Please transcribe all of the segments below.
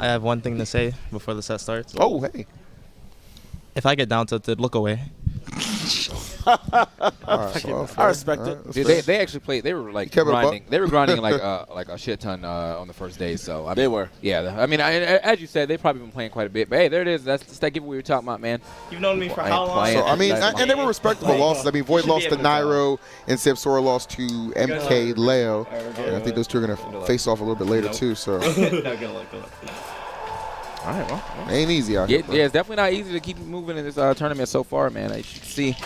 I have one thing to say before the set starts. Oh, hey. If I get down tilted, look away. I respect it. Dude, they actually played. They were like grinding. They were grinding like a shit ton on the first day. So I mean, they were. Yeah. I mean, as you said, they've probably been playing quite a bit. But hey, there it is. That's that giveaway we were talking about, man. You've known me for how long? So, I mean, and they were respectable losses. I mean, Void lost to NAIRO, and SAMSORA lost to MKLEO. And I think those two are gonna face off a little bit later too. So. All right, well. Ain't easy out here. Yeah, it's definitely not easy to keep moving in this tournament so far, man. As you can see,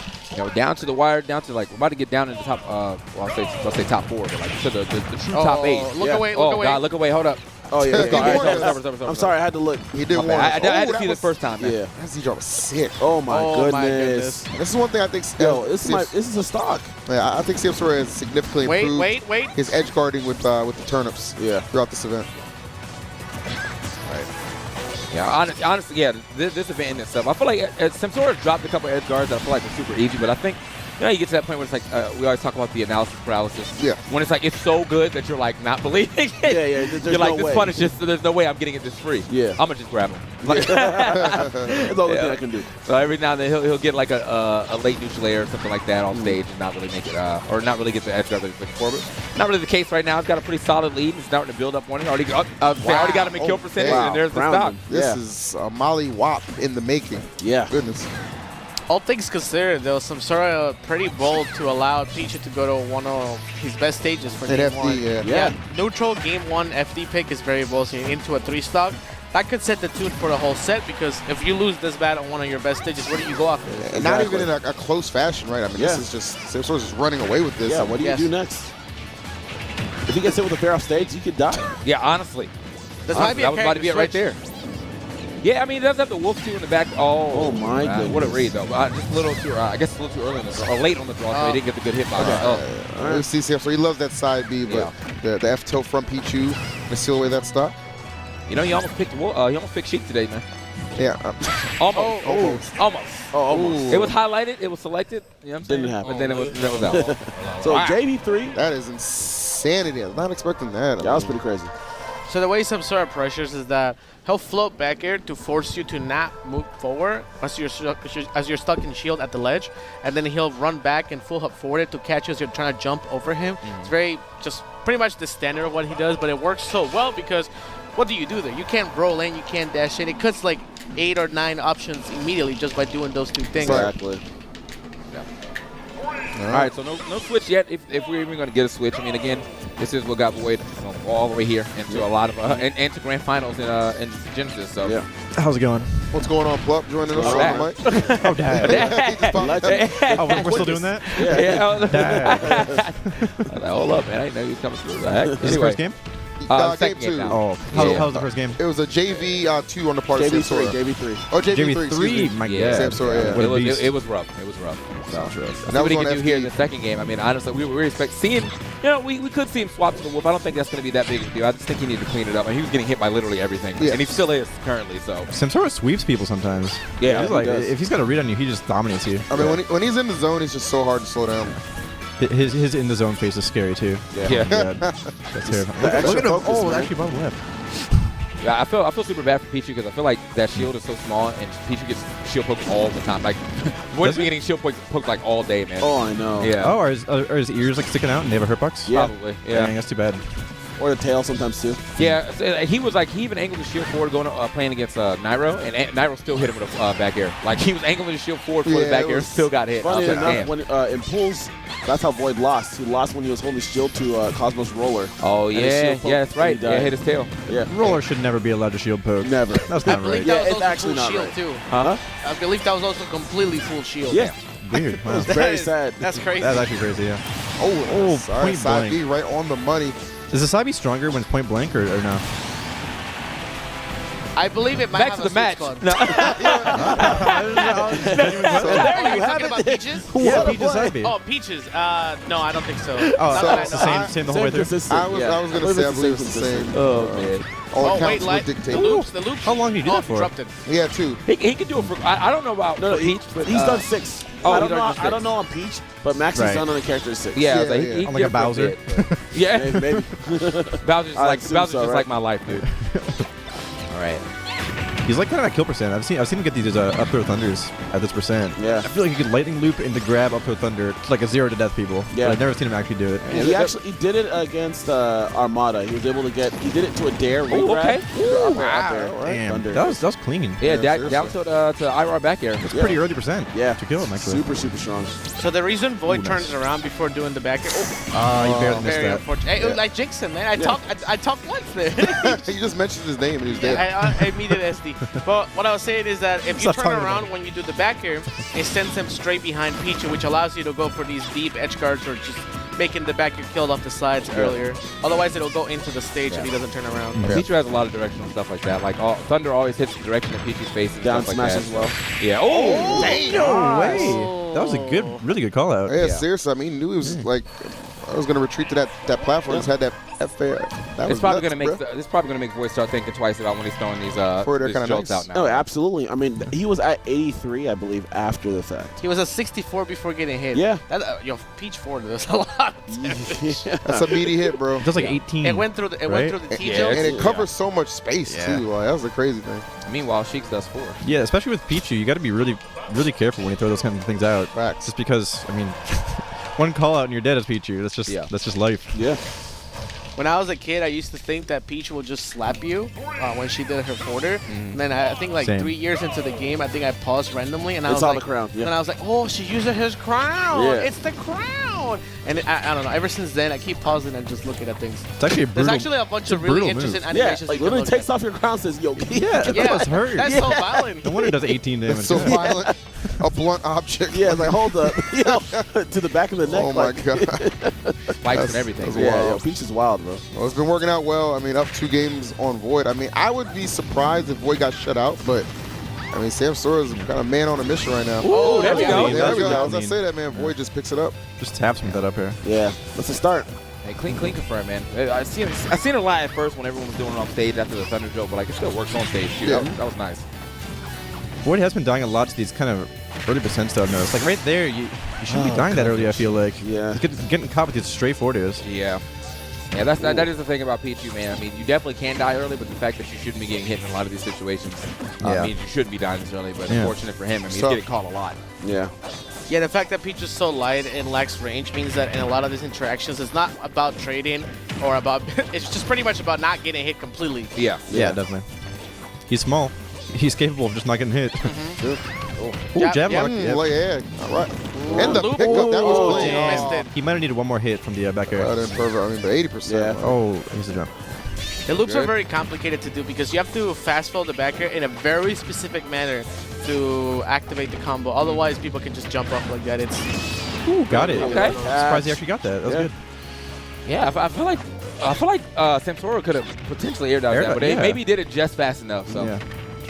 down to the wire, down to like we're about to get down in the top. Well, I'll say top 4, but like to the true top 8. Look away! Look away! God, look away! Hold up. Oh yeah. I'm sorry, I had to look. He did one. I had to see this first time, man. Yeah. That Z-drop was sick. Oh my goodness. This is one thing I think. This is a stock. Yeah, I think SAMSORA has significantly improved wait. his edge guarding with the turnips throughout this event. Yeah, honestly, yeah, this event in itself, I feel like SAMSORA dropped a couple edge guards that I feel like were super easy, but I think, you get to that point where it's like, we always talk about the analysis paralysis. Yeah. When it's like, it's so good that you're like not believing it. Yeah, you're like, this fun is just, there's no way I'm getting it this free. Yeah. I'm going to just grab him. That's the only thing I can do. So every now and then he'll get like a late neutral layer or something like that on stage and not really make it, or not really get the edge guard that he's looking for. But not really the case right now. He's got a pretty solid lead. He's starting to build up one. He already got him in kill percentage, and there's the stock. This is a Molly Wop in the making. Yeah. Goodness. All things considered, though, SAMSORA pretty bold to allow Pichu to go to one of his best stages for game 1. Yeah. Neutral game 1 FD pick is very bold, so you're into a 3-stock. That could set the tune for the whole set, because if you lose this bad on one of your best stages, where do you go after? And not even in a close fashion, right? I mean, this is just SAMSORA's just running away with this. Yeah, what do you do next? If he gets hit with a fair off stage, he could die. Yeah, honestly. That was about to be it right there. Yeah, I mean, he does have the Wolf 2 in the back. Oh my goodness. What a read, though. Just a little too, I guess a little too early in the draw, or late on the draw, so he didn't get the good hit by Let's see, so he loves that side B, but the F tilt from Pichu to seal away that stock. You know, he almost picked Sheik today, man. Yeah. Almost. Almost. It was highlighted, it was selected. You know what I'm saying? Didn't happen. But then it was out. So JV3. That is insanity. I was not expecting that. That was pretty crazy. So the way SAMSORA pressures is that he'll float back air to force you to not move forward as you're stuck in shield at the ledge, and then he'll run back and full hop forward to catch you as you're trying to jump over him. It's very just pretty much the standard of what he does, but it works so well because what do you do there? You can't roll in, you can't dash in. It cuts like 8 or 9 options immediately just by doing those 2 things. Exactly. All right, so no switch yet. If we're even going to get a switch, I mean, again, this is what got Void all the way here into a lot of into grand finals in Genesis. So how's it going? What's going on, Plup? Joining us on the mic. Oh, Dad. Oh, we're still doing that? Dad. Hold up, man! I didn't know you was coming through. This is the first game? Second game now. Oh, how was the first game? It was a JV 2 on the part of SAMSORA. JV3. Oh, JV3. My God. SAMSORA, It was rough. It was rough. Sounds rough. And that's what he can do here in the second game. I mean, honestly, we were expecting seeing. We could see him swap to the Wolf. I don't think that's going to be that big of a deal. I just think he needed to clean it up. And he was getting hit by literally everything, and he still is currently. So SAMSORA sweeps people sometimes. Yeah, he's like if he's got a read on you, he just dominates you. I mean, when he's in the zone, he's just so hard to slow down. His in the zone face is scary too. Yeah. That's terrifying. Look at him. Oh, actually above left. Yeah, I feel super bad for Pichu because I feel like that shield is so small and Pichu gets shield poked all the time. Like, Void's been getting shield poked like all day, man. Oh, I know. Yeah. Oh, are his ears like sticking out and they have a hurt box? Yeah. Probably. Yeah. Dang, that's too bad. Or the tail sometimes too. Yeah, he even angled his shield forward going playing against NAIRO, and NAIRO still hit him with a back air. Like he was angling his shield forward for the back air, still got hit. Funny enough, when in pulls, that's how Void lost. He lost when he was holding his shield to Cosmos Roller. Oh yeah, that's right. Yeah, hit his tail. Yeah, Roller should never be allowed to shield poke. Never. That's not right. Yeah, it's actually not shield right. too. Huh? I believe that was also completely full shield. Yeah. Weird. Wow. It's very sad. That's crazy. That's actually crazy. Yeah. Oh, point side blank. B right on the money. Is the side B stronger when it's point blank or no? I believe it might Back have to the a match. switch No. Are you talking about Peaches? Yeah, Peaches side B. Oh, Peaches. No, I don't think so. Oh, it's the same the whole way through. I was going to say, I believe it's the same. Oh man. All wait, accounts would dictate. the loops. How long do you do that for? Interrupted. Yeah, 2. He can do it for. I don't know about Peach, but He's done 6. Oh, I I don't know on Peach, but Max has done on the character is 6. Yeah, Yeah, he I'm like a Bowser. Yeah, Maybe. Bowser's like my life, dude. All right. He's like kind of that kill percent. I've seen him get these up throw thunders at this percent. Yeah. I feel like he could lightning loop into grab up throw thunder. It's like a 0 to death people. Yeah. But I've never seen him actually do it. He did it against Armada. He was able to he did it to a dare okay. Damn. That was clean. Yeah, down to IR back air. It's pretty early percent. Yeah. To kill him, actually. Super, super strong. So the reason Void turns around before doing the back air. You barely missed Very that. unfortunate. Hey, like Jinxon, man. I talked once there. You just mentioned his name and he's dead. I immediate SD. But what I was saying is that if you Stop turn talking around about when you do the back air, it sends him straight behind Pichu, which allows you to go for these deep edge guards or just making the back air killed off the sides earlier. Otherwise, it'll go into the stage if he doesn't turn around. Yeah. Pichu has a lot of directional stuff like that. Like Thunder always hits the direction of Pichu's face and Down stuff smash like that. as well. Yeah. Oh, No way. That was a really good call out. Yeah, seriously. I mean, he knew he was like, I was gonna retreat to that platform. Just had that F-fair. It's probably gonna make Void start thinking twice about when he's throwing these jolts out now. No, absolutely. I mean, he was at 83, I believe, after the fact. He was at 64 before getting hit. Yeah. Peach 4 does a lot of damage. That's a meaty hit, bro. It does like 18. It went through the T Yeah, jump. And it covers so much space too. Like, that was the crazy thing. Meanwhile, Sheik does 4. Yeah, especially with Pichu, you got to be really careful when you throw those kind of things out. Facts. Just because, I mean, one call out and you're dead as Pichu. That's just life. Yeah. When I was a kid, I used to think that Peach would just slap you when she did her forwarder. And then I think like Same. 3 years into the game, I think I paused randomly and I It's was all like, the crown. Yeah. and I was like, oh, she uses his crown. Yeah. It's the crown. And I don't know. Ever since then, I keep pausing and just looking at things. It's actually a brutal. There's actually a bunch of really interesting Yeah, animations. like you can literally look takes at. off your crown, says, yo, Yeah, that must hurt. That's so violent. No wonder it does 18 damage. It's so violent. A blunt object. Yeah, it's like, hold up. To the back of the neck. Oh my like, god. Spikes and everything. that's Yeah, wild. yo, Peach is wild, bro. Well, it's been working out well. I mean, up 2 games on Void. I mean, I would be surprised if Void got shut out, but I mean, SAMSORA is kind of man on a mission right now. Oh, there we go. There we go. I As I mean, say that, man, Void just picks it up. just taps me that up here. Yeah, let's just start. Hey, clean confirm, man. I seen it a lot at first when everyone was doing it on stage after the Thunder joke, but like it still works on stage too. Yeah. That was nice. Void has been dying a lot to these kind of early percents, though, I've noticed. Like right there, you shouldn't be dying that early, I feel like. Yeah. Getting caught with these straight forwards. Yeah. Yeah, that is the thing about Pichu, man. I mean, you definitely can die early, but the fact that you shouldn't be getting hit in a lot of these situations means you shouldn't be dying this early. But unfortunate for him, I mean, he's getting caught a lot. Yeah. Yeah, the fact that Peach is so light and lacks range means that in a lot of these interactions, it's not about trading or about. It's just pretty much about not getting hit completely. Yeah. Yeah, definitely. He's small. He's capable of just not getting hit. Sure. Ooh, jab lock. Yeah. All right. And the pickup, that was clean. Missed it. He might have needed one more hit from the back air. But 80%. Yeah. Oh, he's a jump. The loops are Good. very complicated to do because you have to fast forward the back air in a very specific manner to activate the combo. Otherwise, people can just jump up like that. It's Ooh, got it. Okay. Surprised he actually got that. That was good. Yeah, I feel like SAMSORA could have potentially aired out that, but maybe he did it just fast enough. So. Yeah.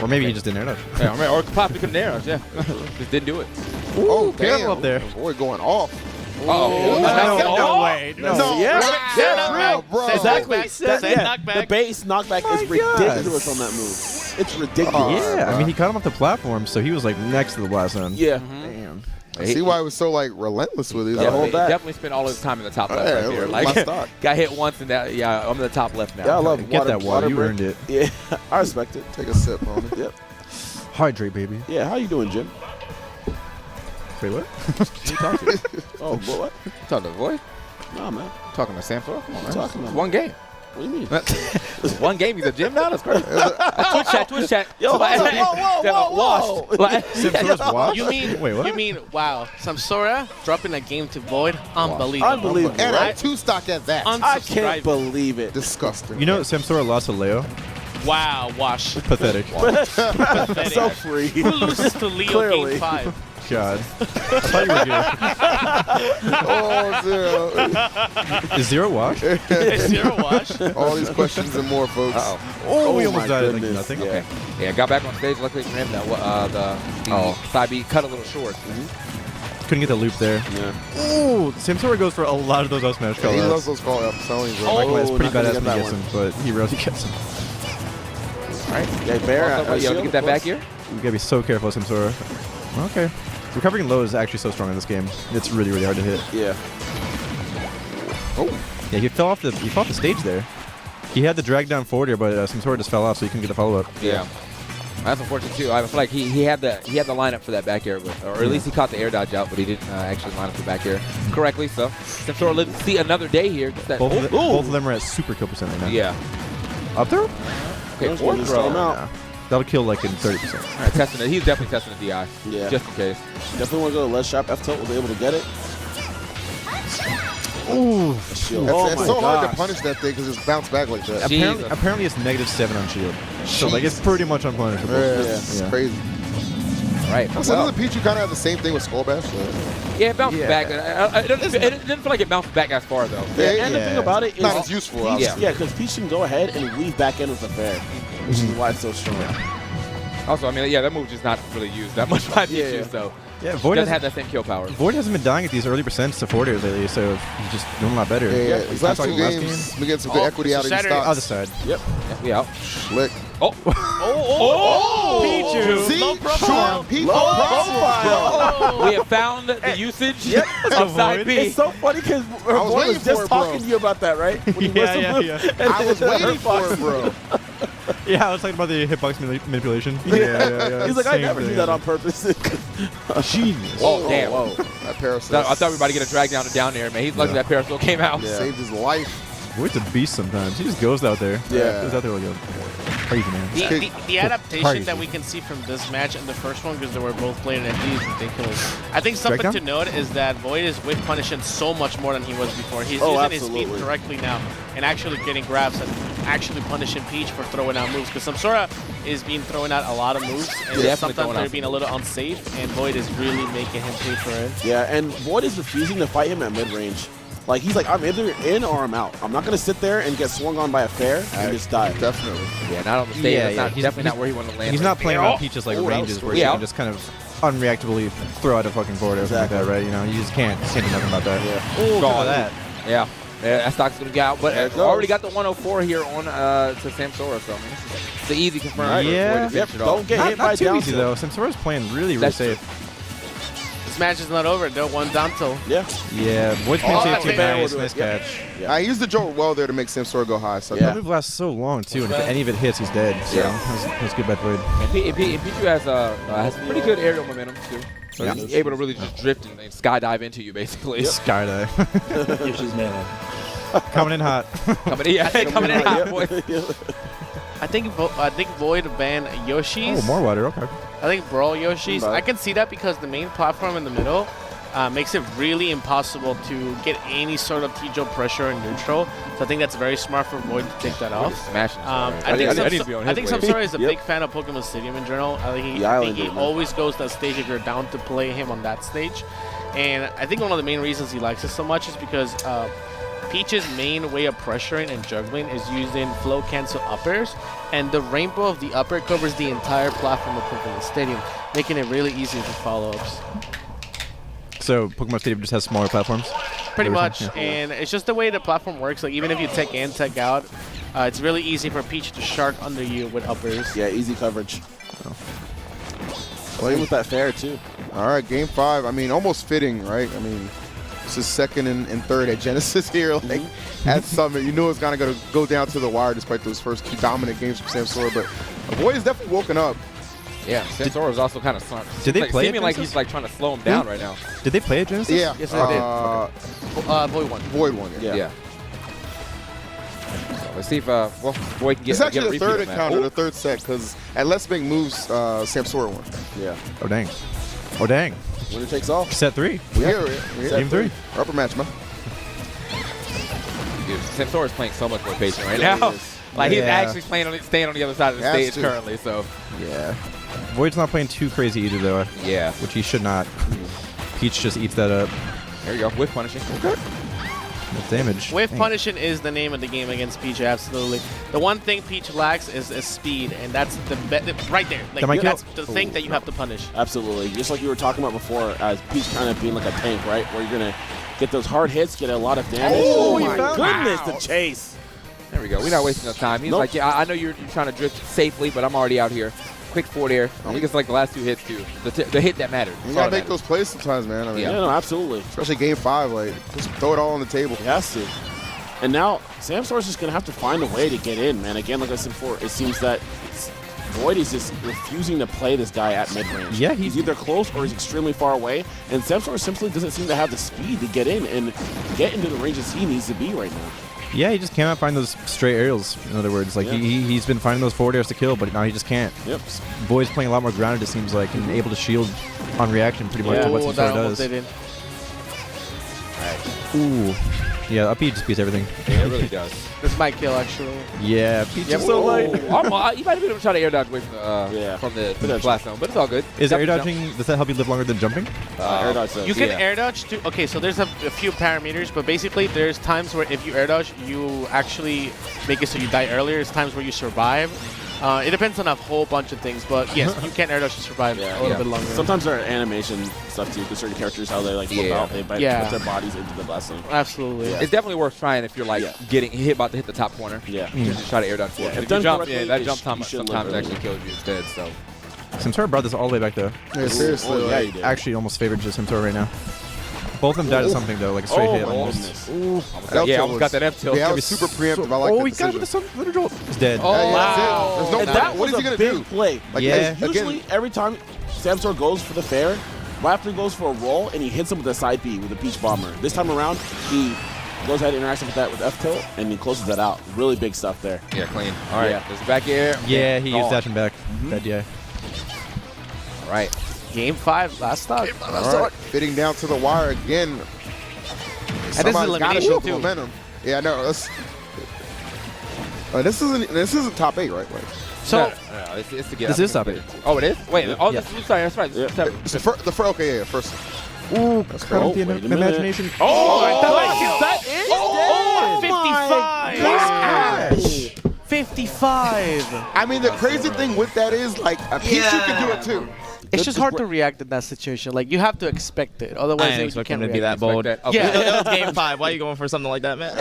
Or maybe he just didn't air it. Yeah, or possibly couldn't air us. Yeah, just didn't do it. Oh, careful damn. up there. Void going off. No way. No. Yeah. Yeah, bro. Exactly. knockback. The base knockback is ridiculous on that move. It's ridiculous. Yeah, I mean, he caught him off the platform, so he was like next to the blast zone. Yeah. Damn. I see why he was so like relentless with it. Yeah, hold that. Definitely spent all his time in the top left Yeah, right here. my Like, stock. got hit once and that. Yeah, I'm in the top left now. Yeah, I love Get that water. You break. earned it. Yeah, I respect it. Take a sip on it. Yep. Hydrate, baby. Yeah, how you doing, Jim? Wait, what? Who you talking to? Oh, what? Talking to Void? Nah, man. Talking to SAMSORA? Come on, man. Talking It's about- one game. What do you mean? It's one game. He's a gym now. That's crazy. Twitch chat. Yo, hold up. Whoa. Washed. Like, SAMSORA's washed? You mean Wait, what? You mean wow? SAMSORA dropping a game to Void? Unbelievable. Unbelievable. And Right? a 2-stock at that. I can't believe it. Disgusting. You know, SAMSORA lost to Leo. Wow, wash. Pathetic. Pathetic. So free. Who loses to Leo Clearly. game 5? God. I thought you were good. Oh, 0. Is Zero wash? Is 0 wash? All these questions and more, folks. Oh, we Oh almost my died at like goodness. nothing. Yeah. Okay. yeah, got back on stage. Luckily for him, that the side B cut a little short. Couldn't get the loop there. Yeah. Ooh, SAMSORA goes for a lot of those up smash Yeah, he callouts. loves those call ups. I'm telling you, bro. Michael is Oh, pretty not gonna badass get when he that gets them, but he rarely gets them. All right. Yeah, Bear. Yo, get that back here. We gotta be so careful, SAMSORA. Okay. Recovering low is actually so strong in this game. It's really, really hard to hit. Yeah. Yeah, he fell off the stage there. He had the drag down forward air, but SAMSORA just fell off, so he couldn't get a follow-up. Yeah. That's unfortunate too. I feel like he had the lineup for that back air, but, or at least he caught the air dodge out, but he didn't actually line up the back air correctly. So SAMSORA lives to see another day here. Both of them are at super kill percent right now. Yeah. Up throw? Okay, forward throw. Yeah. That'll kill like in 30%. All right, testing it. He's definitely testing the DI. Yeah. Just in case. Definitely want to go to less sharp F tilt. We'll be able to get it. Ooh. Shield. It's so hard to punish that thing because it's bounced back like that. Apparently it's -7 on shield. So like it's pretty much unpunishable. Yeah, it's crazy. All right. So doesn't Pichu kind of have the same thing with Skull Bash? Yeah, it bounced back. It didn't feel like it bounced back as far though. Yeah, and the thing about it is not as useful. Yeah, because Peach can go ahead and weave back in with the fair, which is why it's so strong. Also, I mean, yeah, that move just not really used that much by Pichu, so Void doesn't have that same kill power. Void hasn't been dying at these early percents to forward airs lately, so he's just doing a lot better. Yeah. These last 2 games, we get some good equity out of these stocks. Other side. Yep. We out. Slick. Oh. Pichu. See? Low profile. Low profile. We have found the usage of Void. side B. It's so funny because Void was just talking to you about that, right? When you I was waiting for it, bro. Yeah, I was talking about the hitbox manipulation. Yeah. He's like, I Same never thing. do that on purpose. Genius. Oh, damn. Whoa. That parasol. I thought we were about to get a drag down to down air, man. He's lucky that parasol came out. Saved his life. Void's a beast sometimes. He just goes out there. Yeah. Goes out there like a crazy man. The adaptation that we can see from this match and the first one, because they were both playing at MD, is ridiculous. I think something to note is that Void is whiff punishing so much more than he was before. He's using his speed correctly now and actually getting grabs and actually punishing Peach for throwing out moves. Because SAMSORA is being throwing out a lot of moves, and sometimes they're being a little unsafe, and Void is really making him pay for it. Yeah, and Void is refusing to fight him at mid-range. Like, he's like, I'm either in or I'm out. I'm not going to sit there and get swung on by a fair and just die. Definitely. Yeah, not on the stage. That's definitely not where he wanted to land. He's not playing around Peach's like ranges where he can just kind of unreactably throw out a fucking forward or something like that, right? You know, you just can't do nothing about that. Yeah. Oh, look at that. Yeah. That stock's going to get out. But already got the 104 here on to SAMSORA, so I mean, it's an easy confirm. Right. Yeah. Don't get hit by not too down easy, tilt. though. SAMSORA's playing really safe. This match is not over. They're one down tilt. Yeah. Yeah, Void's playing safe too. Nice Yeah. catch. I used the jolt well there to make SAMSORA go high. So That move lasts so long, too, and if any of it hits, he's dead. So that was good by Void. And Pichu has pretty good aerial momentum, too. So he's able to really just drift and skydive into you, basically. Skydive. Coming in hot. Coming in hot, boy. I think Void banned Yoshi's. Oh, more water. Okay. I think Brawl Yoshi's. I can see that because the main platform in the middle makes it really impossible to get any sort of T-Joe pressure in neutral. So I think that's very smart for Void to take that off. Smashing. I think SAMSORA is a big fan of Pokemon Stadium in general. I think he always goes to that stage if you're down to play him on that stage. And I think one of the main reasons he likes it so much is because Peach's main way of pressuring and juggling is using flow cancel uppers, and the rainbow of the upper covers the entire platform of Pokemon Stadium, making it really easy for follow-ups. So Pokemon Stadium just has smaller platforms? Pretty much, and it's just the way the platform works. Like even if you tech in, tech out, it's really easy for Peach to shark under you with uppers. Yeah, easy coverage. Playing with that fair, too. All right, game 5. I mean, almost fitting, right? I mean, this is second and third at Genesis here. Like at Summit, you knew it was going to go down to the wire despite those first 2 dominant games from SAMSORA. But Void is definitely woken up. Yeah, SAMSORA is also kind of smart. Did they play seeming like he's like trying to slow him down right now. Did they play at Genesis? Yeah. Yes, they did. Void won. Void won. Yeah. So let's see if Void can get. It's actually get the a third repeat on encounter, that. the third set, because at Let's Make Moves, SAMSORA won. Yeah. Oh, dang. Oh, dang. Winner takes all. Set 3. We're here. Game 3. Upper match, man. Dude, SAMSORA is playing so much more patient right now. Like he's actually staying on the other side of the stage currently. So yeah. Void's not playing too crazy either, though. Yeah. Which he should not. Peach just eats that up. There you go. Whiff punishing. Okay. That's damage. Whiff punishing is the name of the game against Peach, absolutely. The one thing Peach lacks is speed, and that's the right there. Like, that's the thing that you have to punish. Absolutely. Just like you were talking about before, as Peach kind of being like a tank, right? Where you're going to get those hard hits, get a lot of damage. Oh my goodness, wow. the chase. There we go. We're not wasting no time. He's like, yeah, I know you're trying to drift safely, but I'm already out here. Quick forward air. I think it's like the last 2 hits, too. The hit that mattered. You got to make those plays sometimes, man. I mean, yeah, no, absolutely. Especially game 5. Like, just throw it all on the table. He has to. And now SAMSORA's just going to have to find a way to get in, man. Again, like I said before, it seems that Void is just refusing to play this guy at mid-range. Yeah, he's either close or he's extremely far away, and SAMSORA simply doesn't seem to have the speed to get in and get into the ranges he needs to be right now. Yeah, he just cannot find those stray aerials, in other words. Like, he's been finding those forward airs to kill, but now he just can't. Yep. Void's playing a lot more grounded, it seems like, and able to shield on reaction pretty much to what SAMSORA does. Ooh. Yeah, up B just beats everything. Yeah, it really does. This might kill, actually. Yeah, Peach is so light. You might have been able to try to air dodge away from the blast zone, but it's all good. Is air dodging, does that help you live longer than jumping? Air dodge you can air dodge too. Okay, so there's a few parameters, but basically there's times where if you air dodge, you actually make it so you die earlier. There's times where you survive. It depends on a whole bunch of things, but yes, you can air dodge to survive a little bit longer. Sometimes there are animation stuff too, because certain characters, how they like flip out, they put their bodies into the blast zone. Absolutely. It's definitely worth trying if you're like about to hit the top corner. Yeah. Just try to air dodge for it. If you jump, that jump time sometimes actually kills you instead. So. SAMSORA brought this all the way back though. Yeah, seriously. He actually almost favored just SAMSORA right now. Both of them died at something though, like a straight hit almost. Almost got that F tilt. Yeah, that was super preemptive. I like that he got it with the Thunder He's dead. Oh, wow. There's no And that what is he going to do? Play. Like, Usually, every time SAMSORA goes for the fair, right after he goes for a roll, and he hits him with a side B with a Peach Bomber. This time around, he goes ahead and interacts with that with F tilt, and he closes that out. Really big stuff there. Yeah, clean. All right, there's back air. Yeah, he used dashing back. That DI. All right. Game 5, last stock. Fitting down to the wire again. And this is elimination too. Momentum. Yeah, no. This isn't top 8, right? So it's to get. This is top 8. Oh, it is. Wait. This is sorry. That's right. First. Ooh, that's kind of the imagination. Oh, 55. I mean, the crazy thing with that is, like, a Peach, you can do it too. It's just hard to react in that situation. Like, you have to expect it. Otherwise, I ain't you expecting can't to be that bold. Okay. Yeah. It was game 5. Why are you going for something like that, man?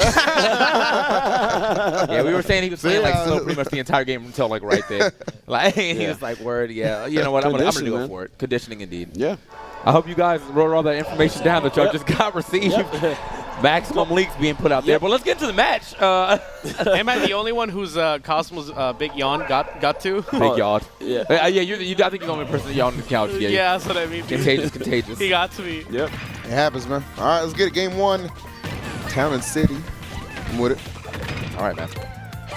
Yeah, we were saying he was playing like slow pretty much the entire game until like right there. Like he was like, "Word, yeah, you know what? I'm gonna go for it." Conditioning, indeed. Yeah. I hope you guys wrote all that information down that y'all just got received. Maximum leaks being put out there. But let's get to the match. Am I the only one whose Cosmos Big Yawn got to? Big yawn. Yeah. I think you're the only person that yawned on the couch. Yeah, that's what I mean. Contagious. He got to me. Yep. It happens, man. All right, let's get it. Game 1. Town and City. I'm with it. All right, man.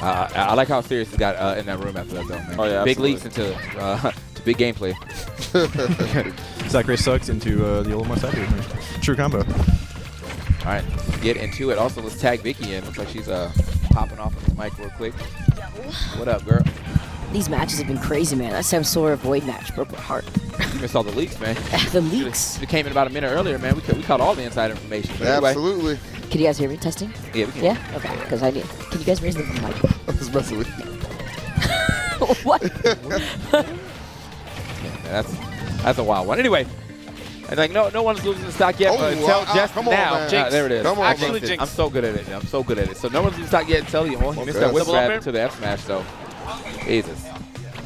I like how serious he got in that room after that, though, man. Oh, yeah, big absolutely. leaks into to big gameplay. ZACKRAY sucks into the Olimar side here. True combo. All right, get into it. Also, let's tag Vicky in. Looks like she's popping off on the mic real quick. What up, girl? These matches have been crazy, man. That SAMSORA Void match broke my heart. You missed all the leaks, man. The leaks. It came in about a minute earlier, man. We caught all the inside information. But anyway. Absolutely. Can you guys hear me testing? Yeah, we can. Yeah? Okay, because I need. Can you guys raise the mic? I'm just messing with you. What? Yeah, that's a wild one. Anyway, and like no one's losing the stock yet until just come on, now. man. There it is. Come on, Actually, man. Jinx. I'm so good at it. I'm so good at it. So no one's losing stock yet until you missed that whip Double up grab here? to the F smash. So Jesus,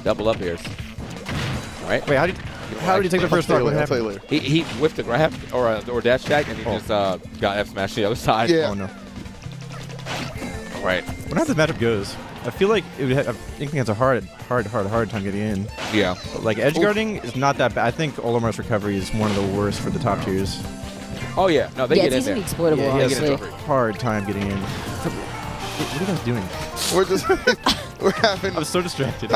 double up here. All right. Wait, how did you take the first stock? What I'll tell you happened? later. He whipped a grab or dash tag and he just got F smash to the other side. Yeah. Oh no. All right. I wonder how this matchup goes. I feel like it would have, Inkling has a hard time getting in. Yeah. But like edge guarding is not that bad. I think Olimar's recovery is one of the worst for the top tiers. Oh yeah. No, they Yeah, get it's in easily there. exploitable, Yeah, he has honestly. a hard time getting in. What are you guys doing? We're just we're having. I'm so distracted.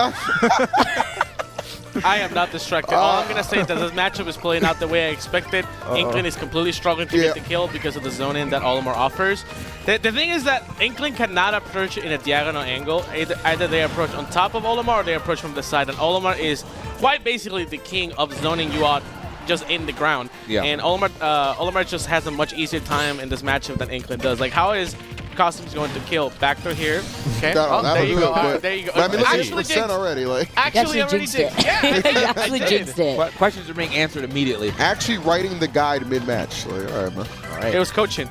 I am not distracted. All I'm going to say is that this matchup is playing out the way I expected. Inkling is completely struggling to get the kill because of the zoning that Olimar offers. The thing is that Inkling cannot approach in a diagonal angle. Either they approach on top of Olimar or they approach from the side. And Olimar is quite basically the king of zoning you out just in the ground. Yeah. And Olimar just has a much easier time in this matchup than Inkling does. Like, how is Costume's going to kill back through here? Okay. There you go. There you go. But I mean, look at Actually, percent Jinx. already. Like, Actually, You already jinxed did. it. Yeah, You actually I did. jinxed it. Questions are being answered immediately. actually writing the guide mid-match. Like, all right, man. All right. It was coaching.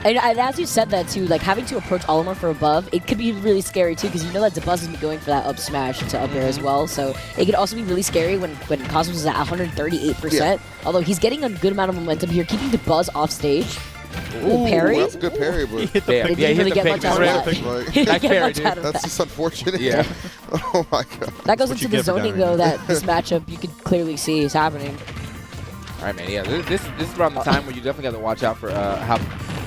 And as you said that too, like having to approach Olimar for above, it could be really scary too, because you know that DABUZ has been going for that up smash to up air as well. So it could also be really scary when Cosmos is at 138%. Although he's getting a good amount of momentum here, keeping DABUZ off stage. Ooh, parry? That's a good parry, but hit the Yeah, He yeah, he didn't really hit the get much out of Pikmin. that. like, He didn't Nice get parry, much dude. out of that's that. just unfortunate. Yeah. Oh my god. That goes That's into what the you get for zoning, dying. though, that this matchup you could clearly see is happening. All right, man. Yeah, this is around the time where you definitely got to watch out for how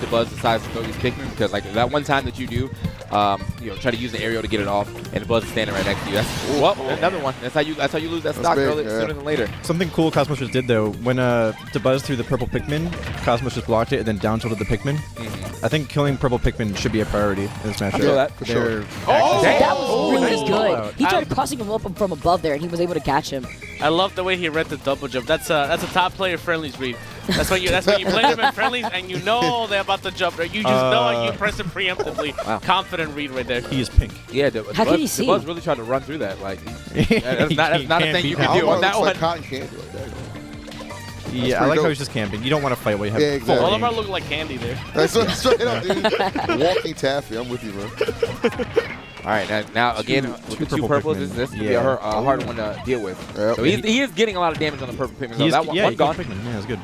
DABUZ decides to throw these Pikmin, because like that one time that you do, try to use the aerial to get it off, and DABUZ is standing right next to you. That's another one. That's how you lose that stock big, early, yeah. sooner than later. Something cool Cosmos just did though, when DABUZ threw the purple Pikmin, Cosmos just blocked it and then down tilted the Pikmin. I think killing purple Pikmin should be a priority in this matchup. feel that, for sure. They're Damn. That was really nice good. rollout. He tried crossing him up from above there, and he was able to catch him. I love the way he read the double jump. That's a top player friendlies read. That's when you play them in friendlies and you know they're about to jump. You just know and you press it preemptively. Wow. Confident read right there. he is pink. Yeah, How can you see? DABUZ really tried to run through that. Like, He that's not a can't thing beat you that. can do on Almost that looks one. like cotton candy like that. Yeah, I pretty like how dope. he's just camping. You don't want to fight while you have Yeah, exactly. full All aim. of our look like candy there. That's what, straight up, dude. Walking taffy. I'm with you, bro. All right, now again, with the two purple purples, Pikmin. this could be Yeah. a hard one to deal with. Yep. So he is getting a lot of damage on the purple Pikmin. So He's, that one, yeah, one he killed gone. Pikmin. Yeah, that's good.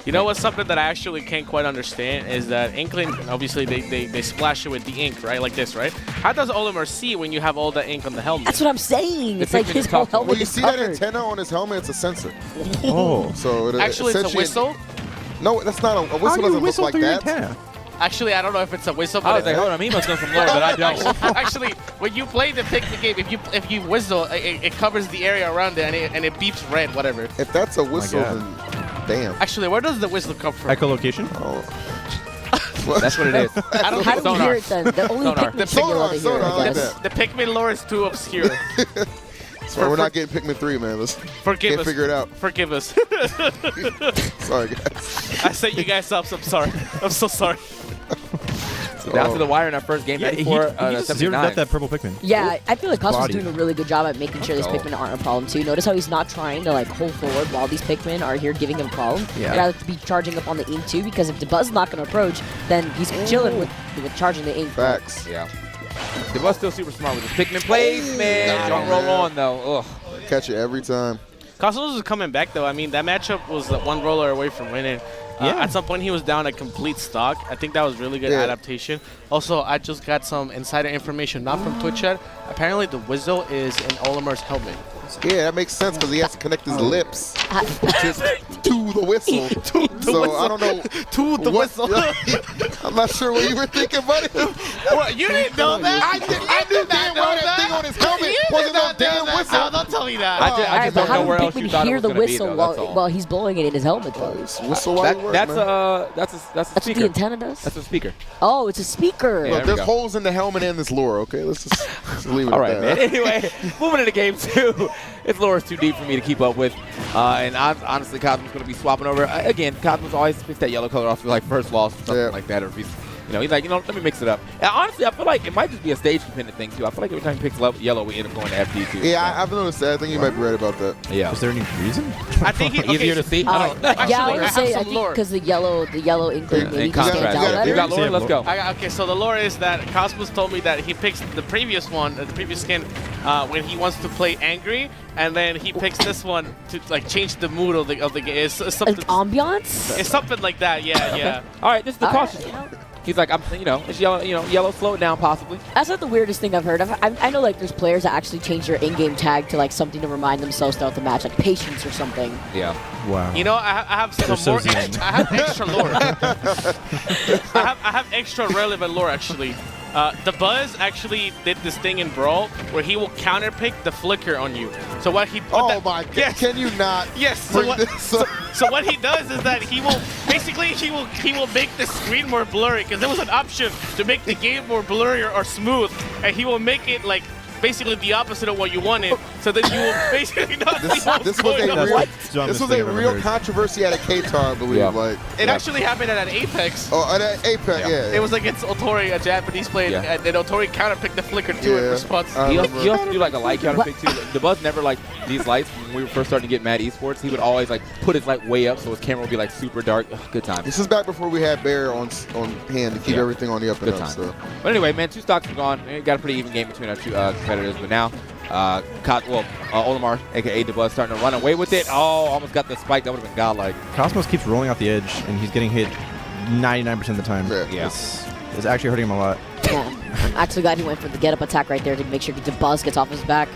You know what's something that I actually can't quite understand is that Inkling, obviously they splash it with the ink, right? Like this, right? How does Olimar see when you have all the ink on the helmet? That's what I'm saying. The It's like Pikmin his is whole tough. helmet Well, you is see that covered. antenna on his helmet? It's a sensor. Oh. So it, Actually, it's a essentially- whistle. No, that's not a whistle. How do you Doesn't look whistle like through your that. antenna? Actually, I don't know if it's a whistle, I but was like, hold on, he must know some lore that I don't. actually, when you play the Pikmin game, if you whistle, it covers the area around it and it beeps red, whatever. If that's a whistle, God. then damn. Actually, where does the whistle come from? Echolocation? Oh. That's what it is. I don't How do we Sonar. hear it then? The only Sonar. Pikmin should be able to hear Sonar, it, I I like guess. that. The Pikmin lore is too obscure. So we're not getting Pikmin 3, man. Let's Forgive can't us. figure it out. Forgive us. Sorry, guys. I set you guys up. I'm sorry. I'm so sorry. Down to the wire in our first game, Yeah, ready he for just zeroed 79. out that purple Pikmin. Yeah, I feel like Cosmos Body. is doing a really good job at making sure these Let's go. Pikmin aren't a problem too. Notice how he's not trying to like hold forward while these Pikmin are here giving him a problem. Yeah. He'd rather be charging up on the ink too, because if DABUZ is not going to approach, then he's chilling with charging the ink. Facts. Yeah. DABUZ still super smart with his Pikmin plays, man. Don't roll on though. Ugh. Catch it every time. Cosmos is coming back though. I mean, that matchup was one roller away from winning. Yeah. At some point, he was down a complete stock. I think that was really good Yeah. adaptation. Also, I just got some insider information, not from Twitch chat. Apparently, the whistle is in Olimar's helmet. Yeah, that makes sense because he has to connect his lips Ah, just to the whistle. So I don't know. To the what- whistle. I'm not sure what you were thinking, buddy. What, you didn't know that? I knew damn well that thing on his helmet wasn't no damn No, whistle. don't tell me that. I All just right, but don't know how where do else you Pikmin thought it hear was the going to be, whistle though. That's all. while he's blowing it in his helmet though? It's whistle while you work, That's man. a That's what speaker. the antenna does? That's a speaker. Oh, it's a speaker. Yeah. Look, there we there's go. holes in the helmet and this lure, okay? Let's just leave it All at right, that. man. Anyway, moving into game 2. Its lore is too deep for me to keep up with. And honestly, Cosmos going to be swapping over. Again, Cosmos always picks that yellow color off like first loss or something Yeah. like that. Or if he's, he's like, let me mix it up. And honestly, I feel like it might just be a stage dependent thing too. I feel like every time he picks yellow, we end up going to FD too. Yeah, I've noticed that. I think you might be right about that. Yeah. Is there any reason? I think he, Easier to see? I don't know. Actually, Yeah, I I would have say I some think lore. because the yellow Inkling maybe And just stands contrast. out Yeah, better. You got lore? Let's go. Okay, so the lore is that Cosmos told me that he picks the previous one, the previous skin, when he wants to play angry, and then he picks this one to like change the mood of the game. It's something. Like ambiance? It's something like that. Yeah, yeah. All right, this is the All right, cautious. you know. He's like, it's yellow, slow it down possibly. That's not the weirdest thing I've heard. I know like there's players that actually change their in-game tag to like something to remind themselves throughout the match, like patience or something. Yeah. Wow. You know, I have They're some so more. zen. I have extra lore. I have extra relevant lore actually. DABUZ actually did this thing in Brawl where he will counterpick the flicker on you. So what he? Oh my God! Yes. Can you not? Yes. So bring what, this up? so what he does is that he will basically he will make the screen more blurry because there was an option to make the game more blurry or smooth, and he will make it like basically the opposite of what you wanted. So then you will basically not see what's This was going a on. real, Dumbest this was thing a I've ever real heard. controversy at a Qatar, I believe. Yeah. Like, It actually happened at Apex. oh, at Apex, yeah. It was against Otori, a Japanese player, Yeah. and Otori counterpicked the flicker too in Yeah. response. I He remember. also do like a light counter pick too. DABUZ never like these lights. When we were first starting to get Mad Esports, he would always like put his light way up so his camera would be like super dark. Ugh, good time. This is back before we had Bear on hand to keep Yeah. everything on the up and Good up. time. So. But anyway, man, 2 stocks are gone. We got a pretty even game between our 2 competitors. But now, Olimar, aka DABUZ, starting to run away with it. Oh, almost got the spike. That would have been godlike. Cosmos keeps rolling out the edge, and he's getting hit 99% of the time. Yeah. It's actually hurting him a lot. Yeah. I'm actually glad he went for the get-up attack right there to make sure DABUZ gets off his back.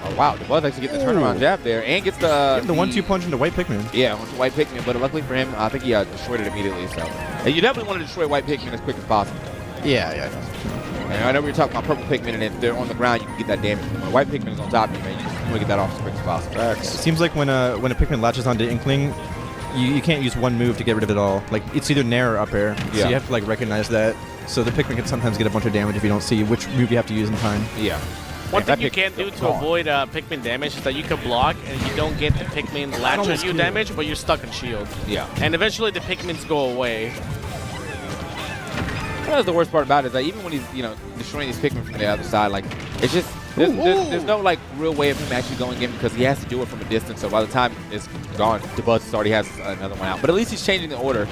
Oh, wow. DABUZ actually gets the turnaround jab there and gets the 1-2 punch into White Pikmin. Yeah, onto White Pikmin, but luckily for him, I think he destroyed it immediately. So, and you definitely want to destroy White Pikmin as quick as possible. Yeah. And I know we were talking about Purple Pikmin, and if they're on the ground, you can get that damage. When White Pikmin is on top of you, man, you just want to get that off as quick as possible. It seems like when a Pikmin latches onto Inkling, you can't use one move to get rid of it all. Like, it's either Nair or up air, so you have to like recognize that. So the Pikmin can sometimes get a bunch of damage if you don't see which move you have to use in time. Yeah. One thing you can do to avoid Pikmin damage is that you can block and you don't get the Pikmin latches you damage, but you're stuck in shield. Yeah. And eventually the Pikmins go away. That's the worst part about it is that even when he's destroying these Pikmin from the other side, like it's just there's no like real way of him actually going in because he has to do it from a distance. So by the time it's gone, DABUZ already has another one out. But at least he's changing the order.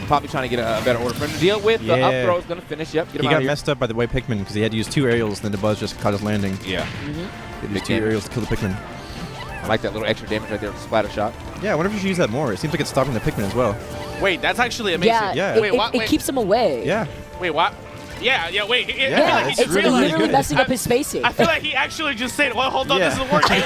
Probably trying to get a better order for him to deal with. The up throw is going to finish. Yep. He got messed up by the White Pikmin because he had to use 2 aerials, then DABUZ just caught his landing. Yeah. He used 2 aerials to kill the Pikmin. I like that little extra damage right there with the splatter shot. Yeah, I wonder if you should use that more. It seems like it's stopping the Pikmin as well. Wait, that's actually amazing. Yeah, Wait, what? It keeps him away. Yeah. Wait, what? Yeah, wait. Yeah, It's literally messing up his spacing. I feel like he actually just said, well, hold on, this isn't working.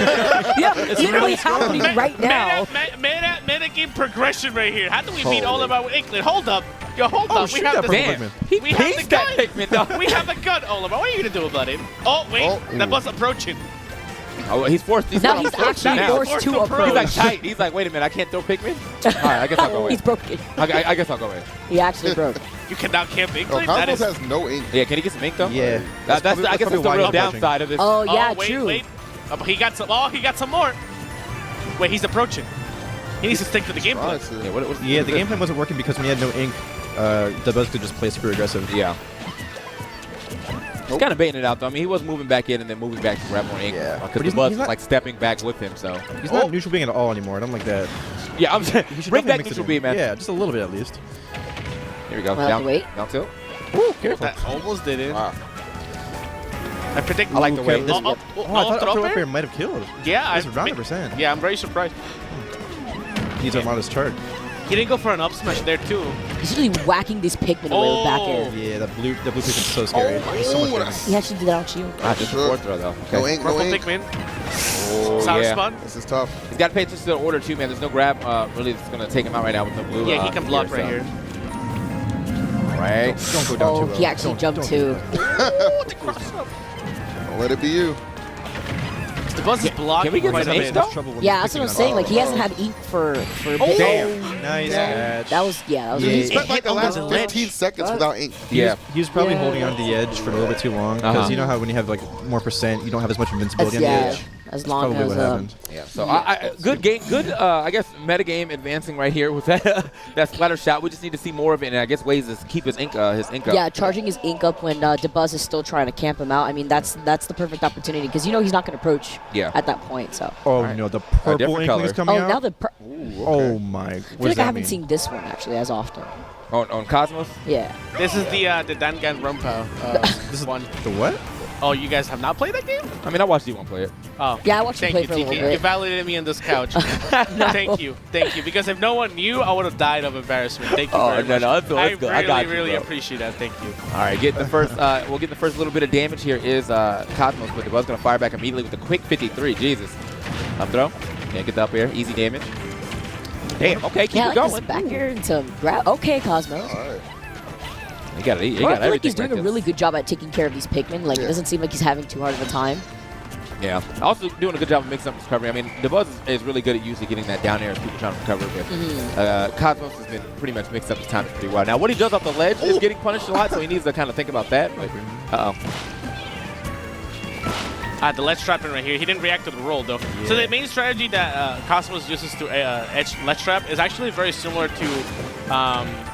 Yeah, it's literally happening right now. Meta game progression right here. How do we beat all of our Inkling? Hold up. Yo, hold up. We have the Damn. We have the gun. Pikmin, dog. We have the gun, Oliver. What are you going to do about it? Oh, wait. That was approaching. Oh, he's forced. Now he's actually forced to approach. He's like tight. He's like, wait a minute, I can't throw Pikmin? All right, I guess I'll go in. He's broken. I guess I'll go in. He actually broke. You cannot camp Inkling? Cosmos has no ink. Yeah, can he get some ink though? Yeah. I guess that's the real downside of this. Oh, yeah, wait, true. Wait. He got some. Oh, he got some more. Wait, he's approaching. He needs to stick to the gameplay. Yeah, the game plan wasn't working because when he had no ink, DABUZ could just play super aggressive. Yeah. He's kind of baiting it out though. I mean, he was moving back in and then moving back to grab more ink. Yeah. Because DABUZ was like stepping back with him. So he's not neutral being at all anymore. I don't like that. Yeah, I'm saying bring back mix it neutral in. beam, man. Yeah, just a little bit at least. Here we go. We'll have to wait. Down tilt. Ooh, careful. That almost did it. Wow. I predict. I like the way. I thought up air might have killed. Yeah, That's around 100%. Yeah, I'm very surprised. Needs Armada's chart. He didn't go for an up smash there too. He's really whacking this Pikmin away with back air. Yeah, the blue Pikmin's so scary. He's so much damage. He actually did that on shield. Just a fourth throw though. No Okay. ink, no Purple ink. Pikmin. Oh, Sour yeah. spun. This is tough. He's got to pay attention to the order too, man. There's no grab really that's going to take him out right now with the blue. Yeah, he can block right here. Right. Don't go down Oh, too low. he actually jumped too. Don't let it be you. The buzz is blocking Can we get right some up ink in. though? Yeah, that's what I'm saying. Like, he hasn't had ink for a bit. Damn. Nice catch. That was, that was Yeah. He really spent like the on the last ledge. 15 seconds without ink. Yeah. He was probably Yeah. holding on to the edge for a little bit too long because you know how when you have like more percent, you don't have as much invincibility on the edge. as That's long probably as what happened. Yeah. So good game, good. I guess metagame advancing right here with that that splatter shot. We just need to see more of it, and I guess ways to keep his ink up. Yeah, charging his ink up when DABUZ is still trying to camp him out. I mean, that's the perfect opportunity because he's not going to approach at that point. So. Oh no, the purple different Inkling is coming out. Now the. Oh my. I feel like I haven't seen this one actually as often. On Cosmos. Yeah. This is the Dangan Rumpa This is one. the what? Oh, you guys have not played that game? I mean, I watched D1 play it. Oh, Yeah, I watched him thank play you, for a TK. little You bit. validated me on this couch. Thank you. Because if no one knew, I would have died of embarrassment. Thank you very much. No, that's good. I got you, really bro. appreciate that. Thank you. All right, get the first. We'll get the first little bit of damage here. Is Cosmos, but DABUZ gonna fire back immediately with a quick 53. Jesus. Up throw. Can't get the up air. Easy damage. Damn. Okay, keep Yeah, it like going. this back here into grab. Okay, Cosmos. All right. You got it. You I got feel everything. like he's doing right a there. really good job at taking care of these Pikmin. Like, it doesn't seem like he's having too hard of a time. Yeah. Also doing a good job of mixing up his recovery. I mean, DABUZ is really good at usually getting that down air as people trying to recover. But Cosmos has been pretty much mixed up his time pretty well. Now, what he does off the ledge is getting punished a lot, so he needs to kind of think about that. Uh-oh. The ledge trapping right here. He didn't react to the roll though. So the main strategy that Cosmos uses to edge ledge trap is actually very similar to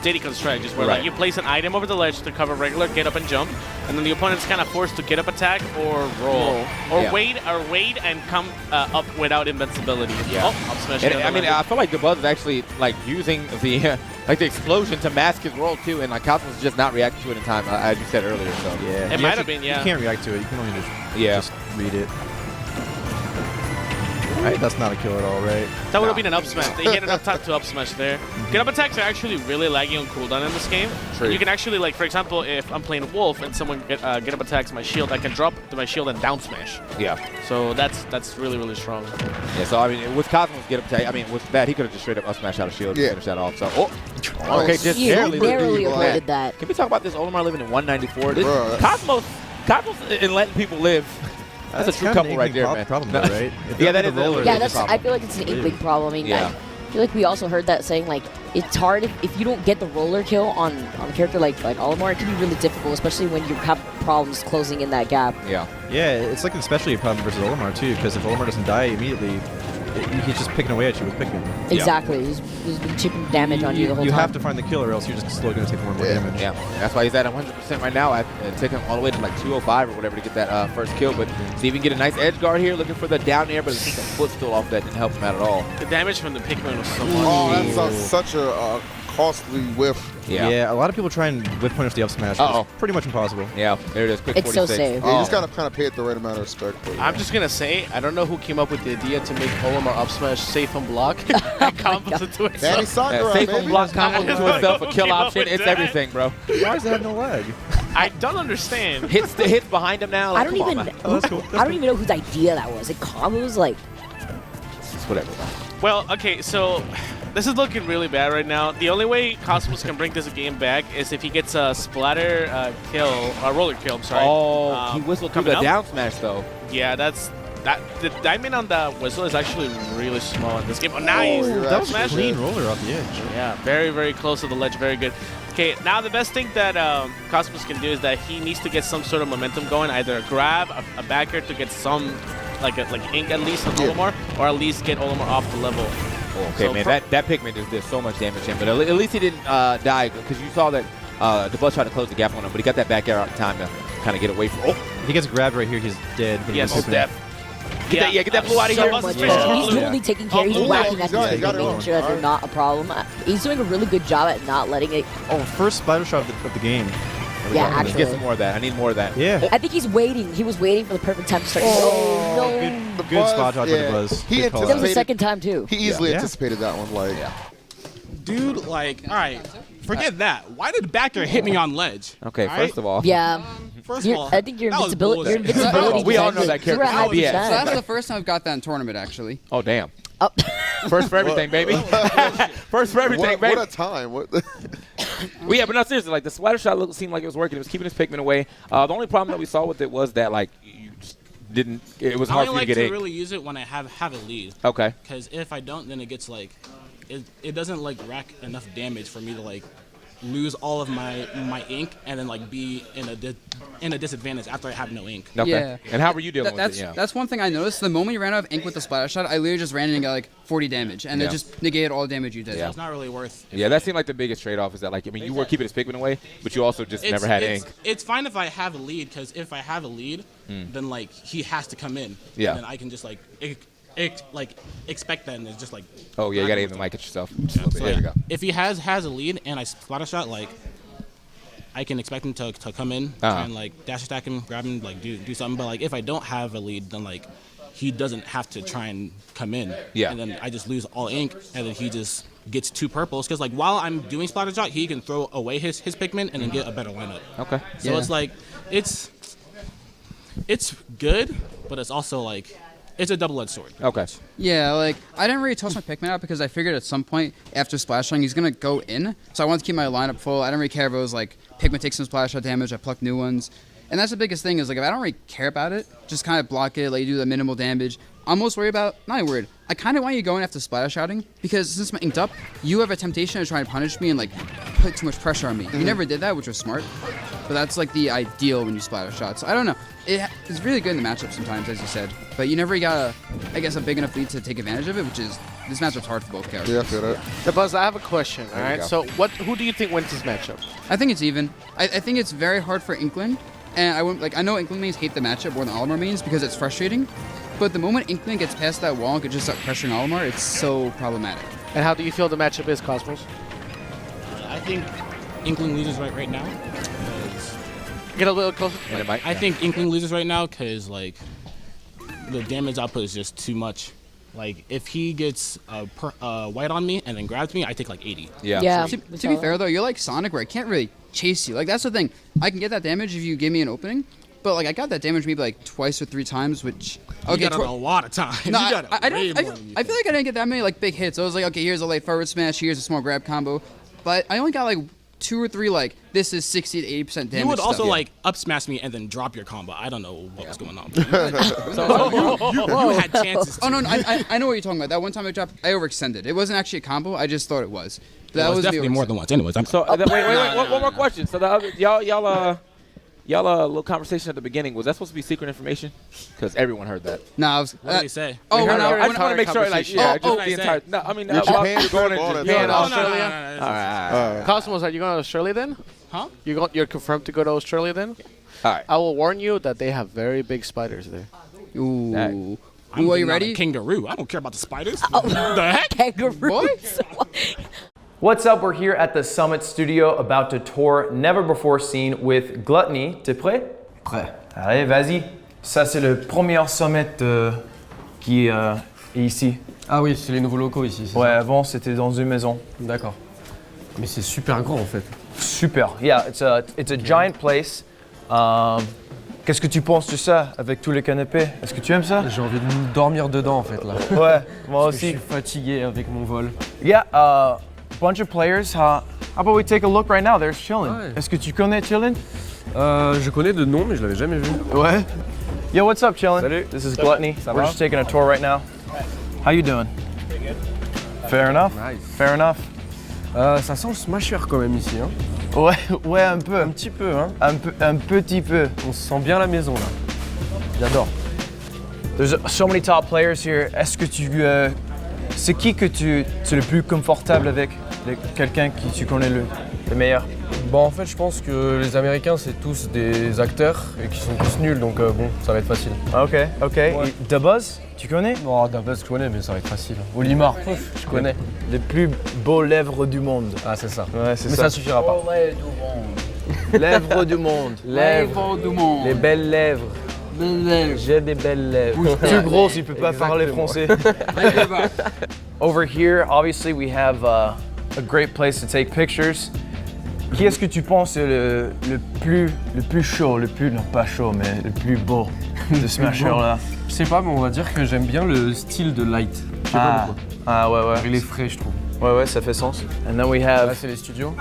Diddycon's strategies, where like you place an item over the ledge to cover regular get up and jump, and then the opponent's kind of forced to get up attack or roll, or wait and come up without invincibility. Yeah. Oh, up smash. And, I mean, I feel like DABUZ is actually like using the like the explosion to mask his roll too, and like Cosmos is just not reacting to it in time, as you said earlier. So Yeah. It might have been, yeah. You can't react to it. You can only just read it. Right, that's not a kill at all, right? That would have been an up smash. They hit enough time to up smash there. Get up attacks are actually really laggy on cooldown in this game. True. You can actually, like, for example, if I'm playing Wolf and someone get up attacks my shield, I can drop to my shield and down smash. Yeah. So that's really, really strong. Yeah, so I mean, with Cosmos get up attack, I mean, with that, he could have just straight up smash out a shield and finish that off. So, okay, just You barely. narrowly avoided that. Can we talk about this Olimar living in 194? This, Bro, Cosmos and letting people live. That's a true kind of couple right there, man. problem, though, right? If Yeah, they that have is the a roller, little Yeah, bit of a that's. I problem. feel like it's an Inkling problem. I mean, Yeah. I feel like we also heard that saying like it's hard if you don't get the roller kill on a character like Olimar. It can be really difficult, especially when you have problems closing in that gap. Yeah. Yeah, it's like especially a problem versus Olimar too, because if Olimar doesn't die immediately, he's just picking away at you with Pikmin. Exactly, he's been chipping damage on you the whole time. You have to find the kill, or else you're just slowly going to take more and more damage. Yeah, that's why he's at 100% right now. I've taken him all the way to like 205 or whatever to get that first kill. But see if we can get a nice edge guard here, looking for the down air, but it's just a footstool off that didn't help him out at all. The damage from the Pikmin was so much. Oh, that's such a costly whiff. Yeah, a lot of people try and whip punish the up smash. But it's pretty much impossible. Yeah, there it is. Quick It's 46. so safe. Yeah, you just gotta kind of pay it the right amount of respect. But, I'm just gonna say, I don't know who came up with the idea to make Olimar up smash safe on block and combos into it. Danny Sakura, Safe on baby. block combo to itself, a kill Came up option. with It's that. everything, bro. Why does it have no lag? I don't understand. Hits behind him now. I Like, don't come on, even. man. Oh, that's cool. I don't even know whose idea that was. It combos like. It's whatever. Well, okay, so this is looking really bad right now. The only way Cosmos can bring this game back is if he gets a splatter kill, a roller kill, I'm sorry. Oh, he whistled through coming the up. down smash though. Yeah, the diamond on the whistle is actually really small in this game. Oh, nice. Oh, That was a Smash clean it. roller off the edge. Yeah, very, very close to the ledge. Very good. Okay, now the best thing that Cosmos can do is that he needs to get some sort of momentum going, either grab a backer to get some, like ink at least on Olimar, or at least get Olimar off the level. Oh, okay, So man, that Pikmin just did so much damage to him, but at least he didn't die, because you saw that DABUZ tried to close the gap on him, but he got that back air out in time to kind of get away from. Oh, If he gets grabbed right here, he's dead. Yes, Pikmin. death. get that blue out of So here. much Much fish. better. He's Blue. totally taking care. He's blue. whacking Yeah, at he got it, these he got it making on. sure that they're not a problem. He's doing a really good job at not letting it. Oh, first splatter shot of the game. Yeah, Let's actually. get some more of that. I need more of that. Yeah. I think he's waiting. He was waiting for the perfect time to start. Oh, no. good, The good buzz, spot dodge by yeah. the Buzz. He Good call That was out. the second time too. He easily Yeah. anticipated that one. Like, Dude, like, all right, forget that. Why did Backer hit me on ledge? Okay, All first right? of all. Yeah. First of all, I think your that was invincibility. Your bullshit. invincibility. We all know that you were character's at BS. 100%. So that's the first time I've got that in tournament, actually. Oh, damn. Oh. First for everything, baby. First for everything, what baby. a time! What? Well, yeah, but no, seriously, like the splatter shot seemed like it was working. It was keeping his Pikmin away. The only problem that we saw with it was that like you just didn't. It was I hard only for you like to to get ink. really use it when I have a lead. Okay. Because if I don't, then it gets like, it doesn't like rack enough damage for me to like lose all of my ink and then like be in a disadvantage after I have no ink. Okay. Yeah. And how were you dealing That's with it? Yeah. that's one thing I noticed. The moment you ran out of ink with the splatter shot, I literally just ran in and got like 40 damage, and Yeah. it just negated all the damage you did. Yeah. It's not really worth. Yeah, that seemed like the biggest trade-off is that like I mean you were keeping his Pikmin away, but you also just never had ink. It's fine if I have a lead, because if I have a lead, then like he has to come in. Yeah. And then I can just like expect that, and it's just like. Oh yeah, you gotta aim the mic at yourself. Just a little bit. So, There we go. if he has a lead and I splatter shot, like I can expect him to come in, try and like dash attack him, grab him, like do something. But like if I don't have a lead, then like he doesn't have to try and come in. Yeah. And then I just lose all ink, and then he just gets 2 purples. Because like while I'm doing splatter shot, he can throw away his Pikmin and then get a better lineup. Okay. So Yeah. it's like it's good, but it's also like it's a double-edged sword. Okay. Yeah, like I didn't really toss my Pikmin out because I figured at some point after splashing he's gonna go in. So I wanted to keep my lineup full. I didn't really care if it was like Pikmin takes some splash shot damage, I pluck new ones. And that's the biggest thing is like if I don't really care about it, just kind of block it, let you do the minimal damage. I'm most worried about, not even worried, I kind of want you going after splatter shouting because since I'm inked up, you have a temptation to try and punish me and like put too much pressure on me. You never did that, which was smart, but that's like the ideal when you splatter shot. So I don't know. It's really good in the matchup sometimes, as you said, but you never got I guess, a big enough lead to take advantage of it, which is, this matchup's hard for both characters. Yeah, I feel that. DABUZ, I have a question. All you right. go. So who do you think wins this matchup? I think it's even. I think it's very hard for Inkling, and I know Inkling mains hate the matchup more than Olimar mains because it's frustrating, but the moment Inkling gets past that wall and could just start pressuring Olimar, it's so problematic. And how do you feel the matchup is, Cosmos? I think Inkling loses right now. 'cause Get a little closer. And it might, I think Inkling loses right now because like the damage output is just too much. Like if he gets white on me and then grabs me, I take like 80. Yeah. To be fair though, you're like Sonic where I can't really chase you. Like that's the thing. I can get that damage if you give me an opening, but like I got that damage maybe like twice or 3 times, which You got it a lot of times. No, You got it I way feel more than you like I didn't get that many like big hits. I was like, okay, here's a late forward smash, here's a small grab combo, but I only got like 2 or 3 like this is 60 to 80% damage. You would also stuff. like up smash me and then drop your combo. I don't know what was going on. You had chances. Oh no, I know what you're talking about. That one time I overextended. It wasn't actually a combo. I just thought it was. That was was definitely more than once. Anyways, So wait, one more question. So y'all a little conversation at the beginning. Was that supposed to be secret information? Because everyone heard that. No, I was. What did he say? Oh, I just want to make sure, like, yeah, just the entire. No, I mean, Japan, you're going all to that Japan, stuff. Australia. All right. Cosmos, are you going to Australia then? Huh? You're confirmed to go to Australia then? All right. I will warn you that they have very big spiders there. Ooh. I'm Ooh, are you getting on a ready? kangaroo. I don't care about the spiders. The heck? Kangaroos. What's up? We're here at the Summit Studio about to tour never before seen with Gluttony. T'es prêt? Prêt. Allez, vas-y. Ça, c'est le premier Summit qui est ici. Ah oui, c'est les nouveaux locaux ici. Ouais, ça. avant c'était dans une maison. D'accord. Mais c'est super grand en fait. Super. Yeah, it's a giant place. Qu'est-ce que tu penses de ça avec tous les canapés? Est-ce que tu aimes ça? J'ai envie de dormir dedans en fait là. Ouais, moi Parce que aussi. je suis fatigué avec mon vol. Yeah, bunch of players. How about we take a look right now? There's Chillin. Ouais. Est-ce que tu connais Chillin? Je connais de nom mais je l'avais jamais vu. Ouais. Yo, what's up, Chillin? Salut. This is Gluttony. Ça We're va? just taking a tour right now. How you doing? Pretty good. Fair enough. Nice. Fair enough. Ça sent le smasher quand même ici. Hein. Ouais, un peu. Un petit peu. Hein. Un petit peu. On se sent bien à la maison là. J'adore. There's so many top players here. Est-ce que c'est qui que tu es le plus confortable avec? Quelqu'un qui tu connais le meilleur? Bon en fait je pense que les Américains c'est tous des acteurs et qui sont tous nuls donc bon ça va être facile. Ok. Ouais. Et DABUZ, tu connais? Non DABUZ je connais mais ça va être facile. Olimar, je connais. Les plus beaux lèvres du monde. Ah c'est ça. Ouais, c'est mais ça. ça suffira pas. Lèvres du monde. Lèvres du monde. Les belles lèvres. J'ai des belles lèvres. Plus gros s'il peut pas parler français. Over here, obviously, we have a great place to take pictures. Qui est-ce que tu penses est le plus chaud, non pas chaud, mais le plus beau de Smasher là? Je sais pas mais on va dire que j'aime bien le style de Light. Je sais pas pourquoi. Ah ouais. Il est frais je trouve. Ouais, ça fait sens. And then we Là have c'est les studios.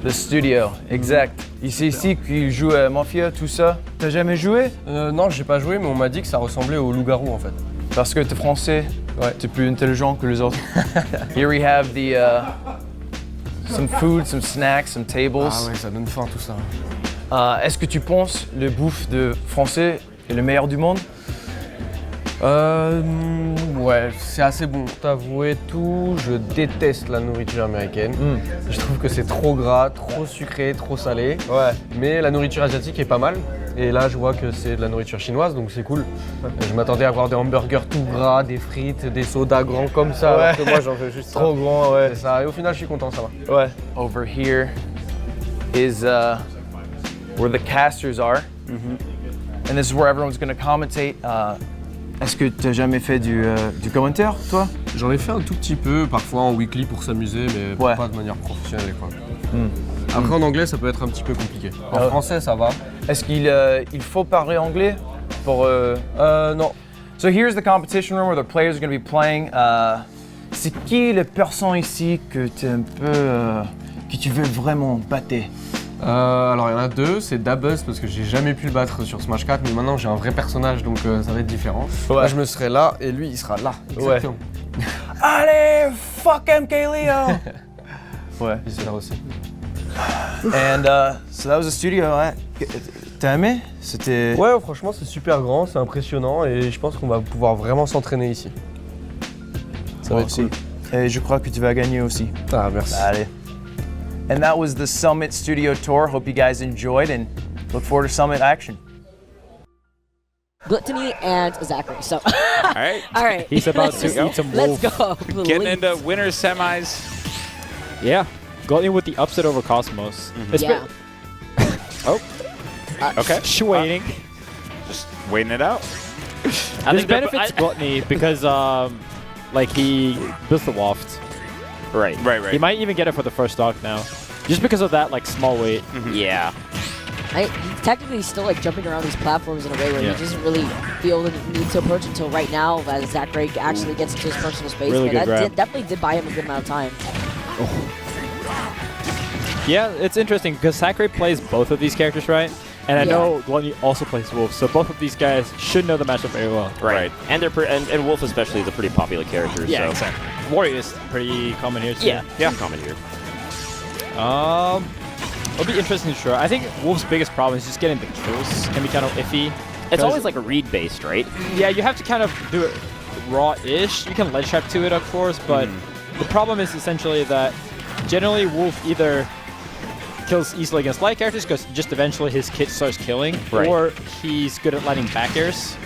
the studio, exact. C'est ici qu'il joue Mafia, tout ça. T'as jamais joué? Non, j'ai pas joué, mais on m'a dit que ça ressemblait au loup-garou en fait. Parce que t'es français, Ouais. t'es plus intelligent que les autres. Here we have the some food, some snacks, some tables. Ah ouais, ça donne faim tout ça. Est-ce que tu penses le bouffe de français est le meilleur du monde? Ouais, c'est assez bon. T'avouer tout, je déteste la nourriture américaine. Je trouve que c'est trop gras, trop sucré, trop salé. Ouais. Mais la nourriture asiatique est pas mal. Et là, je vois que c'est de la nourriture chinoise, donc c'est cool. Je m'attendais à avoir des hamburgers tout gras, des frites, des sodas grands comme ça, alors que moi j'en veux juste Trop grand, ouais. C'est ça. Et au final, je suis content, ça va. Ouais. Over here is where the casters are. And this is where everyone's gonna commentate. Est-ce que tu as jamais fait du commentaire, toi? J'en ai fait un tout petit peu, parfois en weekly pour s'amuser, mais Ouais. pas de manière professionnelle, quoi. Après, en anglais, ça peut être un petit peu compliqué. En français, ça va. Est-ce qu'il il faut parler anglais pour... Non. So here's the competition room where the players are going to be playing. C'est qui les personnes ici que tu un peu... que tu veux vraiment battre? Alors, il y en a deux, c'est DABUZ, parce que j'ai jamais pu le battre sur Smash 4, mais maintenant j'ai un vrai personnage, donc ça va être différent. Ouais. Là, je me serai là, et lui, il sera là. Exactement. Allez, fuck MKLEO! Ouais. Il sera là aussi. And so that was the studio, ouais. T'as aimé? C'était... Ouais, franchement, c'est super grand, c'est impressionnant, et je pense qu'on va pouvoir vraiment s'entraîner ici. Ça va être cool. Et je crois que tu vas gagner aussi. Ah, merci. Allez. And that was the Summit Studio Tour. Hope you guys enjoyed and look forward to Summit action. Gluttony and ZACKRAY. So, All right. all right. He's about to eat some wolf. Let's go. Getting into winner semis. Yeah. Gluttony with the upset over Cosmos. It's Yeah. Oh. Okay. Just waiting. Just waiting it out. This benefits Gluttony because Like, he builds the waft. Right. He might even get it for the first stock now. Just because of that, like, small weight. Yeah. He's technically still like jumping around these platforms in a way where he doesn't really feel the need to approach until right now, as ZACKRAY actually gets into his personal space. Really good grab. Definitely did buy him a good amount of time. Yeah, it's interesting because ZACKRAY plays both of these characters, right? And I know Gluttony also plays Wolf, so both of these guys should know the matchup very well. Right. And they're and Wolf especially is a pretty popular character. Yeah, so. exactly. Warrior is pretty common here too. Yeah, common here. It'll be interesting to try. I think Wolf's biggest problem is just getting the kills. Can be kind of iffy. It's always like a read-based, right? Yeah, you have to kind of do it raw-ish. You can ledge trap to it, of course, but the problem is essentially that generally Wolf either kills easily against light characters because just eventually his kit starts killing, or he's good at landing back airs.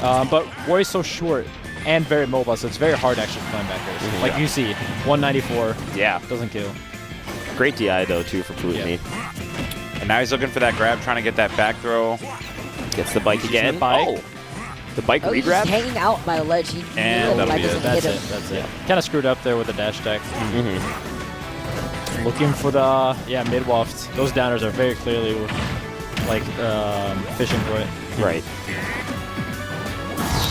But Warrior's so short and very mobile, so it's very hard to actually climb back airs. Like you see, 194. Yeah. Doesn't kill. Great DI though too for GLUTONNY. And now he's looking for that grab, trying to get that back throw. Gets the bike again. The bike. Oh. The bike he's regrab. hanging out by a ledge. And the that'll bike be it. doesn't That's hit it. him. That's it. Kind of screwed up there with the dash attack. Looking for the mid waft. Those downers are very clearly like fishing for it. Right.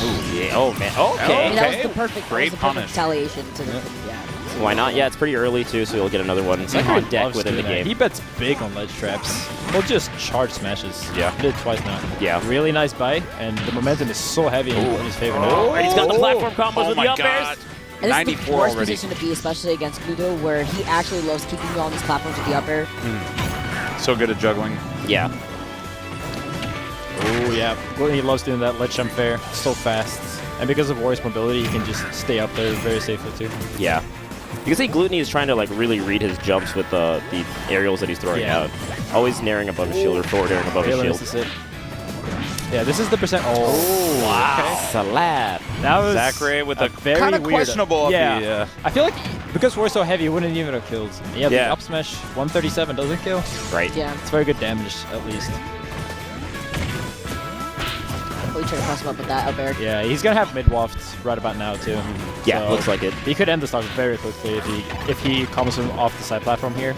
Oh yeah. Oh man. Okay. I mean, that was the perfect, Great punish. retaliation to the Why not? Yeah, it's pretty early too, so you'll get another one on deck within the game. He bets big on ledge traps. He'll just charge smashes. Yeah. He did it twice now. Yeah. Really nice bite, and the momentum is so heavy in his favor now. Oh, and he's got the platform combos with the up airs. And this is the 94 worst already. position to be, especially against Gluto, where he actually loves keeping you on these platforms with the up air. So good at juggling. Yeah. Oh, yeah. He loves doing that ledge jump fair so fast. And because of Warrior's mobility, he can just stay up there very safely, too. Yeah. You can see GLUTONNY is trying to like really read his jumps with the aerials that he's throwing out. Always naring above his shield or forward airing above his shield. This is it. Yeah, this is the percent. Oh, wow. Okay. Slap. That was ZACKRAY with a very kind of weird, questionable up yeah. I feel like because we're so heavy, it wouldn't even have killed. Yeah, the up smash 137 doesn't kill. Right. Yeah. It's very good damage, at least. Definitely try to cross him up with that up air. Yeah, he's gonna have mid waft right about now too. Yeah, so looks like it. He could end the stock very quickly if he combos him off the side platform here.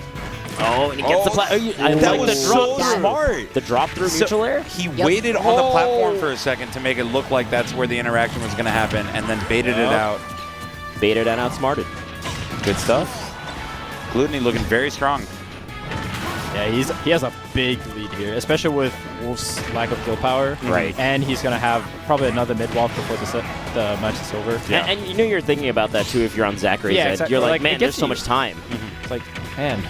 Oh, and he gets the platform. That was so smart. The drop through neutral air? He waited on the platform for a second to make it look like that's where the interaction was going to happen, and then baited it out. Baited and outsmarted. Good stuff. GLUTONNY looking very strong. Yeah, he has a big lead here, especially with Wolf's lack of kill power. Right. And he's going to have probably another mid-walk before the match is over. Yeah. And you know you're thinking about that too if you're on ZACKRAY's Yeah, head. exactly. You're like, Like, man, it there's gets so you. much time. It's like, man,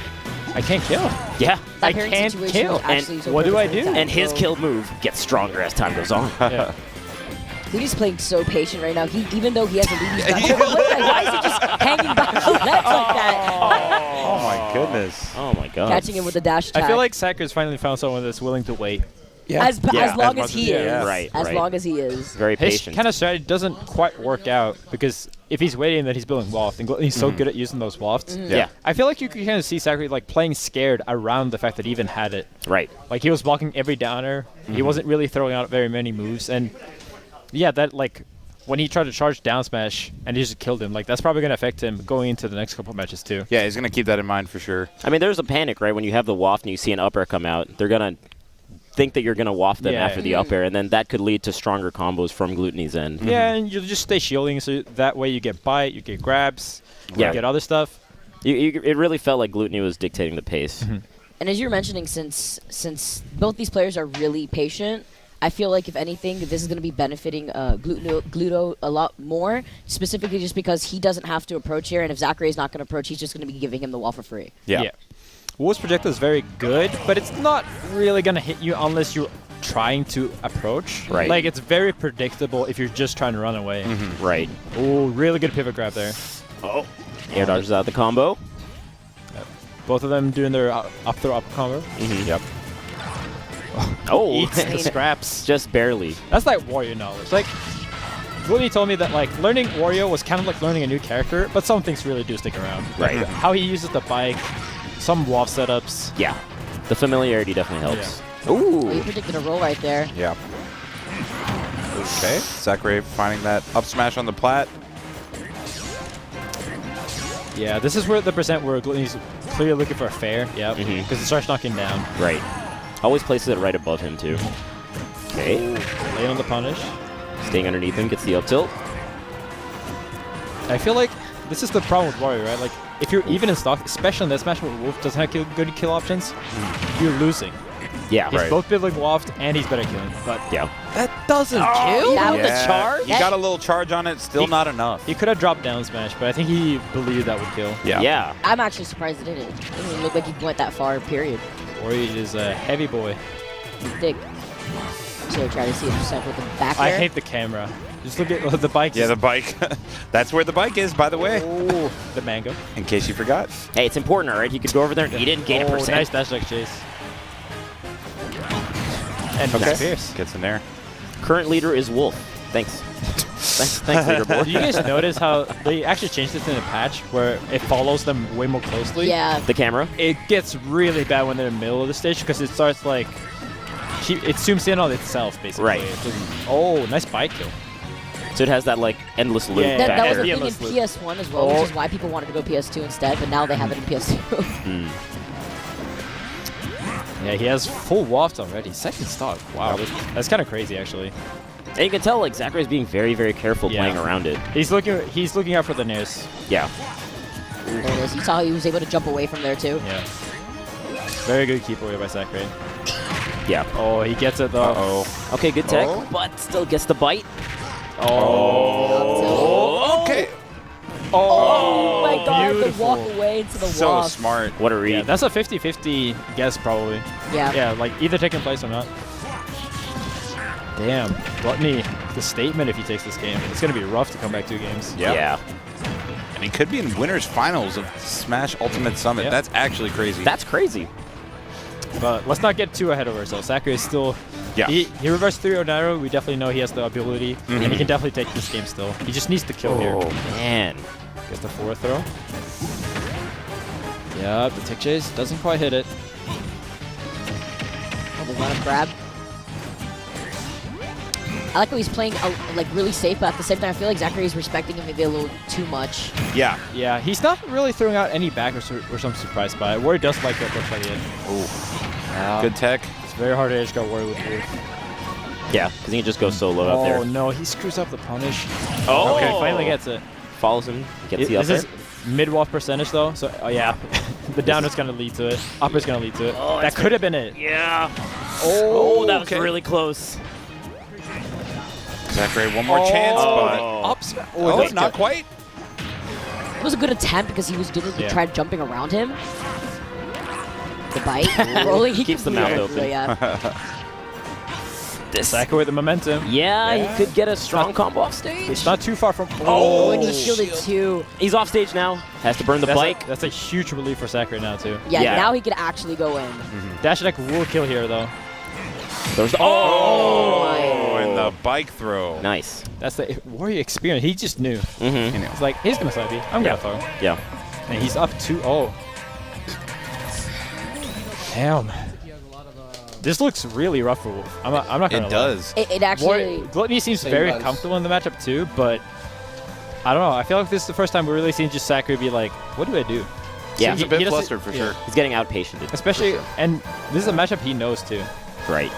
I can't kill. Yeah. I can't kill. And what do I do? And his kill move gets stronger as time goes on. Yeah. He's playing so patient right now. Even though he has a lead, he's not. Why is he just hanging back the ledge like that? Oh my goodness. Oh my god. Catching him with the dash attack. I feel like ZACKRAY's finally found someone that's willing to wait. Yeah. As long as he is. Yeah. Right. As long as he is. Very His patient. kind of strategy doesn't quite work out because if he's waiting, then he's building waft, and he's so good at using those wafts. Yeah. I feel like you can kind of see ZACKRAY like playing scared around the fact that he even had it. Right. Like he was blocking every downer. He wasn't really throwing out very many moves, and yeah, that like when he tried to charge down smash and he just killed him, like that's probably gonna affect him going into the next couple matches too. Yeah, he's gonna keep that in mind for sure. I mean, there's a panic, right? When you have the waft and you see an up air come out, they're gonna think that you're gonna waft them after the up air, and then that could lead to stronger combos from GLUTONNY's end. Yeah, and you'll just stay shielding, so that way you get bite, you get grabs, you get other stuff. It really felt like GLUTONNY was dictating the pace. And as you're mentioning, since both these players are really patient, I feel like if anything, this is going to be benefiting Gluto a lot more, specifically just because he doesn't have to approach here, and if ZACKRAY is not going to approach, he's just going to be giving him the wall for free. Yeah. Wolf's projectile is very good, but it's not really going to hit you unless you're trying to approach. Right. Like, it's very predictable if you're just trying to run away. Right. Oh, really good pivot grab there. Oh. Air dodges out the combo. Both of them doing their up throw up combo. Yep. Oh, Eats the scraps. Just barely. That's like Wario knowledge. Like, Woody told me that like learning Wario was kind of like learning a new character, but some things really do stick around. Right. Like, how he uses the bike, some waft setups. Yeah. The familiarity definitely helps. Yeah. Ooh. Well, you predicted a roll right there. Yeah. Okay. ZACKRAY finding that up smash on the plat. Yeah, this is where the percent where Gluttonny's clearly looking for a fair. Yeah, because it starts knocking down. Right. Always places it right above him, too. Okay. Lay on the punish. Staying underneath him, gets the up tilt. I feel like this is the problem with Wario, right? Like, if you're even in stock, especially in this match where Wolf doesn't have good kill options, you're losing. Yeah, he's right. both building Waft and he's better killing. But yeah, that doesn't kill. That with the charge? He got a little charge on it, still not enough. He could have dropped down smash, but I think he believed that would kill. Yeah. I'm actually surprised it didn't. It didn't look like he went that far, period. Wario is a heavy boy. He's thick. So try to see himself with the back I air. hate the camera. Just look at the bike. Yeah, the bike. That's where the bike is, by the way. Oh, the mango. In case you forgot. Hey, it's important, all right? He could go over there and eat it and gain a percent. Nice dash like chase. And okay. Fierce. Gets in there. Current leader is Wolf. Thanks. Thanks, leaderboard. Do you guys notice how they actually changed this in the patch where it follows them way more closely? Yeah. The camera? It gets really bad when they're in the middle of the stage because it starts like... It zooms in on itself, basically. Right. Oh, nice bike kill. So it has that like endless loop. Yeah, back That was there. the thing in PS1 as well, which is why people wanted to go PS2 instead, but now they have it in PS2. Yeah, he has full waft already. Second stock. Wow, that's kind of crazy, actually. And you can tell like ZACKRAY's being very, very careful playing around it. He's looking out for the nairs. Yeah. There it is. You saw how he was able to jump away from there too. Yeah. Very good keep away by ZACKRAY. Yeah. Oh, he gets it though. Uh-oh. Okay, good tech, but still gets the bite. Oh. Okay. Oh my god, beautiful. the walk away into the So waft. smart. What a read. Yeah, that's a 50-50 guess probably. Yeah. Yeah, like either taking place or not. Damn. Gluttony, the statement if he takes this game. It's going to be rough to come back 2 games. Yeah. And he could be in winners finals of Smash Ultimate Summit. Yeah. That's actually crazy. That's crazy. But let's not get too ahead of ourselves. ZACKRAY is still... Yeah. He reversed 3-0 NAIRO. We definitely know he has the ability. And he can definitely take this game still. He just needs to kill here. Oh, man. Gets the forward throw. Yeah, the tick chase doesn't quite hit it. Oh, the run up grab. I like how he's playing like really safe, but at the same time, I feel like ZACKRAY is respecting him maybe a little too much. Yeah. Yeah, he's not really throwing out any back or some surprise by it. Warrior does like that push by the end. Oh. Good tech. It's very hard to edge guard Warrior with Wolf. Yeah, because he can just go so low out there. Oh no, he screws up the punish. Oh! Okay, finally gets it. Follows him, gets the up This there. is mid-waft percentage though, so yeah. The down is going to lead to it. Up is going to lead to it. Oh, that could have been it. Yeah. Oh, that was really close. ZACKRAY, one more chance, but... Up not quite. It was a good attempt because he was doing try jumping around him. The bite, rolling, he keeps the mouth open. Yeah. This ZACKRAY with the momentum. Yeah, he could get a strong combo off stage. It's not too far from... Oh, and he shielded too. He's off stage now. Has to burn the bike. That's a huge relief for ZACKRAY now too. Yeah, now he could actually go in. Dash attack will kill here though. There's the and the bike throw. Nice. That's the Warrior experience. He just knew. Mm-hmm. It's like, he's going to side B. I'm going to throw. Yeah. And he's up 2-0. Damn. This looks really rough for Wolf. I'm not going to It does. It actually... Gluttony seems very comfortable in the matchup too, but I don't know. I feel like this is the first time we're really seeing just ZACKRAY be like, what do I do? Yeah. He's a bit flustered for sure. He's getting outpatiented. Especially, and this is a matchup he knows too. Right.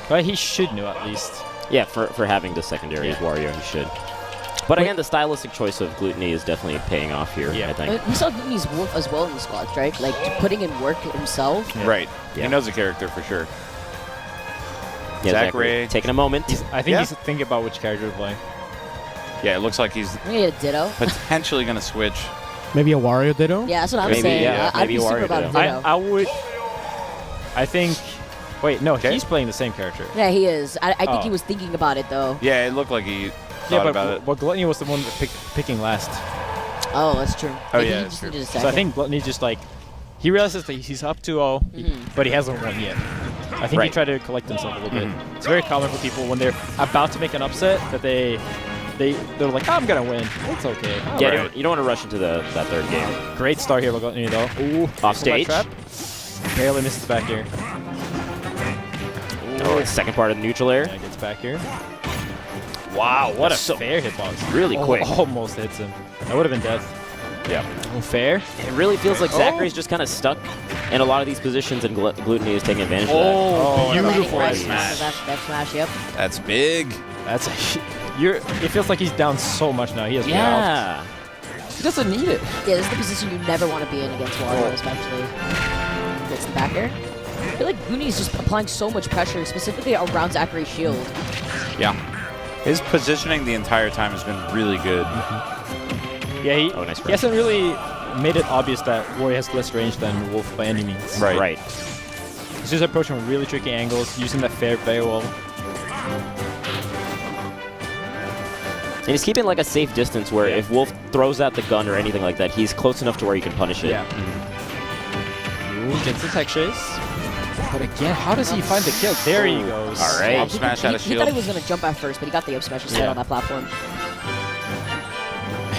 But he should know at least. Yeah, for having the secondary as Wario, he should. But again, the stylistic choice of Gluttony is definitely paying off here, I think. We saw Gluttony's Wolf as well in the squads, right? Like, putting in work himself. Yeah. Right. Yeah. He knows the character for sure. Yeah, ZACKRAY taking a moment. I think he's thinking about which character to play. Yeah, it looks like he's Maybe a Ditto. potentially going to switch. Maybe a Wario Ditto? Yeah, that's what I'm saying. Yeah, I'd be maybe super Wario about a Ditto. Ditto. I would... I think... Wait, no, he's playing the same character. Yeah, he is. I think he was thinking about it, though. Yeah, it looked like he thought about it. But Gluttony was the one picking last. Oh, that's true. Oh, Maybe yeah, he that's just true. needed a So I second. think Gluttony just like... He realizes that he's up 2-0, but he hasn't won yet. I think he tried to collect himself a little bit. It's very common for people when they're about to make an upset that they're like, I'm going to win. It's okay. Yeah, you don't want to rush into that third game. Great start here by Gluttony, though. Ooh, off stage. Trap. Barely misses back here. Oh, second part of the neutral air. Yeah, gets back here. Wow, what a fair hitbox. Really quick. Almost hits him. That would have been death. Yeah. Fair. It really feels like ZACKRAY's just kind of stuck in a lot of these positions, and GLUTONNY is taking advantage of that. Oh, beautiful smash. That smash, yep. That's big. That's it feels like he's down so much now. He has Yeah. He doesn't need it. Yeah, this is the position you never want to be in against Wario, especially. Gets the back air. I feel like GLUTONNY is just applying so much pressure, specifically around ZACKRAY's shield. Yeah. His positioning the entire time has been really good. Yeah, he, nice he hasn't really made it obvious that Wario has less range than Wolf by any means. Right. He's just approaching with really tricky angles, using that fair very well. And he's keeping like a safe distance where if Wolf throws out the gun or anything like that, he's close enough to where he can punish it. Yeah. Ooh, gets the tech chase. But again, how does he find the kill? There he goes. All right. Up smash out of He shield. thought he was going to jump at first, but he got the up smash instead on that platform.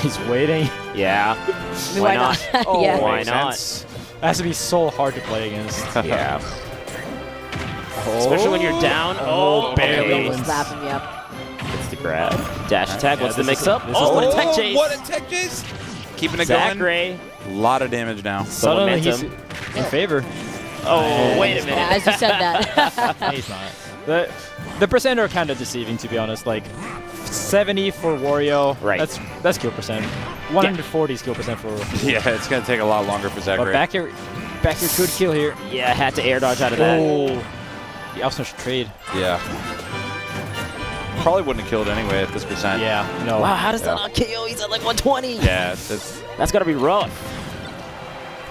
He's waiting. Yeah. I mean, Why not? Oh, yeah. Why not? It has to be so hard to play against. Yeah. Especially when you're down. Oh, barely. Slap him, yep. Gets the grab. Dash attack. What's the mix-up? This Oh, is what a tech chase. What a tech chase. Keeping it ZACKRAY. going. A lot of damage now. Suddenly he's in favor. Oh, wait a minute. Yeah, as you said that. He's not. The percent are kind of deceiving, to be honest. Like 70 for Wario. Right. That's kill percent. 140 is kill percent for. Yeah, it's going to take a lot longer for ZACKRAY. But back here could kill here. Yeah, had to air dodge out of that. Oh, the up smash trade. Yeah. Probably wouldn't have killed anyway at this percent. Yeah, no. Wow, how does that not KO? He's at like 120. Yeah, that's got to be rough.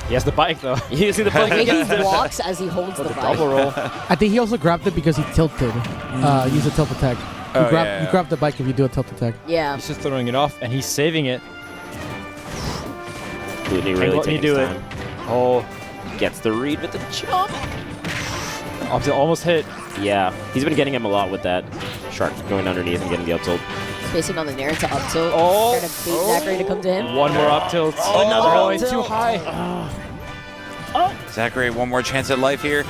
He has the bike though. You see the bike? The way he walks as he holds the bike. Double roll. I think he also grabbed it because he tilted. Use a tilt attack. You grab the bike if you do a tilt attack. Yeah. He's just throwing it off, and he's saving it. GLUTONNY really taking his time. Oh. Gets the read with the jump. Up to almost hit. Yeah, he's been getting him a lot with that shark going underneath and getting the up tilt. Spacing on the Nair to up tilt. Oh. Trying to bait ZACKRAY to come to him. One more up tilt. Oh, another up it's tilt. too high. ZACKRAY, one more chance at life here.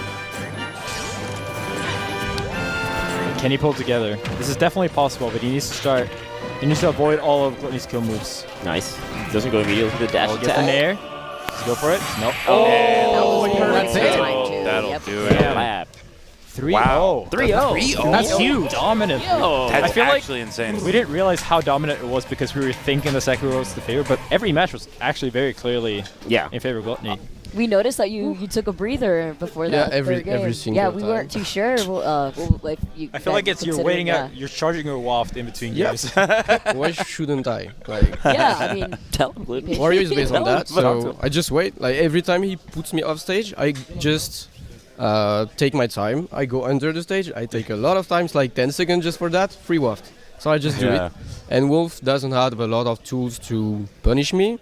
Can he pull together? This is definitely possible, but he needs to start. He needs to avoid all of GLUTONNY's kill moves. Nice. Doesn't go immediately to the dash Get the attack. Nair. Let's go for it. Nope. That'll do it. Yeah. 3-0. 3-0. That's huge. Dominant. That's I feel actually insane. We didn't realize how dominant it was because we were thinking the ZACKRAY was the favorite, but every match was actually very clearly in favor of GLUTONNY. We noticed that you took a breather before that. every game. single Yeah, we weren't too sure. Like I feel like it's you're waiting out, you're charging your waft in between games. Why shouldn't I? Like, yeah, I mean, tell him GLUTONNY. Wario is based on that, so I just wait. Like every time he puts me off stage, I just take my time. I go under the stage. I take a lot of times, like 10 seconds just for that, free waft. So I just do it. And Wolf doesn't have a lot of tools to punish me.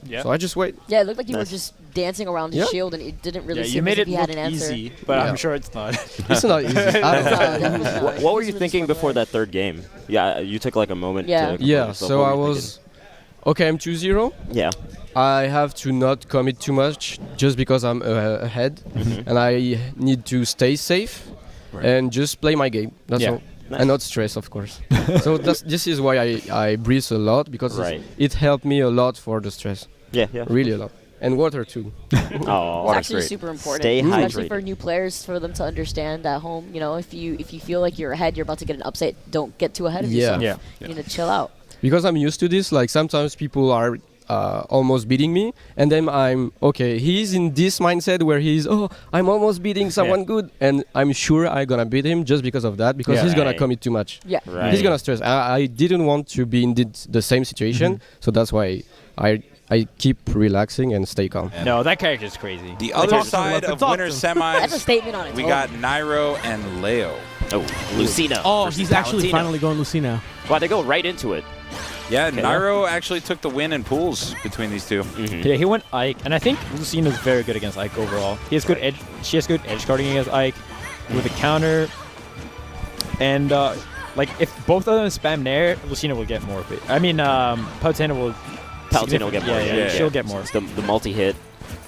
Yeah. So I just wait. Yeah, it looked like you were just dancing around his shield, and it didn't really seem as if he had an answer. Easy, but I'm sure it's not. It's not easy. What were you thinking before that third game? Yeah, you took like a moment. Yeah. To Yeah. So I was okay. I'm 2-0. Yeah. I have to not commit too much just because I'm ahead, and I need to stay safe and just play my game. That's all. Nice. And not stress, of course. So this is why I breathe a lot, because it helped me a lot for the stress. Yeah. Really a lot. And water too. Oh, it's actually super important, Stay especially hydrated. for new players, for them to understand at home. You know, if you feel like you're ahead, you're about to get an upset, don't get too ahead of yourself. Yeah. You need to chill out. Because I'm used to this, like sometimes people are almost beating me, and then I'm okay. He's in this mindset where I'm almost beating someone good, and I'm sure I'm gonna beat him just because of that, because he's gonna commit too much. Yeah, he's gonna stress. I didn't want to be in the same situation, so that's why I keep relaxing and stay calm. No, that character's crazy. The other side of winner's semis, That's a statement on its we own. got NAIRO and Leo. Oh, Lucina. Oh, he's actually finally going Lucina. Wow, they go right into it. Yeah, NAIRO actually took the win in pools between these two. Yeah, he went Ike, and I think Lucina's very good against Ike overall. He has good edge. She has good edge guarding against Ike with a counter, and like if both of them spam Nair, Lucina will get more of it. I mean, Palutena will get more. Yeah, she'll get more. It's the multi-hit.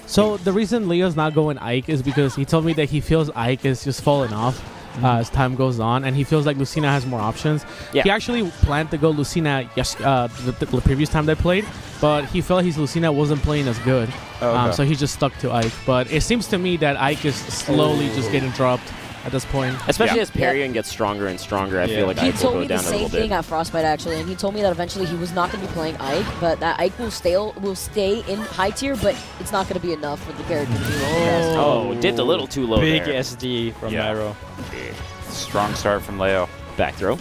So the reason Leo's not going Ike is because he told me that he feels Ike is just falling off. as time goes on, and he feels like Lucina has more options. Yeah. He actually planned to go Lucina the previous time they played, but he felt his Lucina wasn't playing as good. So he just stuck to Ike. But it seems to me that Ike is slowly just getting dropped at this point. Especially as parrying gets stronger and stronger, I feel like Ike will go down a little bit. He told me the same thing at Frostbite, actually, and he told me that eventually he was not going to be playing Ike, but that Ike will stay in high tier, but it's not going to be enough for the character to be low. Oh, dipped a little too low Big there. SD from NAIRO. Strong start from Leo. Back throw.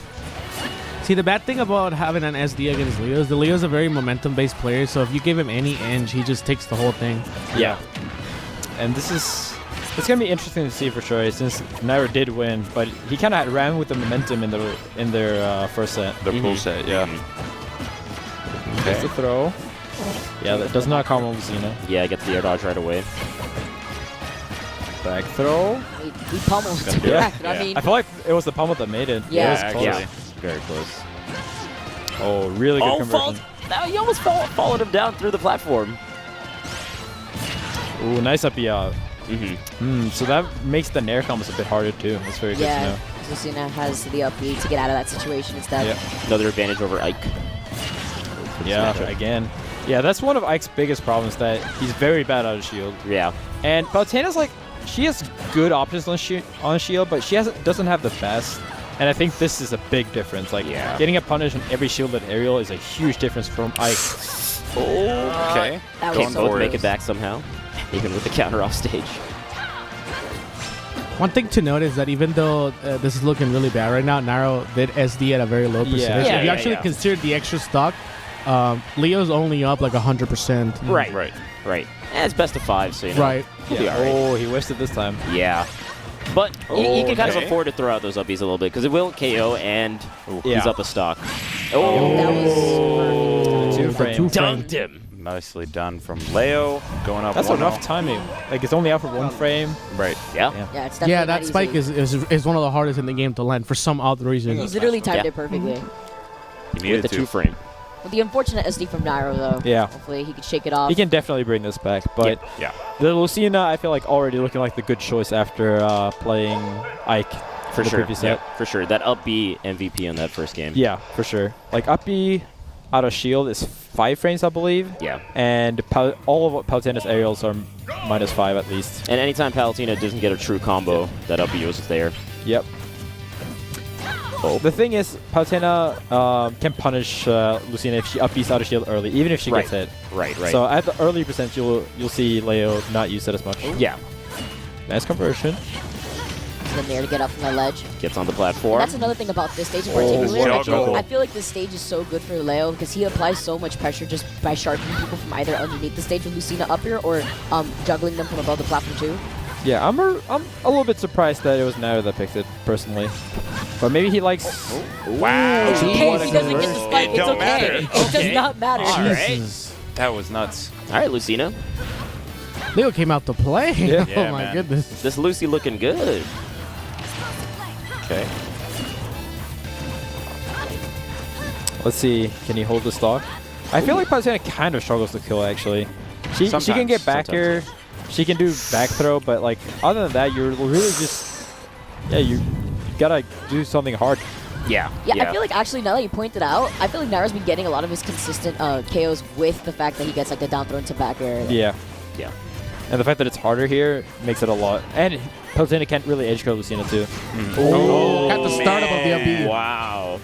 See, the bad thing about having an SD against Leo is the Leo's a very momentum-based player, so if you give him any inch, he just takes the whole thing. Yeah. And it's going to be interesting to see for sure, since NAIRO did win, but he kind of ran with the momentum in their first set. The full set, yeah. Gets the throw. Yeah, that does not combo Lucina. Yeah, gets the air dodge right away. Back throw. He pummeled it. Yeah. I mean, I feel like it was the pummel that made it. Yeah. It was close. Very close. Oh, really good conversion. Now you almost followed him down through the platform. Ooh, nice up out. So that makes the Nair combos a bit harder too. That's very good to know. Lucina has the up B to get out of that situation instead. Yeah. Another advantage over Ike. Yeah, again. Yeah, that's one of Ike's biggest problems, that he's very bad out of shield. Yeah. And Palutena's like, she has good options on shield, but she doesn't have the best. And I think this is a big difference. Like, getting a punish on every shielded aerial is a huge difference from Ike. Okay. That both make it back somehow, even with the counter off stage. One thing to note is that even though this is looking really bad right now, NAIRO did SD at a very low percentage. If you actually consider the extra stock, Leo's only up like 100%. Right. And it's best of 5, so you know. Right. Oh, he wasted this time. Yeah. But he can kind of afford to throw out those uppies a little bit, because it will KO, and he's up a stock. That was two-frame. Dunked him. Nicely done from Leo, going up. That's enough timing. Like, it's only out for 1 frame. Right. Yeah, it's definitely that spike is one of the hardest in the game to land for some odd reason. He literally timed it perfectly. He needed the 2-frame. With the unfortunate SD from NAIRO, though. Yeah. Hopefully he could shake it off. He can definitely bring this back, but the Lucina, I feel like already looking like the good choice after playing Ike for the sure. previous set. For sure. That up B MVP in that first game. Yeah, for sure. Like, up B out of shield is 5 frames, I believe. Yeah. And all of Palutena's aerials are -5 at least. And anytime Palutena doesn't get a true combo, that up B was there. Yep. The thing is, Palutena can punish Lucina if she up B's out of shield early, even if she gets hit. Right. So at the early percent, you'll see Leo not use it as much. Yeah. Nice conversion. The Nair to get up from the ledge. Gets on the platform. And that's another thing about this stage in particular. I feel like this stage is so good for Leo because he applies so much pressure just by sharpening people from either underneath the stage with Lucina up here or juggling them from above the platform too. Yeah, I'm a little bit surprised that it was NAIRO that picked it, personally. But maybe he likes... Wow. It's okay if he doesn't get the spike. It's okay. It does not matter. All right. That was nuts. All right, Lucina. Leo came out to play. Yeah. Oh my goodness. This Lucy looking good. Okay. Let's see. Can he hold the stock? I feel like Palutena kind of struggles to kill, actually. She can get back here. She can do back throw, but like other than that, you're really just... Yeah, you gotta do something hard. Yeah. I feel like actually now that you pointed out, I feel like NAIRO's been getting a lot of his consistent KOs with the fact that he gets like the down throw into back air. Yeah. And the fact that it's harder here makes it a lot. And Palutena can't really edge guard Lucina too. At the start of the up. Wow.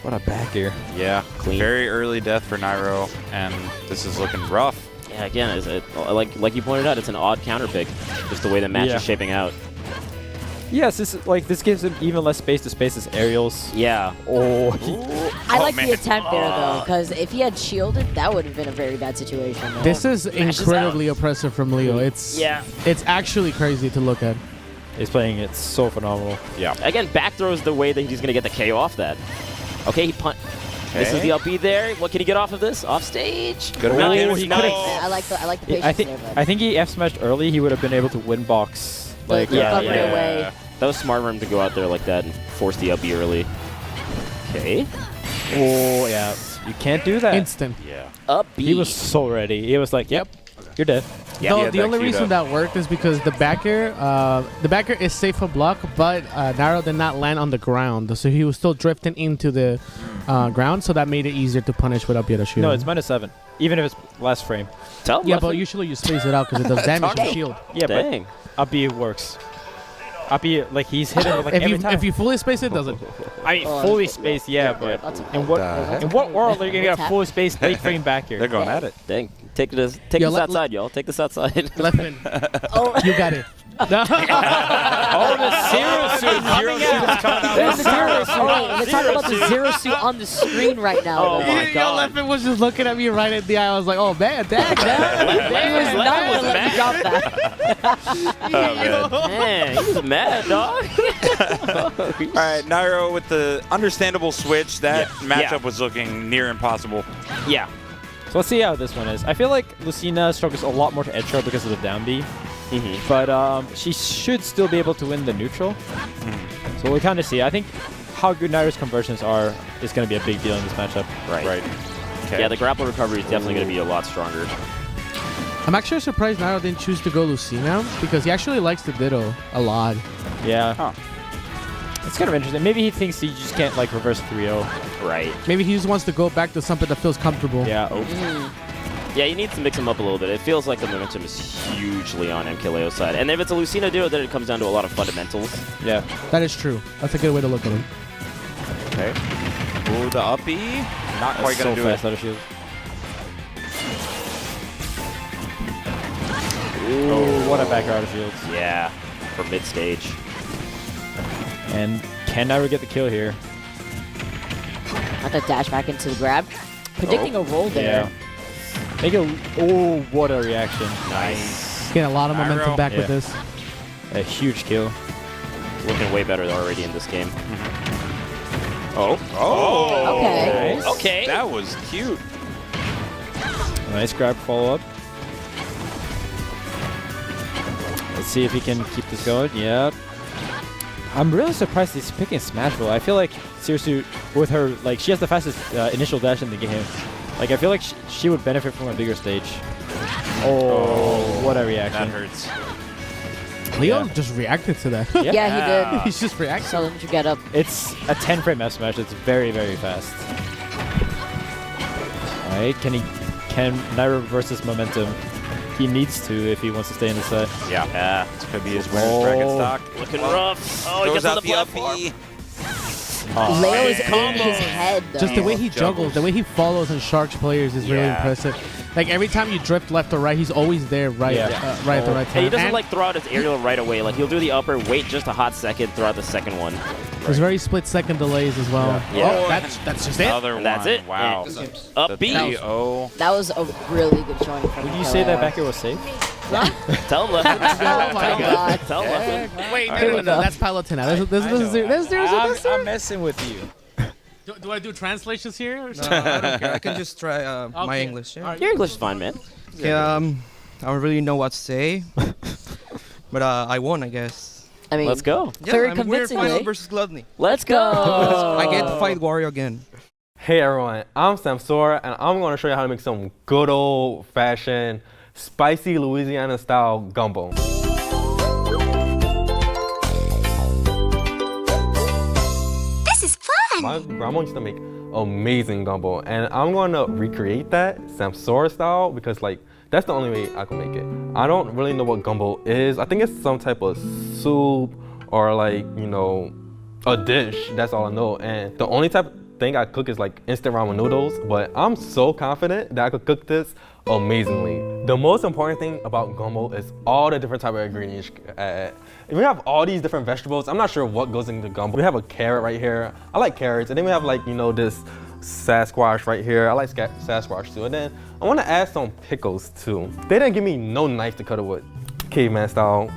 What a back air. Yeah. Clean. Very early death for NAIRO, and this is looking rough. Yeah, again, like you pointed out, it's an odd counter pick, just the way the match is shaping out. Yes, this gives him even less space to space his aerials. Yeah. I like the attempt there though, because if he had shielded, that would have been a very bad situation. Though. This is incredibly oppressive from Leo. It's actually crazy to look at. He's playing it so phenomenal. Yeah. Again, back throw is the way that he's going to get the KO off that. Okay, he punt. This is the up B there. What can he get off of this? Off stage. Good nice. I like the patience there. But I think he F smashed early. He would have been able to win box. Like away. That was smart of him to go out there like that and force the up B early. Okay. Oh yeah, you can't do that. Instant. Yeah. Up B. He was so ready. He was like, "Yep, You're dead. Yeah, the only reason that worked is because the back air is safe for block, but NAIRO did not land on the ground, so he was still drifting into the ground, so that made it easier to punish without being able to shoot. No, it's -7, even if it's last frame. Yeah, but usually you space it out because it does damage to shield. Yeah, but up B works. Up B, like he's hitting with like every time. If you fully space it, does it? I mean, fully spaced, yeah, but in what world are you gonna get a fully spaced late frame back here? They're going at it. Dang. Take this outside, y'all. Take this outside. Left in. Oh, you got it. Oh, the zero suit coming out. There's the zero suit. Let's talk about the zero suit on the screen right now. Oh my god. Leffen was just looking at me right in the eye. I was like, oh man, dang. He was not going to let me drop that. Man, he's mad, dog. All right, NAIRO with the understandable switch. That matchup was looking near impossible. Yeah. So let's see how this one is. I feel like Lucina struggles a lot more to edge throw because of the down B. But she should still be able to win the neutral. So we'll kind of see. I think how good NAIRO's conversions are is going to be a big deal in this matchup. Right. Okay. Yeah, the grapple recovery is definitely going to be a lot stronger. I'm actually surprised NAIRO didn't choose to go Lucina because he actually likes the Ditto a lot. Yeah. Huh. It's kind of interesting. Maybe he thinks he just can't like reverse 3-0. Right. Maybe he just wants to go back to something that feels comfortable. Yeah. Yeah, you need to mix them up a little bit. It feels like the momentum is hugely on MKLEO's side. And if it's a Lucina duo, then it comes down to a lot of fundamentals. Yeah. That is true. That's a good way to look at it. Okay. Ooh, the up B. Not quite going to do it. Out of shield. Ooh, what a back out of shields. Yeah, for mid-stage. And can NAIRO get the kill here? Not to dash back into the grab. Predicting a roll there. Yeah. Make it. Oh, what a reaction. Nice. Getting a lot of momentum back with this. A huge kill. Looking way better already in this game. Oh. Okay. Nice. Okay. That was cute. Nice grab follow-up. Let's see if he can keep this going. Yeah. I'm really surprised he's picking Smashville. I feel like Sirisu, with her, like, she has the fastest initial dash in the game. Like, I feel like she would benefit from a bigger stage. Oh, what a reaction. That hurts. Leo just reacted to that. Yeah, he did. He's just reacting. So did you get up? It's a 10-frame F smash. It's very, very fast. All right, can NAIRO reverse this momentum? He needs to if he wants to stay in the set. Yeah. This could be his winner's bracket stock. Looking rough. Oh, he gets on the platform. Leo is in his head, though. Just the way he juggles, the way he follows and sharks players is really impressive. Like, every time you drift left or right, he's always there right at the right time. And he doesn't, like, throw out his aerial right away. Like, he'll do the upper, wait just a hot second, throw out the second one. There's very split-second delays as well. Yeah. Oh, that's just it. And that's it. Wow. Up B. That was a really good showing from Would you say that back air was safe? Tell him, Lefton. Oh my god. Tell him, Lefton. Wait, no, that's Pilotina. I'm messing with you. Do I do translations here? Or No, I don't care. I can just try my English. Yeah? Your English is fine, man. Yeah, I don't really know what to say, but I won, I guess. I mean, let's go. Very I'm winner convincingly. final versus Gluttony. Let's go. I get to fight Wario again. Hey everyone, I'm SAMSORA, and I'm going to show you how to make some good old-fashioned spicy Louisiana-style gumbo. This is fun! My grandma used to make amazing gumbo, and I'm going to recreate that SAMSORA style because, like, that's the only way I can make it. I don't really know what gumbo is. I think it's some type of soup or, like, you know, a dish. That's all I know. And the only type of thing I cook is like instant ramen noodles, but I'm so confident that I could cook this amazingly. The most important thing about gumbo is all the different type of ingredients. We have all these different vegetables. I'm not sure what goes into gumbo. We have a carrot right here. I like carrots. And then we have, like, you know, this Sasquatch right here. I like Sasquatch too. And then I want to add some pickles too. They didn't give me no knife to cut it with, caveman style.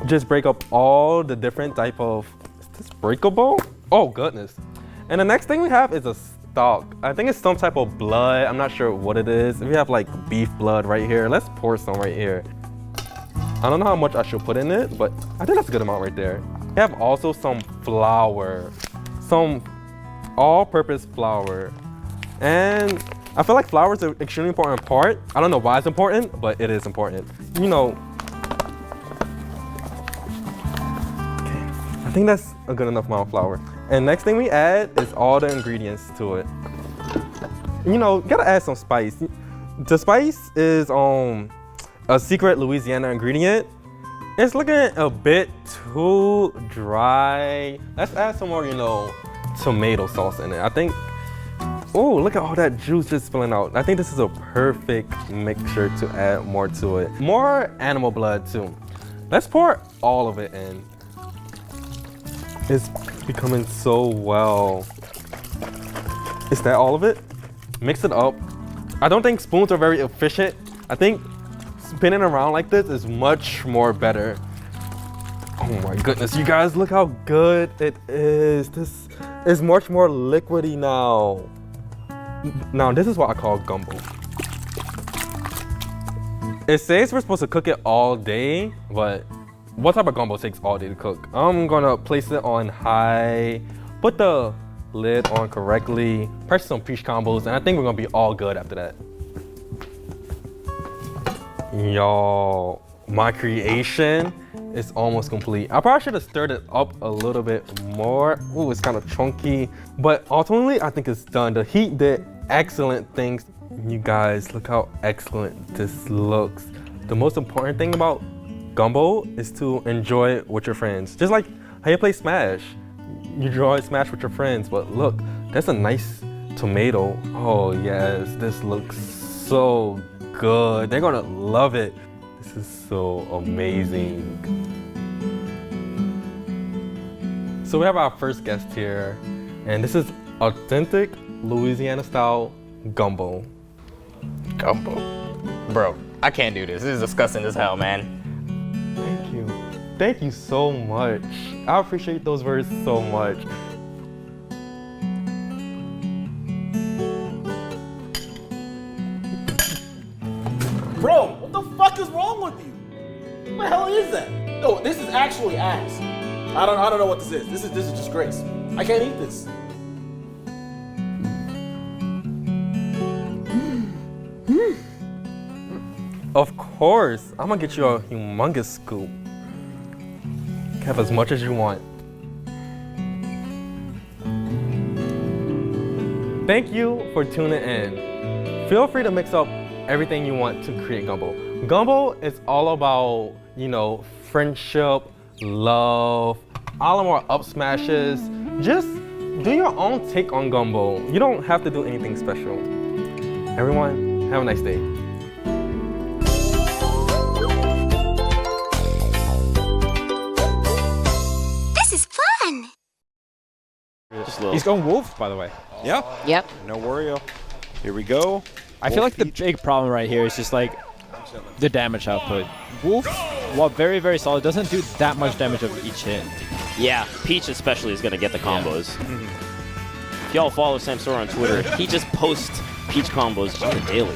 Just break up all the different type of, is this breakable? Oh goodness. And the next thing we have is a stock. I think it's some type of blood. I'm not sure what it is. We have like beef blood right here. Let's pour some right here. I don't know how much I should put in it, but I think that's a good amount right there. We have also some flour, some all-purpose flour. And I feel like flour is an extremely important part. I don't know why it's important, but it is important. You know, I think that's a good enough amount of flour. And next thing we add is all the ingredients to it. You know, gotta add some spice. The spice is a secret Louisiana ingredient. It's looking a bit too dry. Let's add some more, you know, tomato sauce in it. I think, oh, look at all that juice just spilling out. I think this is a perfect mixture to add more to it. More animal blood too. Let's pour all of it in. It's becoming so well. Is that all of it? Mix it up. I don't think spoons are very efficient. I think spinning around like this is much more better. Oh my goodness, you guys, look how good it is. This is much more liquidy now. Now, this is what I call gumbo. It says we're supposed to cook it all day, but what type of gumbo takes all day to cook? I'm gonna place it on high, put the lid on correctly, press some peach combos, and I think we're gonna be all good after that. Yo, my creation is almost complete. I probably should have stirred it up a little bit more. Ooh, it's kind of chunky, but ultimately I think it's done. The heat did excellent things. You guys, look how excellent this looks. The most important thing about gumbo is to enjoy it with your friends. Just like how you play Smash. You enjoy Smash with your friends, but look, that's a nice tomato. Oh yes, this looks so good. They're gonna love it. This is so amazing. So we have our first guest here, and this is authentic Louisiana style gumbo. Gumbo? Bro, I can't do this. This is disgusting as hell, man. Thank you. Thank you so much. I appreciate those words so much. Bro, what the fuck is wrong with you? What the hell is that? No, this is actually ass. I don't know what this is. This is disgrace. I can't eat this. Of course, I'm gonna get you a humongous scoop. Have as much as you want. Thank you for tuning in. Feel free to mix up everything you want to create gumbo. Gumbo is all about, you know, friendship, love, all the more up smashes. Just do your own take on gumbo. You don't have to do anything special. Everyone, have a nice day. This is fun. He's going Wolf, by the way. Yeah. Yep. No Wario. Here we go. I feel like the big problem right here is just like the damage output. Wolf, while very, very solid, doesn't do that much damage of each hit. Yeah, Peach especially is going to get the combos. If y'all follow SAMSORA on Twitter, he just posts Peach combos on the daily.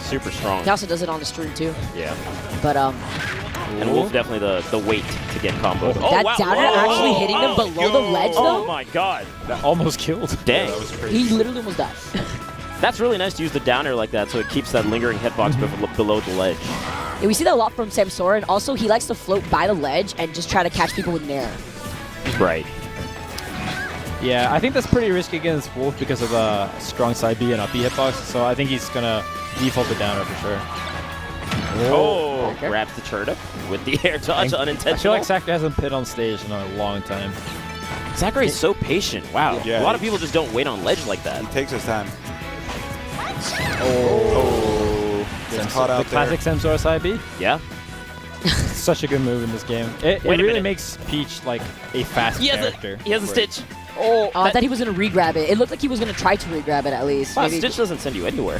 Super strong. He also does it on the stream too. Yeah. But And Wolf definitely the weight to get comboed. Oh, that wow. downer actually hitting him below the ledge though. Oh my god. That almost killed. Dang. That was crazy. He literally almost died. That's really nice to use the downer like that so it keeps that lingering hitbox below the ledge. Yeah, we see that a lot from SAMSORA, and also he likes to float by the ledge and just try to catch people with Nair. Right. Yeah, I think that's pretty risky against Wolf because of a strong side B and up B hitbox, so I think he's going to default the downer for sure. Oh, okay. Grabs the turnip with the air dodge unintentional. I feel like ZACKRAY hasn't pit on stage in a long time. ZACKRAY is so patient. Wow. Yeah, a lot of people just don't wait on ledge like that. He takes his time. Gets caught out the classic SAMSORA side B? Yeah. Such a good move in this game. It really makes Peach like a fast character. He has a stitch. Oh, I thought he was going to re-grab it. It looked like he was going to try to re-grab it at least. Wow, Stitch doesn't send you anywhere.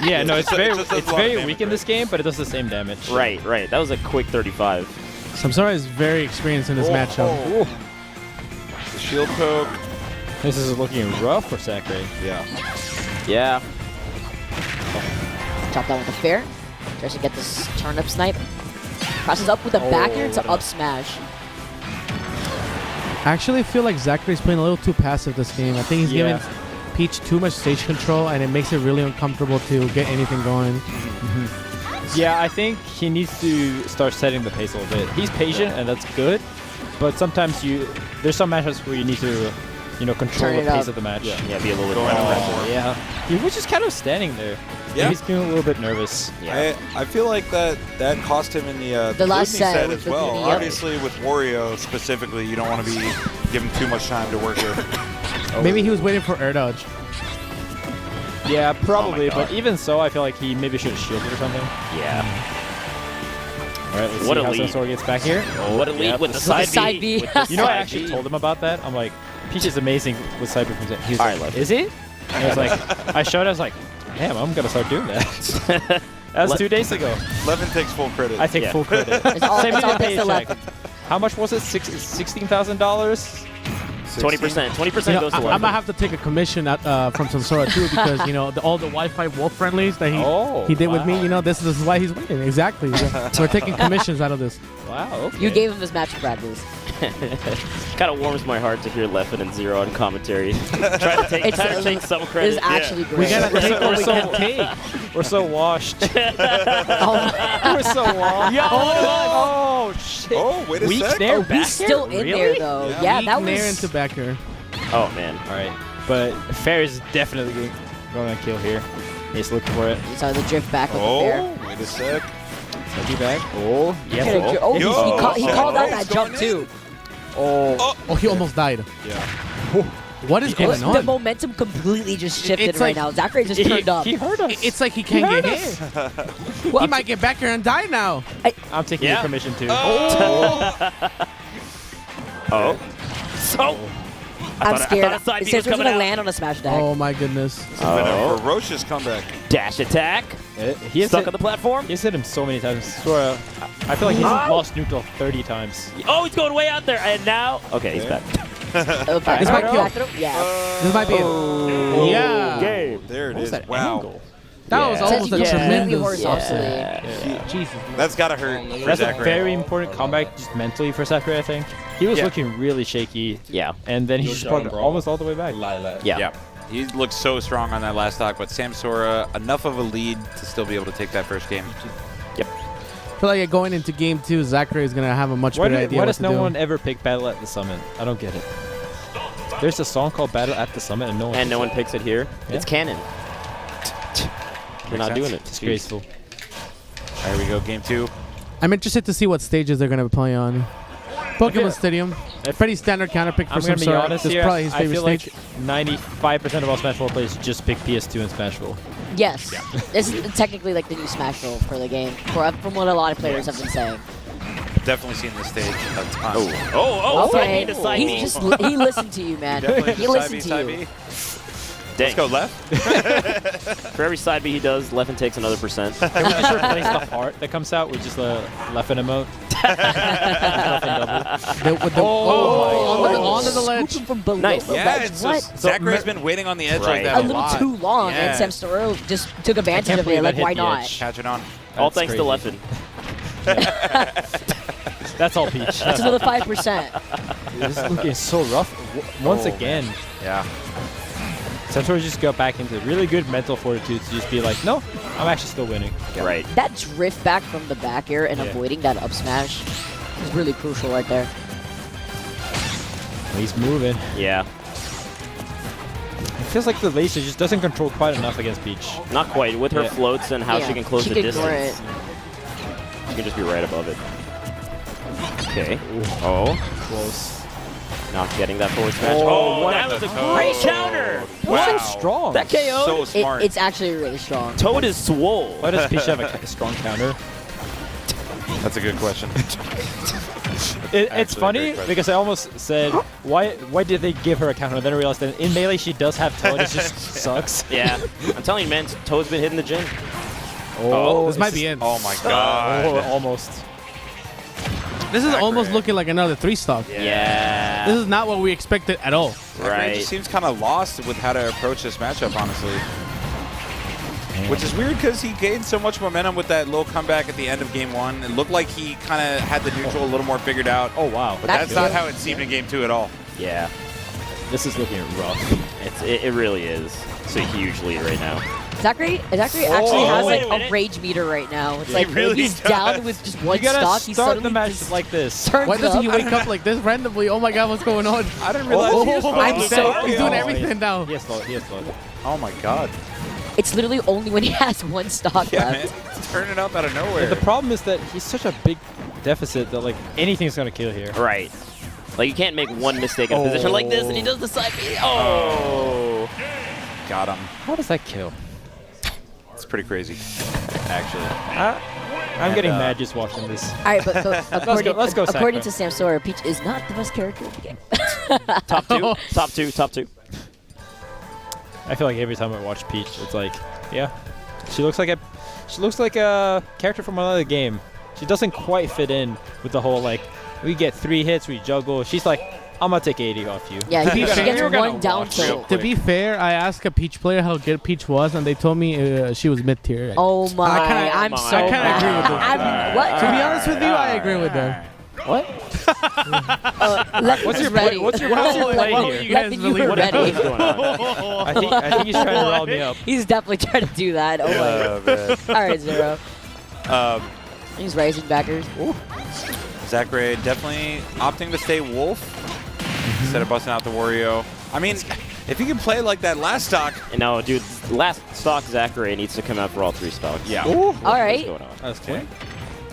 Yeah, no, it's very weak in this game, but it does the same damage. Right. That was a quick 35. SAMSORA is very experienced in this matchup. The shield poke. This is looking rough for ZACKRAY. Yeah. Chop down with the fair. Tries to get this turnip snipe. Crosses up with a back air to up smash. I actually feel like ZACKRAY's playing a little too passive this game. I think he's giving Peach too much stage control, and it makes it really uncomfortable to get anything going. Yeah, I think he needs to start setting the pace a little bit. He's patient, and that's good, but sometimes there's some matchups where you need to, control the pace of the match. Yeah, be a little bit more aggressive. Yeah, he was just kind of standing there. Yeah. He's feeling a little bit nervous. Yeah. I feel like that cost him in the last Gluttonny set as well. Yep. Obviously, with Wario specifically, you don't want to be giving too much time to work with. Maybe he was waiting for air dodge. Yeah, probably, but even so, I feel like he maybe should have shielded or something. Yeah. All right, let's What see a how lead. SAMSORA gets back here. What a lead with the side B. With the You know, I side actually B. told him about that. I'm like, Peach is amazing with side B. He was All like, right, is he? And I was like, I showed. I was like, damn, I'm gonna start doing that. That was 2 days ago. Levin takes full credit. I take full credit. Same with the paycheck. How much was it? $16,000. 20%. 20% goes to I Levin. might have to take a commission from SAMSORA too, because all the Wi-Fi wolf friendlies that he did with me. This is why he's winning. Exactly. We're taking commissions out of this. Wow. Okay. You gave him his match practice. Kind of warms my heart to hear Levin and Zero on commentary. try to take some credit. It's actually great. We gotta take what we can take. We're so washed. We're so washed. Oh, shit. Oh, wait a Weak sec. Nair Oh, back he's still in there though. Yeah, that was. Nair into back here. Oh, man. All right. But Fair is definitely going to kill here. He's looking for it. You saw the drift back with the fair. Wait a sec. Lucky back. Oh, yeah. Oh, he called out that jump too. Oh, he almost died. Yeah. What is going The on? momentum completely just shifted It's right like- now. ZACKRAY just turned up. He hurt us. It's like he can't get hit. He might get back here and die now. I'm taking your commission too. Oh. So. I'm scared. I thought a side B It was says we're coming gonna out. land on a smash dash. Oh my goodness. It's been a ferocious comeback. Dash attack. He has Stuck hit, on the platform. He's hit him so many times. Sora, I feel like he's lost neutral 30 times. Oh, he's going way out there. And now. Okay, he's back. Okay. This might kill. Yeah. This might be it. Yeah. Game. There it What was is. that Wow. angle? That was It says almost you a can completely tremendous. horizontally. Jesus. That's got to hurt for That's a ZACKRAY. very important comeback just mentally for ZACKRAY, I think. He was looking really shaky. Yeah. And then he just brought it almost all the way back. Yeah. He looked so strong on that last stock, but SAMSORA, enough of a lead to still be able to take that first game. Yep. I feel like going into game 2, ZACKRAY is going to have a much better idea Why what does to no do. one ever pick Battle at the Summit? I don't get it. There's a song called Battle at the Summit and no one picks it here. Yeah. It's canon. We're not doing it. Disgraceful. There we go, game 2. I'm interested to see what stages they're going to play on. Pokemon Stadium. Pretty standard counter pick for I'm going to be SAMSORA. honest This is here. probably his I favorite feel stage. like 95% of all Smash 4 players just pick PS2 and Smash 4. Yes. This is technically like the new Smash roll for the game, from what a lot of players have been saying. Definitely seen this stage a ton. Okay. Side B to side B. He listened to you, man. Definitely He listened to side you. B. Dang. Let's go left. For every side B he does, Levin takes another percent. Can we just replace the heart that comes out with just a Leffen emote? Onto the ledge. Scoop him from below Nice. the Yeah, ledge. it's What? just ZACKRAY's been waiting on the edge like Right. that A a little lot. too long, Yeah. and SAMSORA just took advantage can't of it. believe Like, that why hit the not? edge. Catching on. All That's thanks to crazy. Levin. That's all Peach. That's another 5%. This is looking so rough once again. Yeah. SAMSORA just got back into really good mental fortitude to just be like, no, I'm actually still winning. Right. That drift back from the back air and Yeah. avoiding that up smash is really crucial right there. He's moving. Yeah. It feels like the laser just doesn't control quite enough against Peach. Not quite. With her floats and how Yeah, she can close she the can ignore distance. She can just be right above it. Okay. Oh. Close. Not getting that forward smash. Oh, that was a great counter. Wow. So strong. That KO. So smart. It's actually really strong. Toad is swole. Why does Peach have a strong counter? That's a good question. It's Actually, funny great question. because I almost said, why did they give her a counter? And then I realized that in Melee she does have Toad. It just sucks. Yeah. I'm telling you, man, Toad's been hitting the gym. Oh, This might be it. Oh my god. Oh, almost. This is ZACKRAY. almost looking like another 3-stock. Yeah. This is not what we expected at all. ZACKRAY Right. just seems kind of lost with how to approach this matchup, honestly. Which is weird because he gained so much momentum with that little comeback at the end of game 1. It looked like he kind of had the neutral a little more figured out. Oh, wow. But that's not how it seemed in game 2 at all. Yeah. This is looking rough. It really is. It's a huge lead right now. ZACKRAY actually has like a rage meter right now. It's like really he's does. down with just one You gotta stock. He start suddenly the match just like this. turns Why doesn't he up. wake up like this randomly? Oh my god, what's going on? I didn't realize he was I'm playing so Lucario. he's doing everything now. He has slow. Oh my god. It's literally only when he has one stock Yeah, man. left. It's turning up out of nowhere. The problem is that he's such a big deficit that like anything's gonna kill here. Right. Like you can't make one mistake in a position like this, and he does the side B. Oh. Got him. How does that kill? It's pretty crazy, actually. I'm getting mad just watching this. All right, but according, let's go according to ZACKRAY. SAMSORA, Peach is not the best character in the game. Top two. I feel like every time I watch Peach, it's like, yeah, she looks like a character from another game. She doesn't quite fit in with the whole like, we get 3 hits, we juggle. She's like, I'm gonna take 80 off you. Yeah, she gets You're gonna one down watch real tilt. To quick. be fair, I asked a Peach player how good Peach was, and they told me she was mid-tier. Oh my, I'm so I kind of mad. agree with them. What? To be honest with you, I agree with them. What? What's your play? What's your play here? Let you were ready. I think he's trying to rile me up. He's definitely trying to do that. Oh my. All right, Zero. He's raising backers. ZACKRAY definitely opting to stay Wolf instead of busting out the Wario. I mean, if he can play like that last stock. No, dude, last stock ZACKRAY needs to come out for all 3 stocks. Yeah. All right. What's going on? That's cool.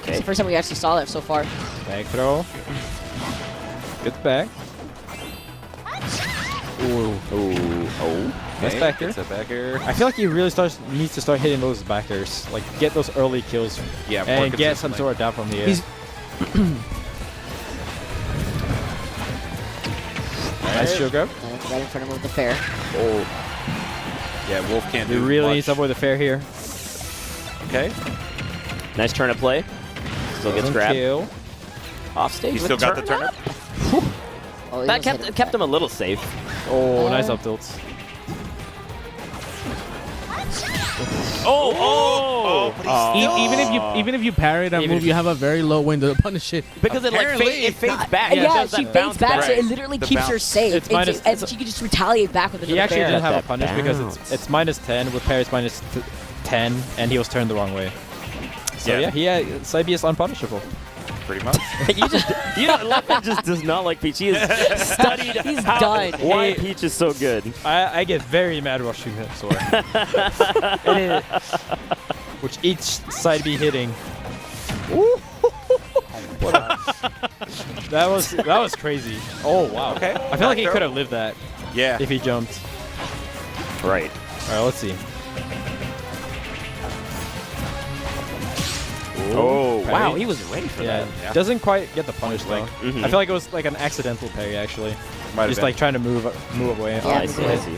It's the first time we actually saw that so far. Back throw. Gets back. Ooh. Nice Okay, backer. gets a backer. I feel like he really needs to start hitting those backers. Like, get those early kills. Yeah, more and get some consistently. sort of down from the air. He's Nice sugar. Right in front of him with the fair. Oh. Yeah, Wolf can't He do really much. needs to avoid the fair here. Okay. Nice turn of play. Still gets Doesn't grabbed. kill. Off stage. He with still got the turn turnip. Oh, he That almost hit him. kept him a little safe. Oh, nice up tilts. even if you parry that move, you have a very low window to punish it. Because it fades back. Yeah, it she does that fades bounce back, so it right. literally The keeps her bounce. safe. It's minus- and she can just retaliate back with another He actually fair. didn't have a That punish because it's -10 with parries -10, and he was turned the wrong way. So yeah, side B is unpunishable. Pretty much. Leffen just does not like Peach. He has studied He's how, done. why Peach is so good. I get very mad rushing him, sword. Which each side B hitting. That was crazy. Oh wow. Okay. I feel like he could have lived that. Yeah. If he jumped. Right. All right, let's see. Oh, Parry. wow. He was ready for Yeah. that. Yeah. Doesn't quite get the punish though. Mhm. I feel like it was like an accidental parry actually. Might have Just been. like trying to move away. Yeah, Oh, I see.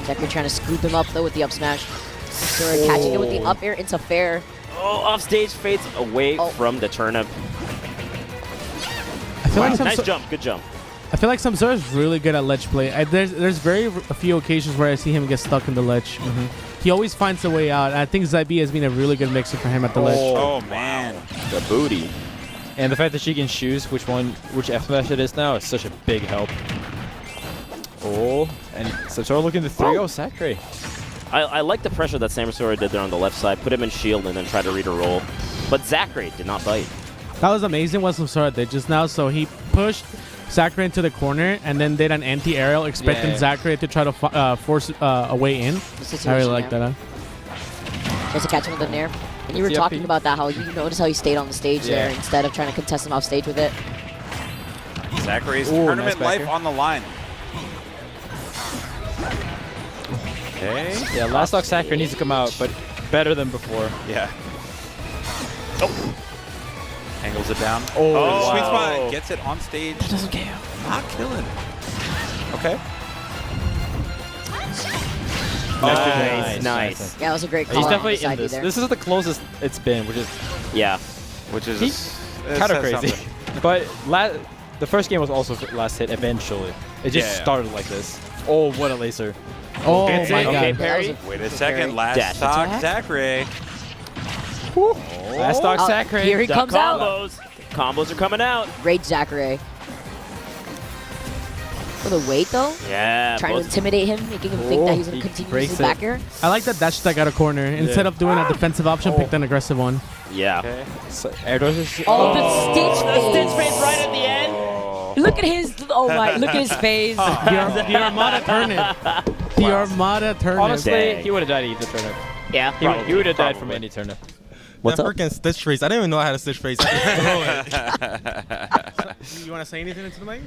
ZACKRAY trying to scoop him up though with the up smash. Sora catching it with the up air into fair. Oh, off stage fades away from the turnip. I feel like Nice jump. Good jump. I feel like SAMSORA is really good at ledge play. There's very few occasions where I see him get stuck in the ledge. He always finds a way out. I think ZB has been a really good mixer for him at the ledge. Oh man. The booty. And the fact that she can choose which F smash it is now is such a big help. Oh, and SAMSORA looking to 3-0 ZACKRAY. I like the pressure that SAMSORA did there on the left side. Put him in shield and then try to read a roll. But ZACKRAY did not bite. That was amazing what SAMSORA did just now. So he pushed ZACKRAY into the corner and then did an anti-aerial, expecting ZACKRAY to try to force a way in. I really like that. Just to catch him with the nair. And you were talking about that, how you notice how he stayed on the stage there instead of trying to contest him off stage with it. ZACKRAY's tournament nice life on the line. Okay. Yeah, last stock ZACKRAY needs to come out, but better than before. Yeah. Oh. Angles it down. Oh, wow. Sweet wow. spot. Gets it on stage. That doesn't KO. Not killing. Okay. Nice. Yeah, that was a great call. He's on definitely the side in B this. there. This is the closest it's been, which is Which is kind of crazy. But the first game was also last hit eventually. It just started like this. Oh, what a laser. Oh Gets my it. god. Okay, parry. Wait a second. Last Dash stock attack. ZACKRAY. Last stock ZACKRAY. Here he The comes out. combos. Combos are coming out. Great ZACKRAY. For the weight, though? Yeah. Trying to intimidate him, making him think that he's going to continue using back air. I like that dash attack out of corner. Instead of doing a defensive option, picked an aggressive one. Yeah. Okay. So air doors is the stitch The phase. stitch phase right at the end. Look at his, oh my, look at his face. The Armada turnip. The Armada turnip. Honestly, he would have died either turnip. Yeah, He would have died from any turnip. What's that freaking stitch trace? I didn't even know I had a stitch trace. You want to say anything into the mic?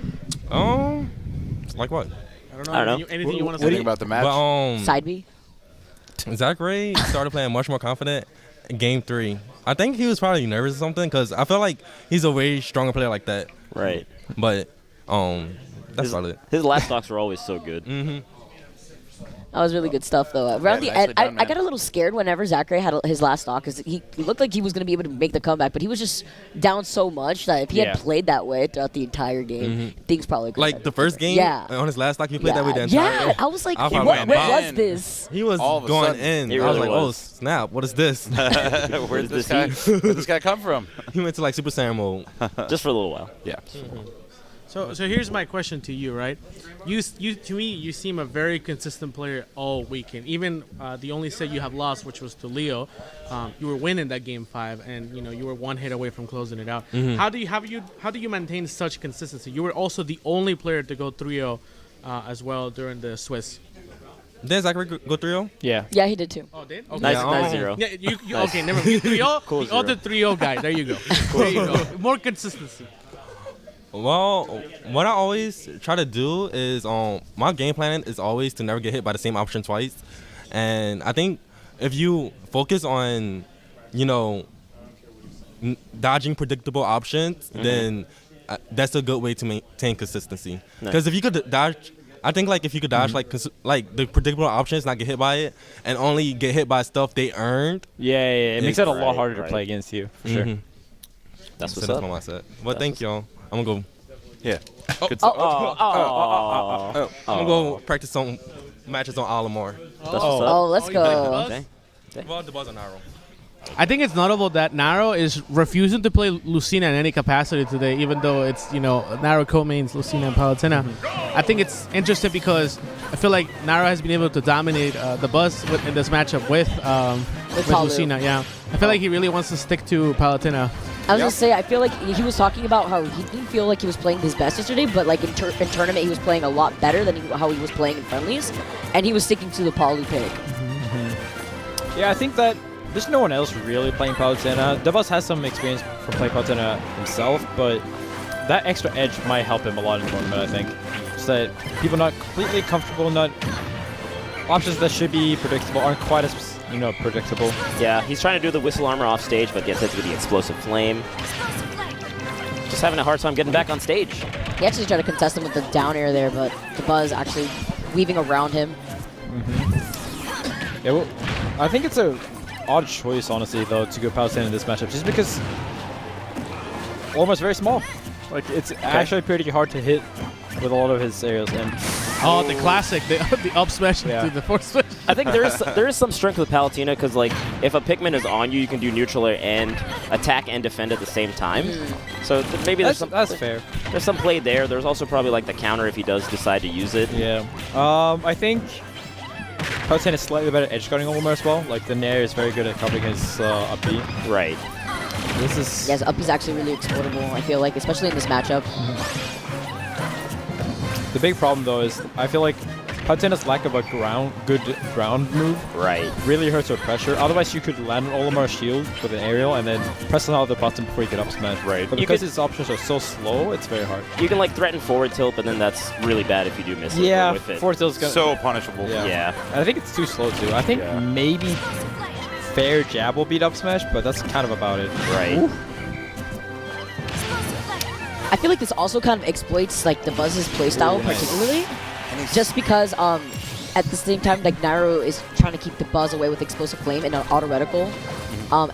Like what? I don't know. Anything you want to say? about the match? Well, Side B. ZACKRAY started playing much more confident in Game 3. I think he was probably nervous or something because I feel like he's a way stronger player like that. Right. But that's about it. His last stocks were always so good. That was really good stuff, though. Around the end, I got a little scared whenever ZACKRAY had his last stock because he looked like he was going to be able to make the comeback, but he was just down so much that if he had played that way throughout the entire game, things probably could like the first game on his last stock, he played that way the entire game. I was like, what was this? He was going in. I was like, oh, snap, what is this? Where'd this guy come from? He went to like Super Saiyan mode. Just for a little while. Yeah. So here's my question to you, right? You to me, you seem a very consistent player all weekend. Even the only set you have lost, which was to Leo, you were winning that game 5, and you were one hit away from closing it out. How do you maintain such consistency? You were also the only player to go 3-0 as well during the Swiss. Did ZACKRAY go 3-0? Yeah. Yeah, he did too. Oh, did? Okay. Nice 0. Yeah, okay, never mind. 3-0, Cool the other 3-0 guy. There you go. There you go. More consistency. Well, what I always try to do is my game plan is always to never get hit by the same option twice. And I think if you focus on, dodging predictable options, then that's a good way to maintain consistency. Because if you could dodge, I think if you could dodge like the predictable options, not get hit by it, and only get hit by stuff they earned. Yeah, it makes it a lot harder to play against you, for sure. That's what's that's up. my mindset. But thank y'all. I'm gonna go. Yeah. I'm gonna go practice some matches on Alamore. That's what's up. Oh, let's go. Well, DABUZ and NAIRO. I think it's notable that NAIRO is refusing to play Lucina in any capacity today, even though it's, NAIRO co-mains Lucina and Palutena. I think it's interesting because I feel like NAIRO has been able to dominate DABUZ in this matchup with Lucina. Yeah, I feel like he really wants to stick to Palutena. I was going to say, I feel like he was talking about how he didn't feel like he was playing his best yesterday, but like in tournament he was playing a lot better than how he was playing in friendlies, and he was sticking to the Palu pick. Yeah, I think that there's no one else really playing Palutena. DABUZ has some experience from playing Palutena himself, but that extra edge might help him a lot in tournament, I think. Just that people not completely comfortable, options that should be predictable aren't quite as predictable. Yeah, he's trying to do the whistle armor off stage, but gets hit with the explosive flame. Just having a hard time getting back on stage. He actually tried to contest him with the down air there, but DABUZ actually weaving around him. Yeah, well, I think it's a odd choice, honestly, though, to go Palutena in this matchup, just because almost very small. Like, it's actually pretty hard to hit with a lot of his aerials. And the classic, the up smash to the forward smash. I think there is some strength with Palutena because if a Pikmin is on you, you can do neutral air and attack and defend at the same time. So maybe that's fair. There's some play there. There's also probably the counter if he does decide to use it. Yeah. I think Palutena is slightly better at edge guarding Olimar as well. Like the Nair is very good at covering his up B. Right. This is yes, up is actually really exploitable. I feel like, especially in this matchup. The big problem though is I feel like Palutena's lack of a good ground move really hurts her pressure. Otherwise, you could land an Olimar's shield with an aerial and then press on the button before you get up smash. Right. But because his options are so slow, it's very hard. You can threaten forward tilt, but then that's really bad if you do miss it. Yeah, with it. forward tilt is gonna so punishable. Yeah. And I think it's too slow too. I think maybe fair jab will beat up smash, but that's kind of about it. Right. Ooh. I feel like this also kind of exploits DABUZ's playstyle particularly, just because at the same time NAIRO is trying to keep DABUZ away with explosive flame and an auto reticle,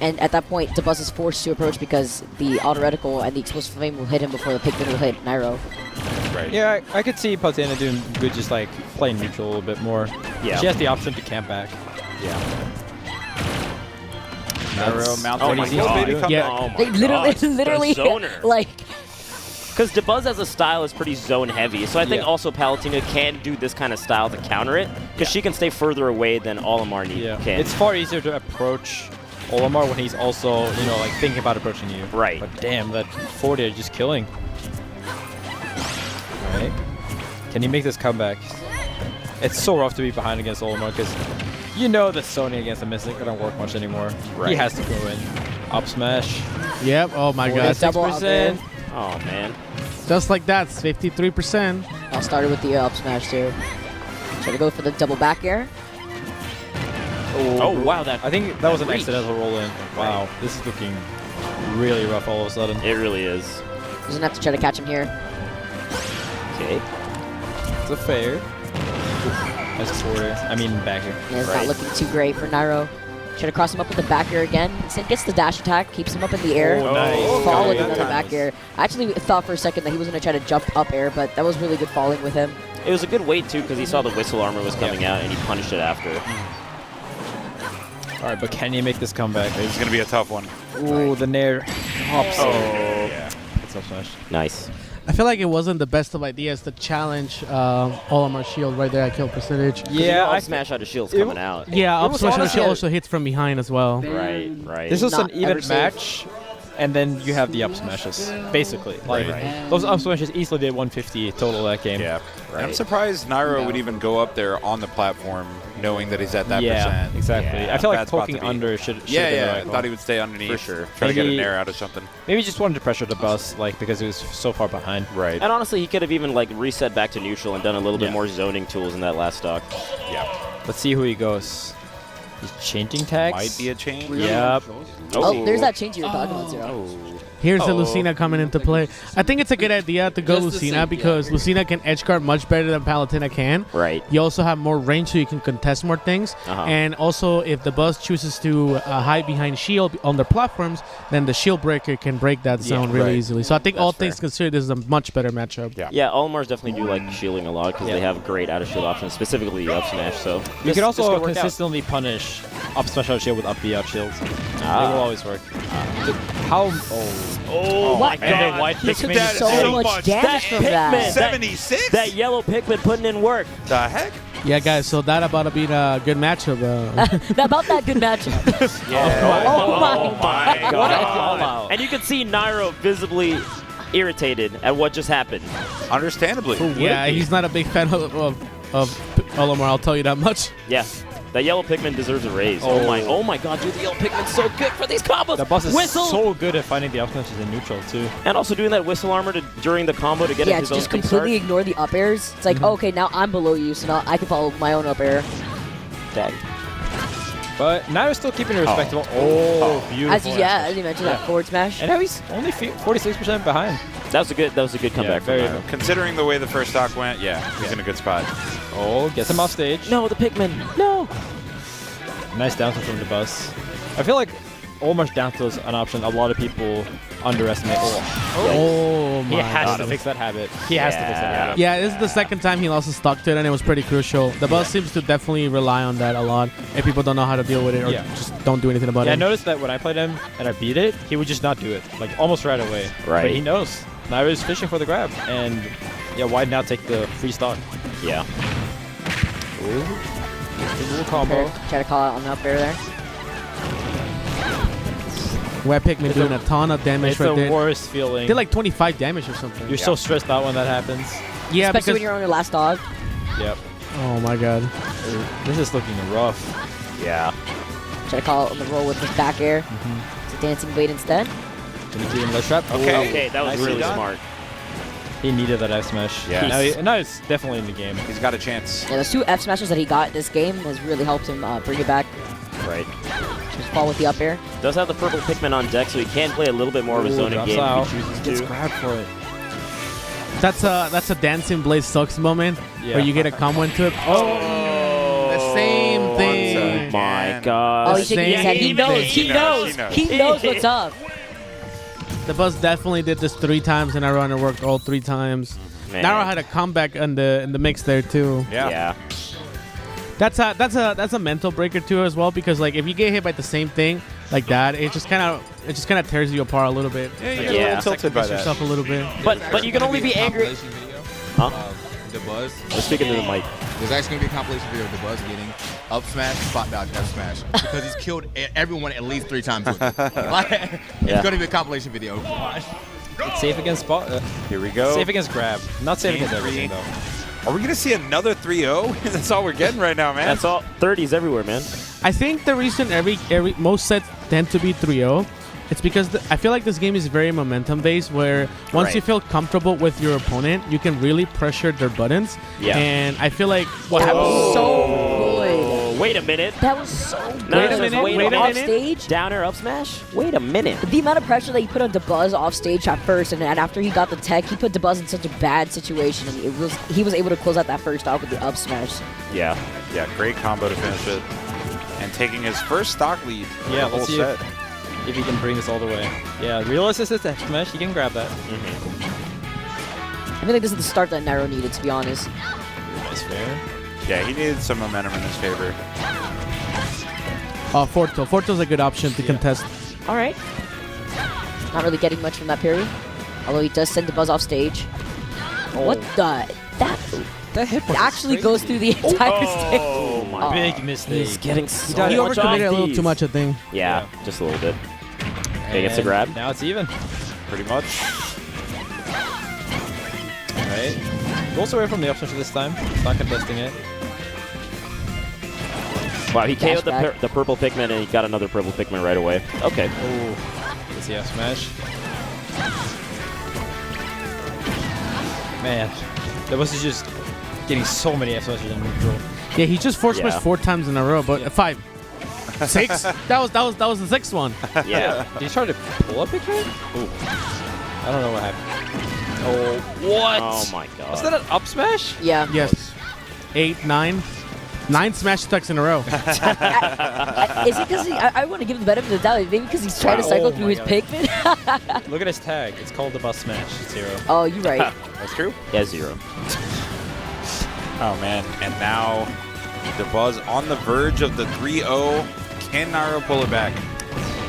and at that point DABUZ is forced to approach because the auto reticle and the explosive flame will hit him before the Pikmin will hit NAIRO. Right. Yeah, I could see Palutena doing good, just playing neutral a little bit more. Yeah. She has the option to camp back. Yeah. NAIRO mounts Oh my god. baby, come back. They literally Because DABUZ as a style is pretty zone heavy, so I think also Palutena can do this kind of style to counter it, because she can stay further away than Olimar can. It's far easier to approach Olimar when he's also, you know, like thinking about approaching you. Right. But damn, that 40 are just killing. Alright. Can he make this comeback? It's so rough to be behind against Olimar because you know that Sony against him isn't going to work much anymore. Right. He has to go in. Up smash. Yep. Oh my god. 6%. Oh man. Just like that, 53%. I started with the up smash too. Try to go for the double back air. Oh wow, I think that was an accidental roll in. Wow, this is looking really rough all of a sudden. It really is. He's gonna have to try to catch him here. Okay. It's a fair. That's quarter. I mean back air. Yeah, it's not looking too great for Nairo. Try to cross him up with the back air again. Sid gets the dash attack, keeps him up in the air. Oh, nice. Fall with another back air. I actually thought for a second that he was going to try to jump up air, but that was really good falling with him. It was a good wait, too, because he saw the whistle armor was coming out, and he punished it after. All right, but can he make this comeback? It's going to be a tough one. Ooh, the Nair hops. Yeah. It's up smash. Nice. I feel like it wasn't the best of ideas to challenge Olimar shield right there at kill percentage. Yeah, I smash out of shield's coming out. Yeah, up smash out of shield also hits from behind as well. Right, right. This was an even match, and then you have the up smashes, basically. Like those up smashes easily did 150 total that game. Yeah, right. I'm surprised Nairo would even go up there on the platform, knowing that he's at that percent. Exactly. Yeah, I feel like bad spot to poking be. under should. I thought he would stay underneath. For sure. Try to get an Maybe- air out of something. Maybe he just wanted to pressure the bus, like because he was so far behind. Right. And honestly, he could have even like reset back to neutral and done a little bit more zoning tools in that last stock. Yeah. Let's see who he goes. He's changing tags. Might be a change. Yep. Oh, there's that change you were talking about, Zero. Here's the Lucina coming into play. I think it's a good idea to go Lucina because Lucina can edge guard much better than Palutena can. Right. You also have more range so you can contest more things. And also, if the bus chooses to hide behind shield on their platforms, then the shield breaker can break that zone really easily. So I think all things considered, this is a much better matchup. Yeah, Olimar's definitely do like shielding a lot because they have great out of shield options, specifically up smash. So You can also could work out. consistently punish up smash out shield with up B out shields. They will always work. How? Oh my What? god. And then white He took Pikmin. so much damage from that. 76? That yellow Pikmin putting in work. The heck? Yeah, guys, so that about to be a good matchup. About that good matchup. Oh my God. And you can see Nairo visibly irritated at what just happened. Understandably. Yeah, he's not a big fan of Olimar, I'll tell you that much. Yeah. That yellow Pikmin deserves a raise. Oh my god, dude, the yellow Pikmin's so good for these combos. The boss is whistle. so good at finding the up smashes in neutral too. And also doing that whistle armor during the combo to get Yeah, his to own just big completely start. ignore the up airs. It's like, okay, now I'm below you, so now I can follow my own up air. Dang. But Nairo's still keeping it respectable. Oh, beautiful. As you mentioned, that forward smash. And now he's only 46% behind. That was a good comeback from Nairo. Considering the way the first stock went, he's in a good spot. Oh, gets him off stage. No, the Pikmin. No. Nice down tilt from the bus. I feel like Olimar's down tilt is an option a lot of people underestimate. Oh my He has god. to fix that habit. He has to fix that habit. Yeah, this is the second time he lost his stock to it, and it was pretty crucial. The bus seems to definitely rely on that a lot, and people don't know how to deal with it or just don't do anything about Yeah, I it. noticed that when I played him and I beat it, he would just not do it, like almost right away. Right. But he knows. Nairo's fishing for the grab, and yeah, why not take the free stock? Yeah. Ooh. Good little combo. Try to call out on the up air there. Where Pikmin doing a ton of damage It's right the there. worst feeling. Did like 25 damage or something. You're so stressed out when that happens. Yeah, Especially because when you're on your last dog. Yep. oh my god. This is looking rough. Yeah. Try to call out on the roll with his back air. It's a dancing blade instead. Gonna do him the trap. Okay, that was Nicely really done. smart. He needed that F smash. Yes. Now it's definitely in the game. He's got a chance. Yeah, those two F smashes that he got this game has really helped him bring it back. Right. Just fall with the up air. Does have the purple Pikmin on deck, so he can play a little bit more of a zoning drops game out. if he chooses Gets to. grabbed for it. That's a dancing blade sucks moment where you get a combo into it. Oh, the same thing. Oh my god. Oh, he's shaking his head. He knows. He knows what's up. The bus definitely did this 3 times in a row and it worked all 3 times. Man. Nairo had a comeback in the mix there too. Yeah. That's a mental breaker too as well because like if you get hit by the same thing, like that, it just kind of tears you apart a little bit. Yeah, you get a little tilted by that. Yourself a little bit. But you can only be angry. Huh? DABUZ. We're speaking to the mic. There's actually going to be a compilation video of DABUZ getting up smash, spot dodge, F smash. Because he's killed everyone at least 3 times with it. It's going to be a compilation video. It's safe against spot. Here we go. Safe against grab. Not safe against everything, though. Are we going to see another 3-0? That's all we're getting right now, man. That's all. 30s everywhere, man. I think the reason most sets tend to be 3-0, it's because I feel like this game is very momentum based, where once you feel comfortable with your opponent, you can really pressure their buttons. Yeah. And I feel like what happened. So good. Wait a minute. That was so good. Wait a minute. Wait a Off minute. stage. Down air up smash? Wait a minute. The amount of pressure that he put on DABUZ off stage at first, and after he got the tech, he put DABUZ in such a bad situation, and he was able to close out that first off with the up smash. Yeah. Yeah, great combo to finish it. And taking his first stock lead for the whole let's see set. if he can bring this all the way. Yeah, real assist F smash, he can grab that. I feel like this is the start that NAIRO needed, to be honest. That's fair. Yeah, he needed some momentum in his favor. Forto. Forto's a good option to contest. All right. Not really getting much from that parry, although he does send DABUZ off stage. What the? That hit actually goes through the entire stage. Oh my! Big mistake. He's getting He so much overcommitted a little these. too much, I think. Yeah, just a little bit. Okay, gets a grab. Now it's even. Pretty much. Alright. Goes away from the up smash this time. Not contesting it. Wow, he KO'd the purple Pikmin and he got another purple Pikmin right away. Okay. Ooh. Let's see F smash. Man, that was just getting so many F smashes in neutral. Yeah, he just force smashed 4 times in a row, but 5. 6? That was the 6th one. Yeah. Did he try to pull up Pikmin? Ooh. I don't know what happened. Oh, what? Oh my god. Was that an up smash? Yeah. Yes. 8, 9. 9 smash attacks in a row. Is it because I want to give him the benefit of the doubt? Maybe because he's trying to cycle through his Pikmin? Look at his tag. It's called the bus smash. 0. Oh, you're right. That's true? Yeah, 0. Oh man, and now DABUZ on the verge of the 3-0. Can NAIRO pull it back?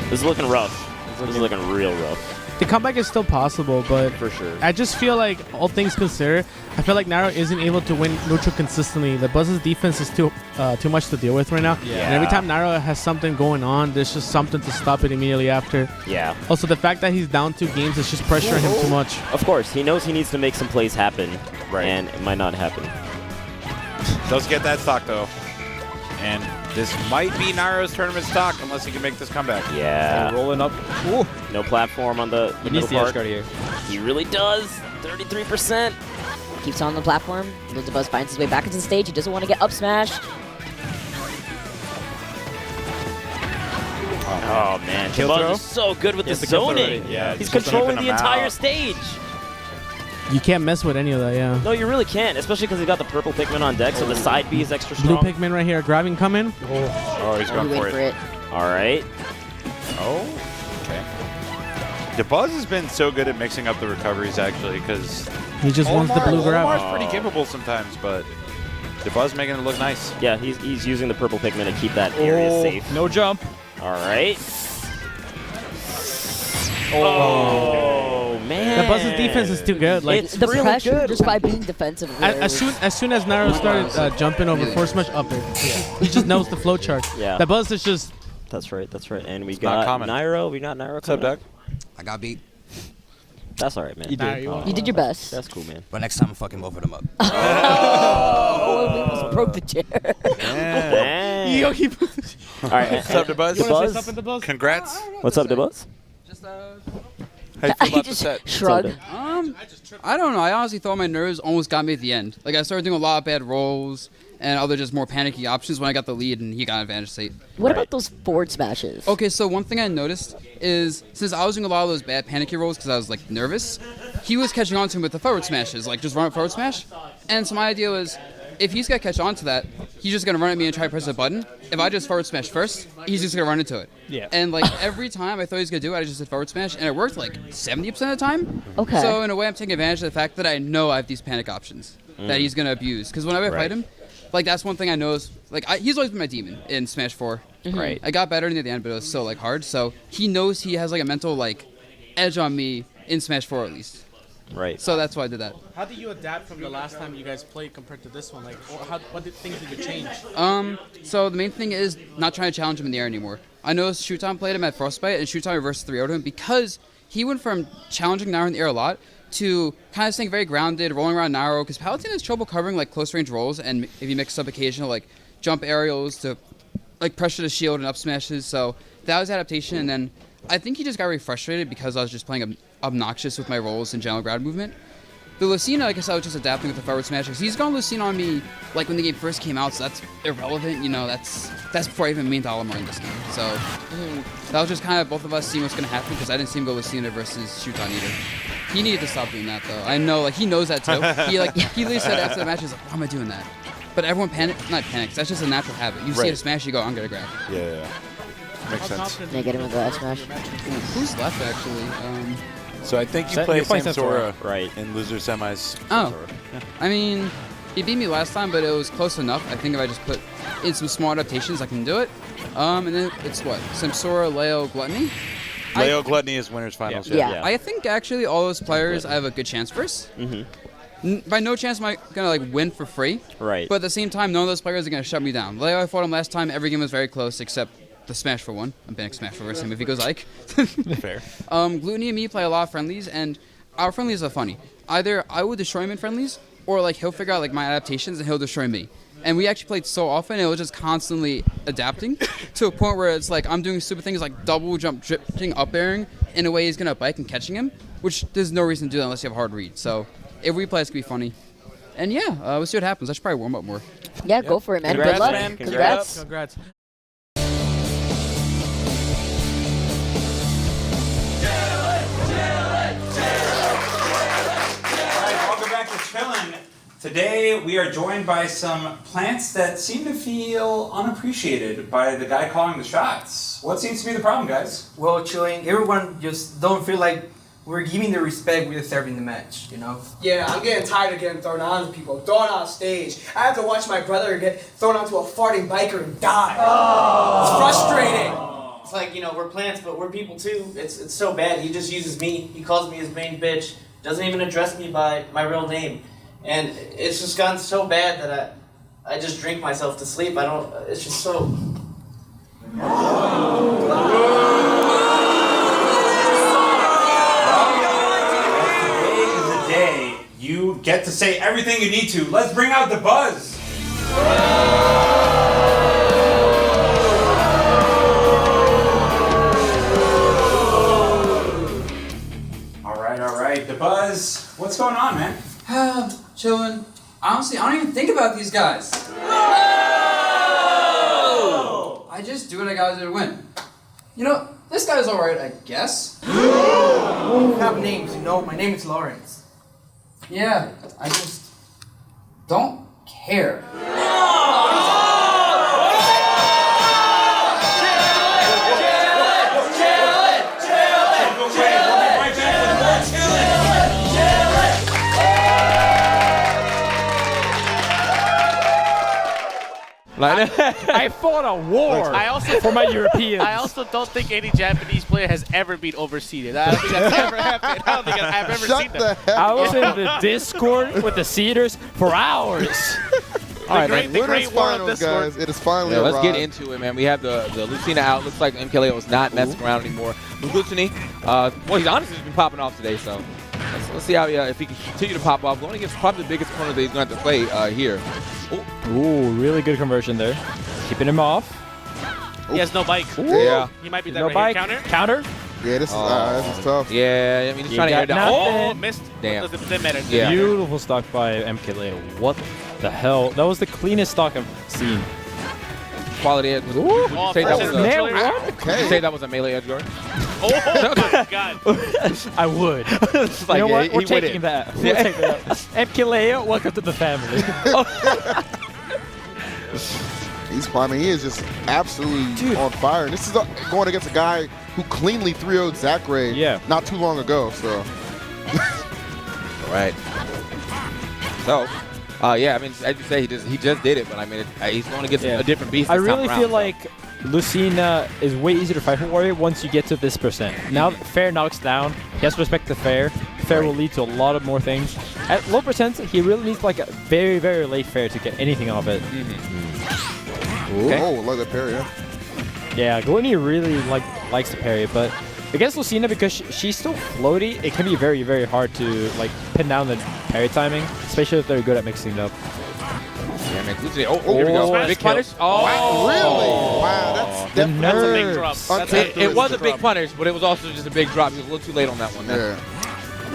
This is looking rough. This is looking real rough. The comeback is still possible, but for sure. I just feel like, all things considered, I feel like NAIRO isn't able to win neutral consistently. The DABUZ's defense is too much to deal with right now. Yeah. And every time NAIRO has something going on, there's just something to stop it immediately after. Yeah. Also, the fact that he's down 2 games is just pressuring him too much. Of course, he knows he needs to make some plays happen, Right. and it might not happen. Does get that stock though. And this might be NAIRO's tournament stock unless he can make this comeback. Yeah. Rolling up. Ooh. No platform on the He needs middle the edge part. guard here. He really does. 33%. Keeps on the platform. DABUZ finds his way back into the stage. He doesn't want to get up smashed. Oh man, Kill DABUZ throw? is so good with the Yes, the kill throw zoning. already. Yeah, He's just controlling flipping the him entire out. stage. You can't mess with any of that, yeah. No, you really can't, especially because he's got the purple Pikmin on deck, so the side B is extra Blue strong. Pikmin right here, grabbing coming. Oh, he's going Wait for for it. it. All right. Oh, okay. DABUZ has been so good at mixing up the recoveries, actually, because He just wants the blue grab. Omar's pretty capable sometimes, but DABUZ making it look nice. Yeah, he's using the purple Pikmin to keep that area safe. No jump. All right. Oh man. DABUZ's defense is too good. Like It's The really pressure good. just by being defensive. as soon as NAIRO started jumping over force smash up there, he just knows the flow chart. Yeah. DABUZ is just. That's right. That's right. And we not got common. NAIRO. We got NAIRO. What's up, Doug? I got beat. That's all right, man. You did. You did your best. That's cool, man. But next time, I'm fucking both of them up. Oh, we almost broke the chair. Dang. Yo, All right. What's up, DABUZ? You want to say something, DABUZ? Congrats. What's up, DABUZ? Just How you feel about the set? Shrug. I don't know. I honestly thought my nerves almost got me at the end. Like I started doing a lot of bad rolls and other just more panicky options when I got the lead and he got advantage state. What about those forward smashes? Okay, so one thing I noticed is since I was doing a lot of those bad panicky rolls because I was like nervous, he was catching on to him with the forward smashes, like just run up forward smash. And so my idea was, if he's gonna catch on to that, he's just gonna run at me and try to press a button. If I just forward smash first, he's just gonna run into it. Yeah. And like every time I thought he was gonna do it, I just did forward smash, and it worked like 70% of the time. Okay. So in a way, I'm taking advantage of the fact that I know I have these panic options. that he's gonna abuse. Because whenever I fight him, like that's one thing I know is like he's always been my demon in Smash 4. Right. I got better near the end, but it was still like hard. So he knows he has like a mental like edge on me in Smash 4 at least. Right. So that's why I did that. How did you adapt from the last time you guys played compared to this one? Like, what things did you change? So the main thing is not trying to challenge him in the air anymore. I noticed Shuton played him at Frostbite, and Shuton reversed 3-0'd him because he went from challenging Nairo in the air a lot to kind of staying very grounded, rolling around Nairo, because Paladin has trouble covering like close range rolls, and if you mix up occasional like jump aerials to like pressure the shield and up smashes. So that was adaptation, and then I think he just got really frustrated because I was just playing obnoxious with my rolls and general ground movement. The Lucina, I guess I was just adapting with the forward smashes. He's gone Lucina on me like when the game first came out, so that's irrelevant. You know, that's before I even mean Dalamar in this game. So that was just kind of both of us seeing what's going to happen because I didn't see him go Lucina versus Shuton either. He needed to stop doing that though. I know, like he knows that too. He literally said after the match, he's like, why am I doing that? But everyone not panics. That's just a natural habit. You see a smash, you go, I'm gonna grab. Yeah. Makes sense. They get him with the smash. Who's left actually? So I think you play SAMSORA right in loser semis. Oh, I mean, he beat me last time, but it was close enough. I think if I just put in some small adaptations, I can do it. And then it's what? SAMSORA, Leo, Gluttony? Leo Gluttony is winners finals. Yeah. I think actually all those players I have a good chance versus. By no chance am I gonna like win for free. Right. But at the same time, none of those players are gonna shut me down. Leo, I fought him last time. Every game was very close except the Smash for one. I'm banning Smash for versus him if he goes like. Fair. Gluttony and me play a lot of friendlies, and our friendlies are funny. Either I would destroy him in friendlies, or like he'll figure out like my adaptations and he'll destroy me. And we actually played so often, it was just constantly adapting to a point where it's like I'm doing stupid things like double jump, drifting, up airing in a way he's gonna bike and catching him, which there's no reason to do that unless you have hard read. So if we play, it's gonna be funny. And yeah, we'll see what happens. I should probably warm up more. Yeah, go for it, man. Congrats, Good luck. man. Congrats. Congrats. Welcome back to Chillin'. Today we are joined by some plants that seem to feel unappreciated by the guy calling the shots. What seems to be the problem, guys? Well, Chilling, everyone just don't feel like we're giving the respect we deserve in the match, you know? Yeah, I'm getting tired of getting thrown on people, thrown on stage. I have to watch my brother get thrown onto a farting biker and die. It's frustrating. It's like, you know, we're plants, but we're people too. It's so bad. He just uses me. He calls me his main bitch. Doesn't even address me by my real name. And it's just gotten so bad that I just drink myself to sleep. It's just so... Today is the day you get to say everything you need to. Let's bring out the buzz. All right, the buzz. What's going on, man? Chillin'. Honestly, I don't even think about these guys. I just do what I gotta do to win. You know, this guy's alright, I guess. We have names, you know. My name is Lawrence. Yeah, I just don't care. I fought a war for my Europeans. I also don't think any Japanese player has ever been overseeded. I don't think that's ever happened. I don't think I've ever seen that. I was in the Discord with the Cedars for hours. All right, man. Winners finals, guys. It is finally let's arrived. get into it, man. We have the Lucina out. Looks like MKLEO is not messing around anymore. Gluttony, well, he's honestly just been popping off today, so let's see how if he can continue to pop off. Going against probably the biggest opponent that he's going to have to play here. Ooh, really good conversion there. Keeping him off. He has no bike. Ooh. Yeah. He might be that No right bike. here. Counter? Yeah, this is tough. Yeah, I mean, he's trying to air down. Oh, missed. Damn. Didn't matter. Yeah. Beautiful stock by MKLEO. What the hell? That was the cleanest stock I've seen. Quality edge. Would you say that was a melee edge guard? Oh my god. I would. It's like, you know what? he We're went taking in. that. We're taking that. MKLEO, welcome to the family. I mean, he is just absolutely on fire. And this is going against a guy who cleanly 3-0'd ZACKRAY not too long ago. So, all right. So, Yeah, I mean, as you say, he just did it, but I mean, he's going to get a different beast. I this time really around, feel so. like Lucina is way easier to fight for Warrior once you get to this percent. Now Fair knocks down, he has to respect the Fair. Fair will lead to a lot of more things. At low percent, he really needs like a very, very late Fair to get anything off it. Okay. Oh, like that parry, yeah. Yeah, Gluttony really likes to parry, but against Lucina, because she's still floaty, it can be very, very hard to like pin down the parry timing, especially if they're good at mixing it up. Yeah, man, Gluttony. Oh, here we go. Big punish. Oh, wow, really? Wow, that's a big drop. It was a big punish, but it was also just a big drop. He was a little too late on that one. Yeah.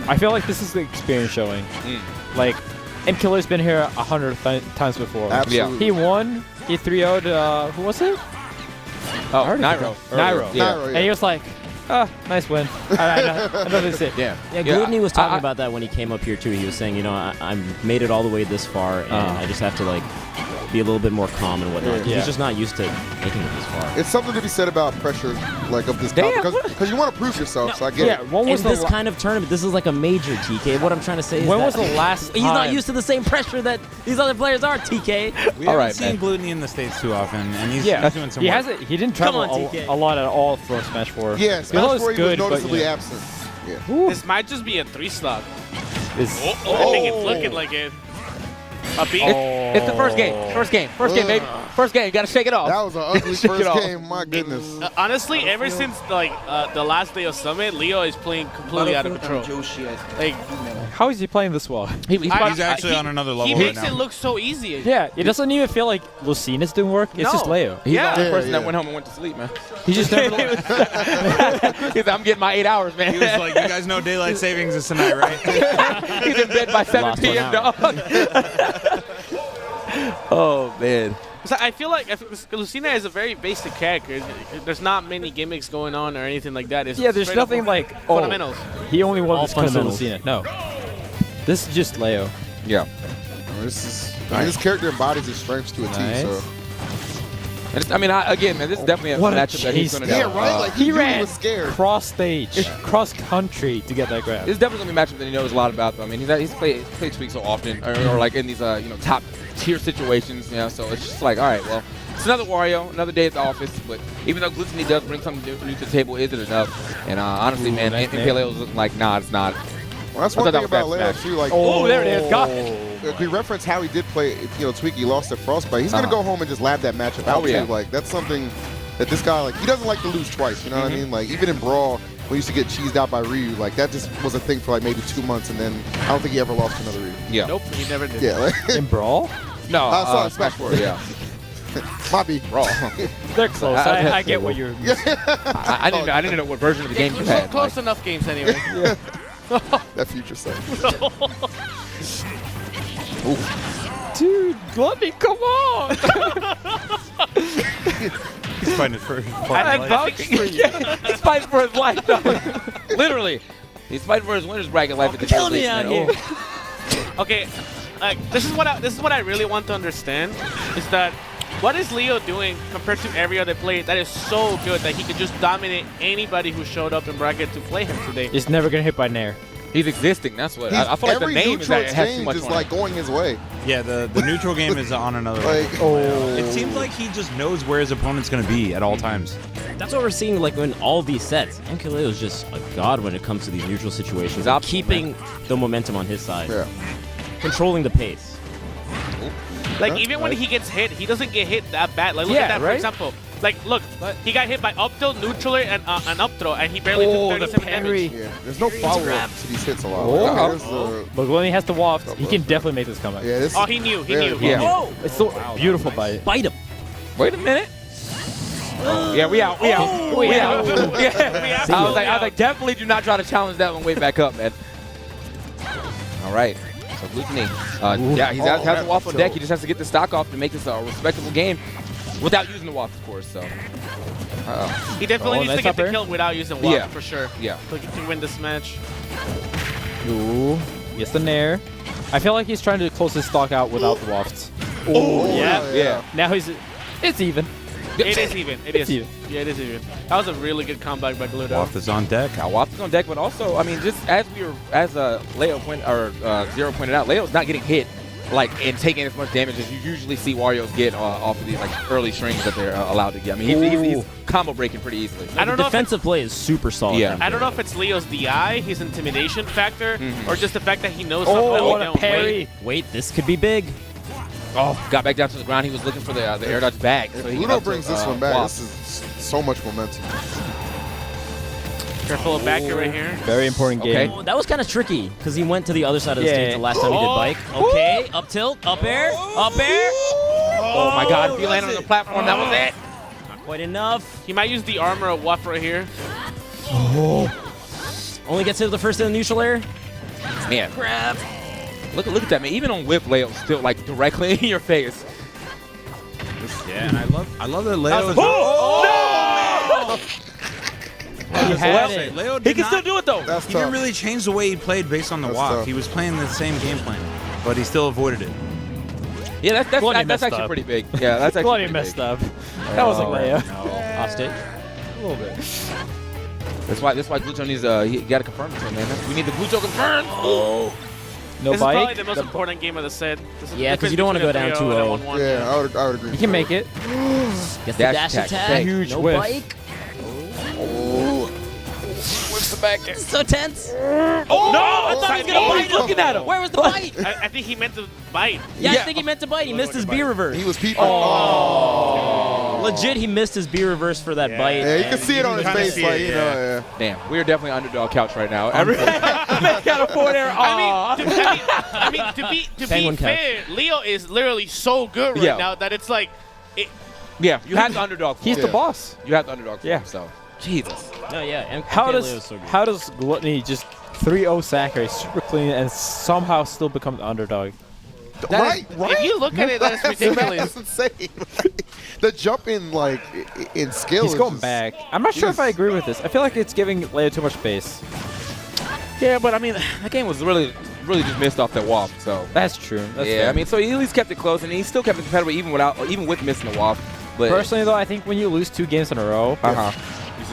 I feel like this is the experience showing. Like, MKLEO's been here 100 times before. Absolutely. He won. He 3-0'd, who was it? Oh, Nairo. Nairo. Yeah. And he was like, nice win. I know this is it. Yeah. Yeah, Gluttony was talking about that when he came up here too. He was saying, you know, I made it all the way this far, and I just have to like be a little bit more calm and whatnot. Yeah. He's just not used to making it this far. It's something to be said about pressure, like of this because you want to prove yourself. So I get it. In this kind of tournament, this is like a major, TK. What I'm trying to say is when that was the last he's not used to the same pressure that these other players are, TK. We haven't seen Gluttony in the States too often, and he's doing some work. He didn't travel a lot at all for Smash 4. Yeah, Smash 4 he was noticeably but, absent. Yeah. This might just be a 3-slot. I think it's looking like it. It's the first game. First game, baby. First game. You gotta shake it off. That was an ugly first game. My goodness. Honestly, ever since like the last day of Summit, Leo is playing completely out of control. Like, how is he playing this well? He's actually on another level he right makes now. it look so easy. Yeah, it doesn't even feel like Lucina's doing work. It's just Leo. He's the only person that went home and went to sleep, man. He just never. He's like, I'm getting my 8 hours, man. He was like, you guys know daylight savings is tonight, right? He's in bed by 7 p.m., dog. Oh, man. So I feel like Lucina is a very basic character. There's not many gimmicks going on or anything like that. It's There's nothing like fundamentals. He only won All this because of fundamentals. Lucina. No, this is just Leo. Yeah. This character embodies his strengths to a T. Nice. So. I mean, again, man, this is definitely a matchup that he's going to Yeah, right? Like, he ran was scared. cross stage, cross country to get that grab. It's definitely going to be a matchup that he knows a lot about, though. I mean, he's played Tweak so often, or like in these top tier situations, so it's just like, all right, well, it's another Wario, another day at the office, but even though Gluttony does bring something new to the table, is it enough? And honestly, man, MKLEO looking like, nah, it's not. Well, that's one thing about Leo too. Like, there it is. Got it. We reference how he did play. Tweak, he lost at Frostbite. He's gonna go home and just lab that matchup out too. Like, that's something that this guy, like, he doesn't like to lose twice. You know what I mean? Like, even in Brawl, when he used to get cheesed out by Ryu, like, that just was a thing for like maybe 2 months, and then I don't think he ever lost to another Ryu. Yeah. Nope, he never did. Yeah. Like, In Brawl? No. sorry, Smash 4. Yeah. Might be Brawl. They're close. I get what you're. I didn't know what version of the game you had. Close enough games anyway. Yeah. That future stuff. Dude, Gluttony, come on! He's fighting for his life. He's fighting for his life, though. Literally. He's fighting for his winner's bracket life at the Kill me out here. Okay, like this is what I really want to understand is that what is Leo doing compared to every other player that is so good that he could just dominate anybody who showed up in bracket to play him today? He's never gonna hit by Nair. He's existing. That's what I feel like. The name is that it has too much is like going his way. Yeah, the neutral game is on another level. It seems like he just knows where his opponent's going to be at all times. That's what we're seeing like in all these sets. MKLEO is just a god when it comes to these neutral situations. He's keeping the momentum on his side. Yeah. Controlling the pace. Like, even when he gets hit, he doesn't get hit that bad. Like, look at that, for example. Like, look, he got hit by up tilt, neutral and up throw, and he barely took 37 damage. Yeah, there's no follow-up to these hits a lot. But when he has the waft, he can definitely make this comeback. Yeah, Oh, he knew. Yeah. Oh, it's so beautiful by it. Bite him. Wait a minute. Yeah, we out. Yeah. I was like, definitely do not try to challenge that one way back up, man. All right. So Gluttony, he has the waft on deck. He just has to get the stock off to make this a respectable game without using the waft, of course. So. He definitely needs to get the kill without using waft, for sure. Yeah. So he can win this match. Ooh, gets the Nair. I feel like he's trying to close his stock out without the wafts. Yeah. Now it's even. It is even. It is. even. Yeah, it is even. That was a really good comeback by Gluto. Waft is on deck. Waft is on deck, but also, I mean, just as Leo Zero pointed out, Leo's not getting hit and taking as much damage as you usually see Warriors get off of these like early strings that they're allowed to get. I mean, he's combo breaking pretty easily. I don't know. Defensive play is super solid. Yeah. I don't know if it's Leo's DI, his intimidation factor, or just the fact that he knows Oh, something what we a don't. parry! Wait, this could be big. Oh, got back down to the ground. He was looking for the air dodge back. If So he Ludo up to, brings this one back, Wop. this is so much momentum. Careful of back here right here. Very important game. Oh, that was kind of tricky because he went to the other side of the Yeah. stage the last time he did bike. Okay, up tilt, up air, up air. Oh my God! If he landed on the platform, that was it. Not quite enough. He might use the armor of Waff right here. Only gets hit with the first in the neutral air. Man, grab. Look at that, man. Even on whip, Leo's still like directly in your face. Yeah, and I love that Leo. No! He had it. it. Leo He can still do it though. That's He tough. didn't really change the way he played based on the That's walk. tough. He was playing the same game plan, but he still avoided it. Yeah, that's messed actually up. pretty big. Yeah, that's actually Bloody pretty messed big. up. That wasn't Leo. Off stage. A little bit. That's why Gluto needs he got to confirm it to him, man. We need the Gluto confirmed. Oh. No This is probably bike. the most important game of the set. This is the Yeah, 'cause difference you don't wanna between go a down 3-0 and 2-0. a 1-1. Yeah, I would agree. You can make it. Gets the dash attack. Huge no whiff. bike. What's the back there? So tense. Oh no! I thought he was gonna bite. Looking at him. Where was the bite? I think he meant to bite. Yeah, I think he meant to bite. He missed his B reverse. He was peeping. Legit, he missed his B reverse for that bite. Yeah, you can see it on his face, like, you know, yeah. Damn, we are definitely underdog couch right now. Everything got a forward air. I mean, to be Penguin couch. fair, Leo is literally so good right Yeah. now that it's like, Yeah, you have the underdog. He's the boss. You have the underdog. Yeah. So, Jesus. No, yeah. How MKLEO is does so good. how does Gluttony just 3-0 ZACKRAY super clean and somehow still become the underdog? Right. if you look at it, that's ridiculous. That's insane. The jump in, like, in skill. He's is going just- back. I'm not sure if I agree with this. I feel like it's giving Leo too much space. Yeah, but I mean, that game was really just missed off that WAF. So That's true. That's yeah, fair. I mean, so he at least kept it close, and he still kept it competitive even with missing the WAF. But personally though, I think when you lose 2 games in a row,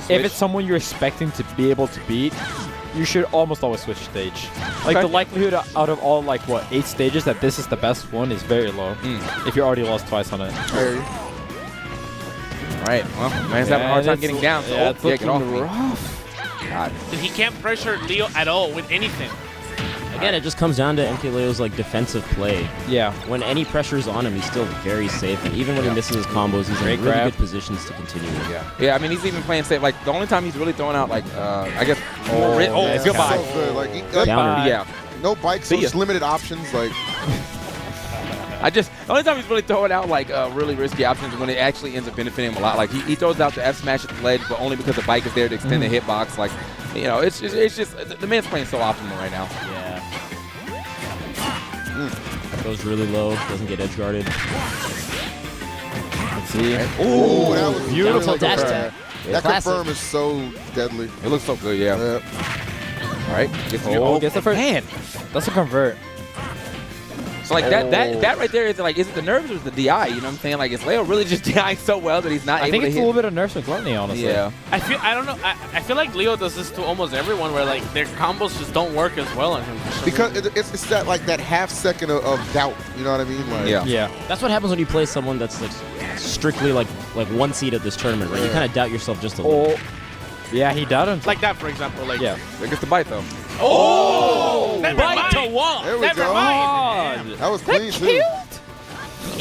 if it's someone you're expecting to be able to beat, you should almost always switch stage. Like the likelihood out of all 8 stages that this is the best one is very low. If you already lost twice on it. Right. Well, man's having a hard time getting down. So yeah, it's get off looking me. rough. God. He can't pressure Leo at all with anything. Again, it just comes down to MKLEO's defensive play. Yeah. When any pressure is on him, he's still very safe. And even when he misses his combos, he's Great in really grab. good positions to continue. Yeah, I mean, he's even playing safe. Like, the only time he's really throwing out, I guess, nice goodbye. So good. Like, Counter. Yeah. no bikes, so See ya. just limited options. Like, The only time he's really throwing out, really risky options is when it actually ends up benefiting him a lot. Like, he throws out the F smash at the ledge, but only because the bike is there to extend the hitbox. Like, it's just, the man's playing so optimal right now. Yeah. Goes really low, doesn't get edge guarded. Let's see. ooh, that was beautiful that dash confirm. That Classic. confirm is so deadly. It looks so good, yeah. All right. Gets Gets the first. Man. That's a convert. So, that right there is, is it the nerves or is it the DI? You know what I'm saying? Is Leo really just DIing so well that he's not I able think to it's hit? a little bit of nerves with Gluttony, honestly. Yeah. I don't know. I feel like Leo does this to almost everyone, where their combos just don't work as well on him. Because it's that that half second of doubt. You know what I mean? Like, Yeah. That's what happens when you play someone that's strictly like one seed at this tournament, right? You kind of doubt yourself just a little. Yeah, he doubted him. Like that, for example. Yeah. That gets the bite, though. Oh! Never Bite mind. to wall. There we Never go. mind. That was clean too. He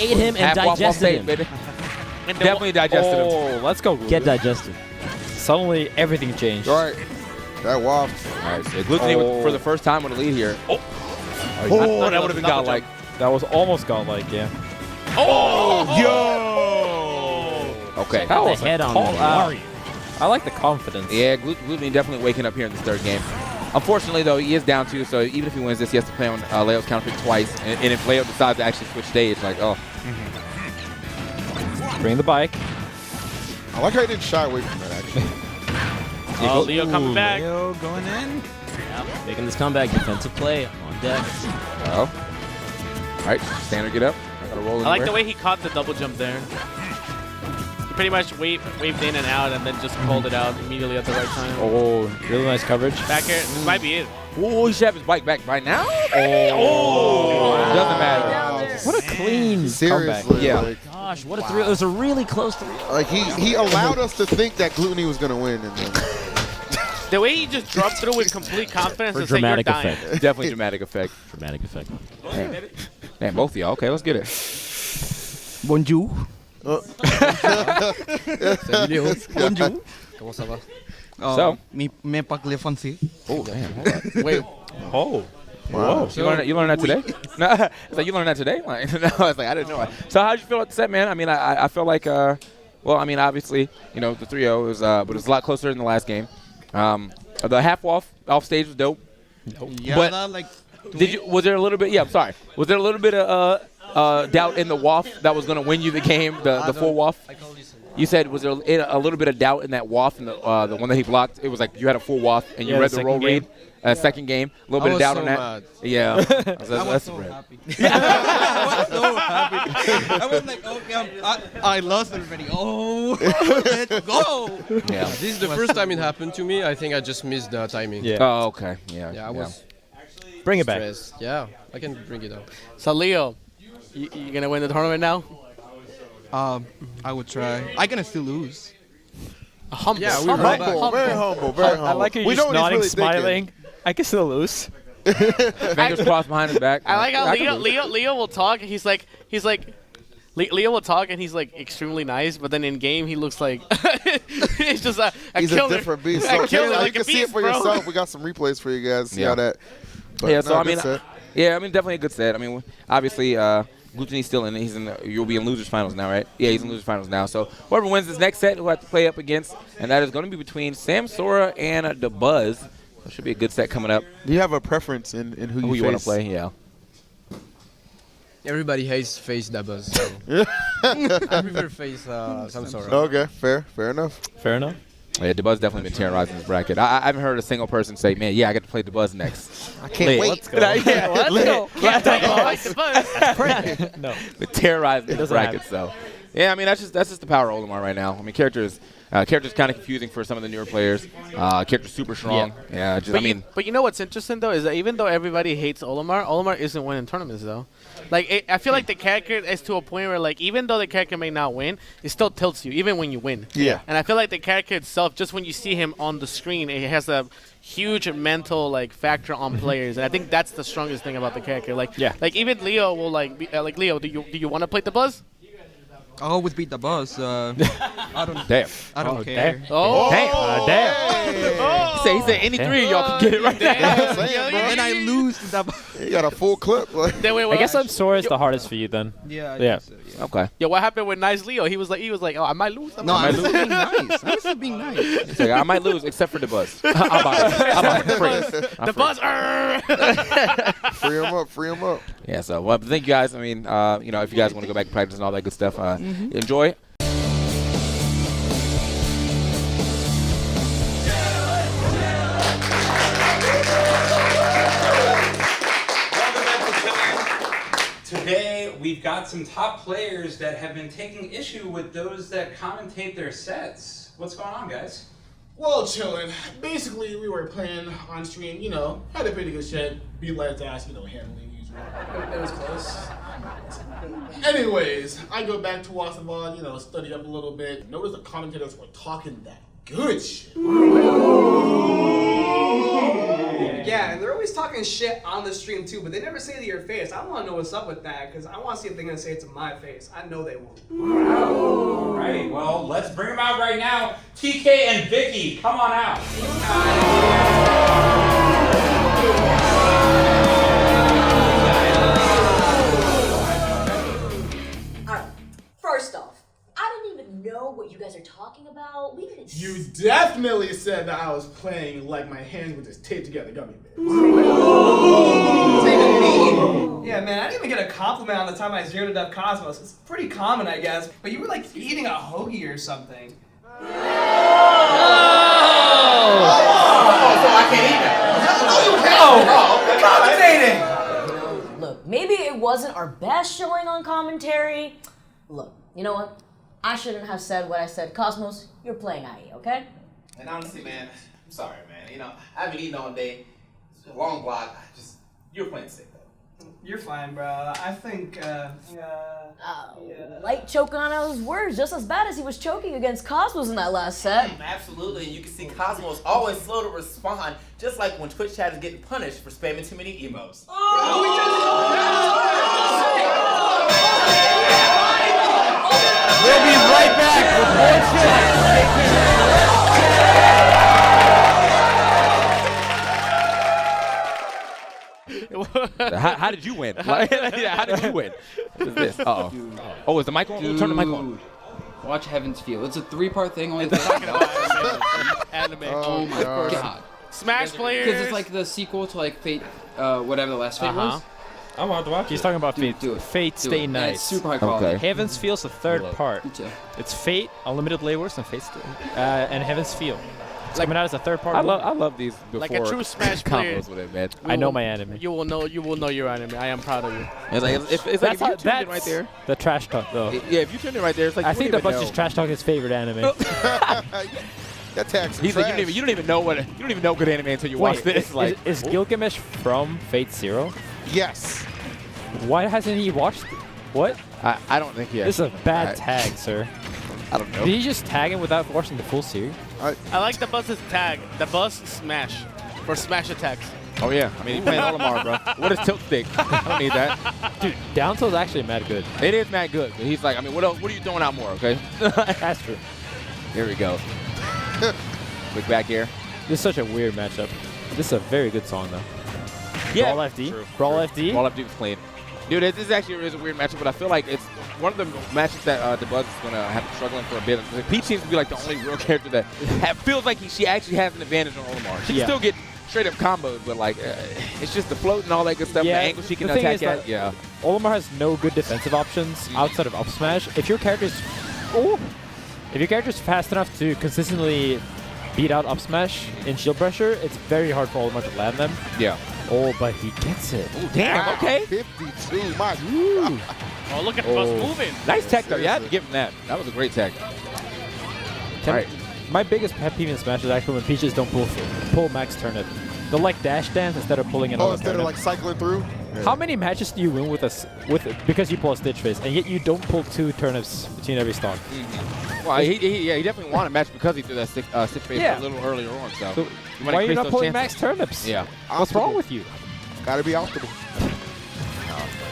ate him and Half waff off digested stage, him. baby. And the Definitely digested him. Oh, let's go. Get digested. Suddenly, everything changed. All right, that waft. All right, so Gluttony for the first time with a lead here. Oh, that would have been godlike. That was almost godlike, yeah. Okay. That was the head a on call the out. Mario. I like the confidence. Yeah, Gluttony definitely waking up here in this third game. Unfortunately, though, he is down 2, so even if he wins this, he has to play on Leo's counter pick twice. And if Leo decides to actually switch stage, Bring the bike. I like how he didn't shy away from that. Actually, Oh, Leo coming back. Leo going in. Making this comeback, defensive play on deck. All right, standard get up. I gotta roll in I like there. the way he caught the double jump there. He pretty much waved in and out and then just pulled it out immediately at the right time. Oh, really nice coverage. Back air, this might be it. Oh, he should have his bike back by now. Oh, doesn't matter. What a clean Seriously, comeback. yeah. Like, gosh, what a 3-0. It was a really close 3-0. Like he allowed us to think that Gluttony was gonna win, and then The way he just dropped through with complete confidence For is like you're dramatic dying. effect. Definitely dramatic effect. Dramatic effect. Man, both of y'all. Okay, let's get it. Bonjour. Salut. Bonjour. Comment ça va? So, mais parler français. Oh, damn. Hold on. Wait. Oh. Wow. You learned that today? No, it's like you learned that today? Like, no, I was like, I didn't know. So how'd you feel about the set, man? I mean, I feel like, well, I mean, obviously, you know, the 3-0 was, but it was a lot closer than the last game. The half off stage was dope. Yeah, but like. Was there a little bit? Yeah, I'm sorry. Was there a little bit of doubt in the waff that was going to win you the game, the full waff? You said, was there a little bit of doubt in that waff, and the one that he blocked? It was like you had a full waff, and you read the roll read. Second game, a little bit of doubt on that. Mad. Yeah, I was so happy. I was so happy. I was like, okay, I lost everybody. Oh, let's go. Yeah. This is the first time it happened to me. I think I just missed the timing. Yeah. Oh, okay. Yeah. Yeah, I was. Bring it back. Stressed. Yeah, I can bring it up. So Leo, you gonna win the tournament now? I would try. I can still lose. Humble. Yeah, humble, very humble, very humble. I like how you're just nodding, smiling. I can still lose. Fingers crossed behind his back. I like how Leo will talk. Leo will talk and he's like extremely nice, but then in game he looks like he's just a he's killer. a different beast. A So killer, you like can a see beast, it for bro. yourself. We got some replays for you guys. See how that. But Yeah. So no, I good mean, set. yeah, I mean, definitely a good set. I mean, obviously, Glutony's still in it. He's in. You'll be in losers finals now, right? Yeah, he's in losers finals now. So whoever wins this next set, who have to play up against, and that is going to be between SAMSORA and DABUZ. It should be a good set coming up. Do you have a preference in who you want to play? Yeah. Everybody hates face DABUZ. So I prefer face SAMSORA. Okay, fair enough. Fair enough. Yeah, DABUZ definitely been terrorizing this bracket. I haven't heard a single person say, "Man, yeah, I get to play DABUZ next." I can't wait. Let's go. Yeah, Let's go. No. They're terrorizing this doesn't bracket. So, yeah, I mean, that's just the power of Olimar right now. I mean, characters kind of confusing for some of the newer players. Characters super strong. Yeah, But you know what's interesting though is that even though everybody hates Olimar isn't winning tournaments though. Like I feel like the character is to a point where like even though the character may not win, it still tilts you even when you win. Yeah. And I feel like the character itself, just when you see him on the screen, it has a huge mental like factor on players, and I think that's the strongest thing about the character. Like like even Leo will like be, like Leo, do you want to play DABUZ? I always beat DABUZ. I don't. Damn. I don't care. Damn. Damn. He said any three of y'all can get it right now. And I lose to DABUZ. You got a full clip. Like. I guess SAMSORA is the hardest for you then. Yeah. Yeah. Okay. Yo, what happened with Nice Leo? He was like, oh, I might lose. No, I'm just being nice. I'm just being nice. It's like, I might lose except for DABUZ. I'll buy it. The buzz. Free him up. Yeah, so well, thank you guys. I mean, you know, if you guys want to go back and practice and all that good stuff, enjoy. Today, we've got some top players that have been taking issue with those that commentate their sets. What's going on, guys? Well, chillin'. Basically, we were playing on stream, you know, had a pretty good set, beat Light's ass, you know, handling usual. It was close. Anyways, I go back to watch the VOD, you know, study up a little bit. Notice the commentators were talking that good shit. Yeah, and they're always talking shit on the stream too, but they never say it to your face. I want to know what's up with that, because I want to see if they're going to say it to my face. I know they won't. All right, well, let's bring them out right now. TK and Vicky, come on out. Alright, first off, I didn't even know what you guys are talking about. We didn't. You definitely said that I was playing like my hands were just taped together gummy bears. Yeah, man, I didn't even get a compliment on the time I zeroed Death Cosmos. It's pretty common, I guess, but you were like eating a hoagie or something. So I can't eat that. No, commentating! Look, maybe it wasn't our best showing on commentary. Look, you know what? I shouldn't have said what I said. Cosmos, you're playing IE, okay? And honestly, man, I'm sorry, man. You know, I haven't eaten all day. It's a long block. You're playing sick, though. You're fine, bro. I think, Light choking on those words just as bad as he was choking against Cosmos in that last set. Absolutely. You can see Cosmos always slow to respond, just like when Twitch chat is getting punished for spamming too many emos. We'll be right back with more how did you win? How did you win? What is this? Uh-oh. Oh, is the mic on? Turn the mic on. Watch Heaven's Feel. It's a 3-part thing. Only Anime. Oh my god. Smash players. Because it's like the sequel to like Fate, whatever the last Fate was. I'm about to watch. He's talking about Fate. Fate Stay And Night. it's super high quality. Okay. Heaven's Feel's the third part. It's Fate, Unlimited Labors, and Fate and Heaven's Feel. It's coming out as a third part. I love these before Like a true Smash player. combos with it, man. I know my anime. You will know your anime. I am proud of you. It's like if you tuned in right there. The trash talk, though. Yeah, if you tuned in right there, it's like I you think don't the even bunch is know. trash talking his favorite anime. That tax He's like, you don't even know good anime until you watch this. Is Gilgamesh from Fate Zero? Yes. Why hasn't he watched it? What? I don't think he has. This is a bad tag, sir. I don't know. Did he just tag him without watching the full series? I like the Buzz's tag. The Buzz Smash for smash attacks. Oh yeah, I mean he's playing Olimar, bro. What is tilt stick? I don't need that. Dude, down tilt's actually mad good. It is mad good, but he's like, I mean, what else? What are you throwing out more? Okay. That's true. Here we go. Quick back here. This is such a weird matchup. This is a very good song, though. Yeah. Brawl FD. True. Brawl FD. Brawl FD was clean. Dude, this actually is a weird matchup, but I feel like it's one of the matches that DABUZ is going to have to struggling for a bit. Peach seems to be like the only real character that feels like she actually has an advantage on Olimar. She can still get straight up combos, but like it's just the float and all that good stuff. The angle she can attack at. Yeah. Olimar has no good defensive options outside of up smash. If your character's fast enough to consistently beat out up smash in shield pressure, it's very hard for Olimar to land them. Yeah. Oh, but he gets it. Oh, damn. Okay. 52. My Oh, look at Buzz moving. Nice tech though. You have to give him that. That was a great tech. Right. My biggest pet peeve in Smash is actually when Peaches don't pull max turnip. They'll like dash dance instead of pulling another instead of like cycling through? Yeah. How many matches do you win with because you pull a Stitch Face, and yet you don't pull 2 turnips between every stock? Well, he definitely won a match because he threw that Stitch Face a little earlier on. So why are you not pulling max turnips? Yeah. What's wrong with you? Gotta be optimal.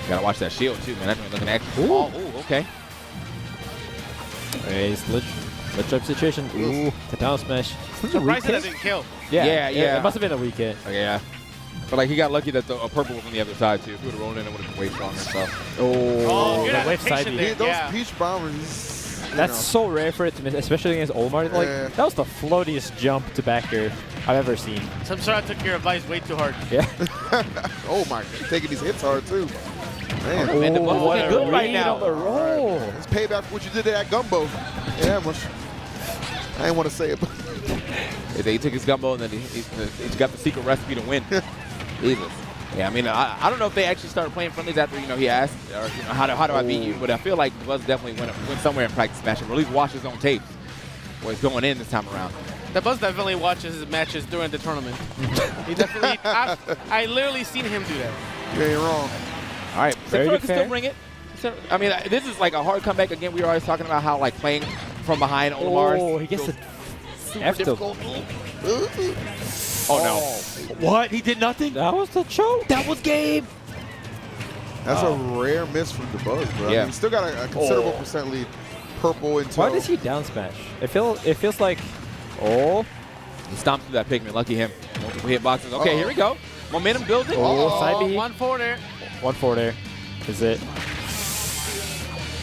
Gotta watch that shield too, man. That's looking extra. Ooh, okay. Hey, let's trap situation. Ooh, the down smash. Surprised that didn't kill. Yeah. It must have been a weak hit. Okay, yeah. But like he got lucky that the purple was on the other side too. If he would have rolled in, it would have been way stronger. So. Oh, good the wave side there. Those Peach bombers. That's so rare for it to miss, especially against Olimar. Like that was the floatiest jump to back air I've ever seen. SAMSORA took your advice way too hard. Yeah. Oh my, taking these hits hard too. Man, what a good right read now. on the roll. It's payback for what you did to that gumbo. Yeah, I didn't want to say it, but he took his gumbo and then he got the secret recipe to win. Jesus. Yeah, I mean, I don't know if they actually started playing friendlies after he asked, or how do I beat you? But I feel like DABUZ definitely went somewhere and practiced Smash, or at least watch his own tapes. Where he's going in this time around. DABUZ definitely watches his matches during the tournament. He definitely. I literally seen him do that. You ain't wrong. All right, SAMSORA can still bring it. I mean, this is like a hard comeback. Again, we were always talking about how like playing from behind Olimar. Oh, he gets the super difficult. Oh no! What? He did nothing? That was the choke. That was game. That's a rare miss from DABUZ, bro. Yeah. I mean, still got a considerable percent lead. Purple into. Why does he down smash? It feels like. Oh. He stomped through that pigment. Lucky him. Multiple hitboxes. Okay, here we go. Momentum building. Oh, side B. 1-4 there. 1-4 there. Is it?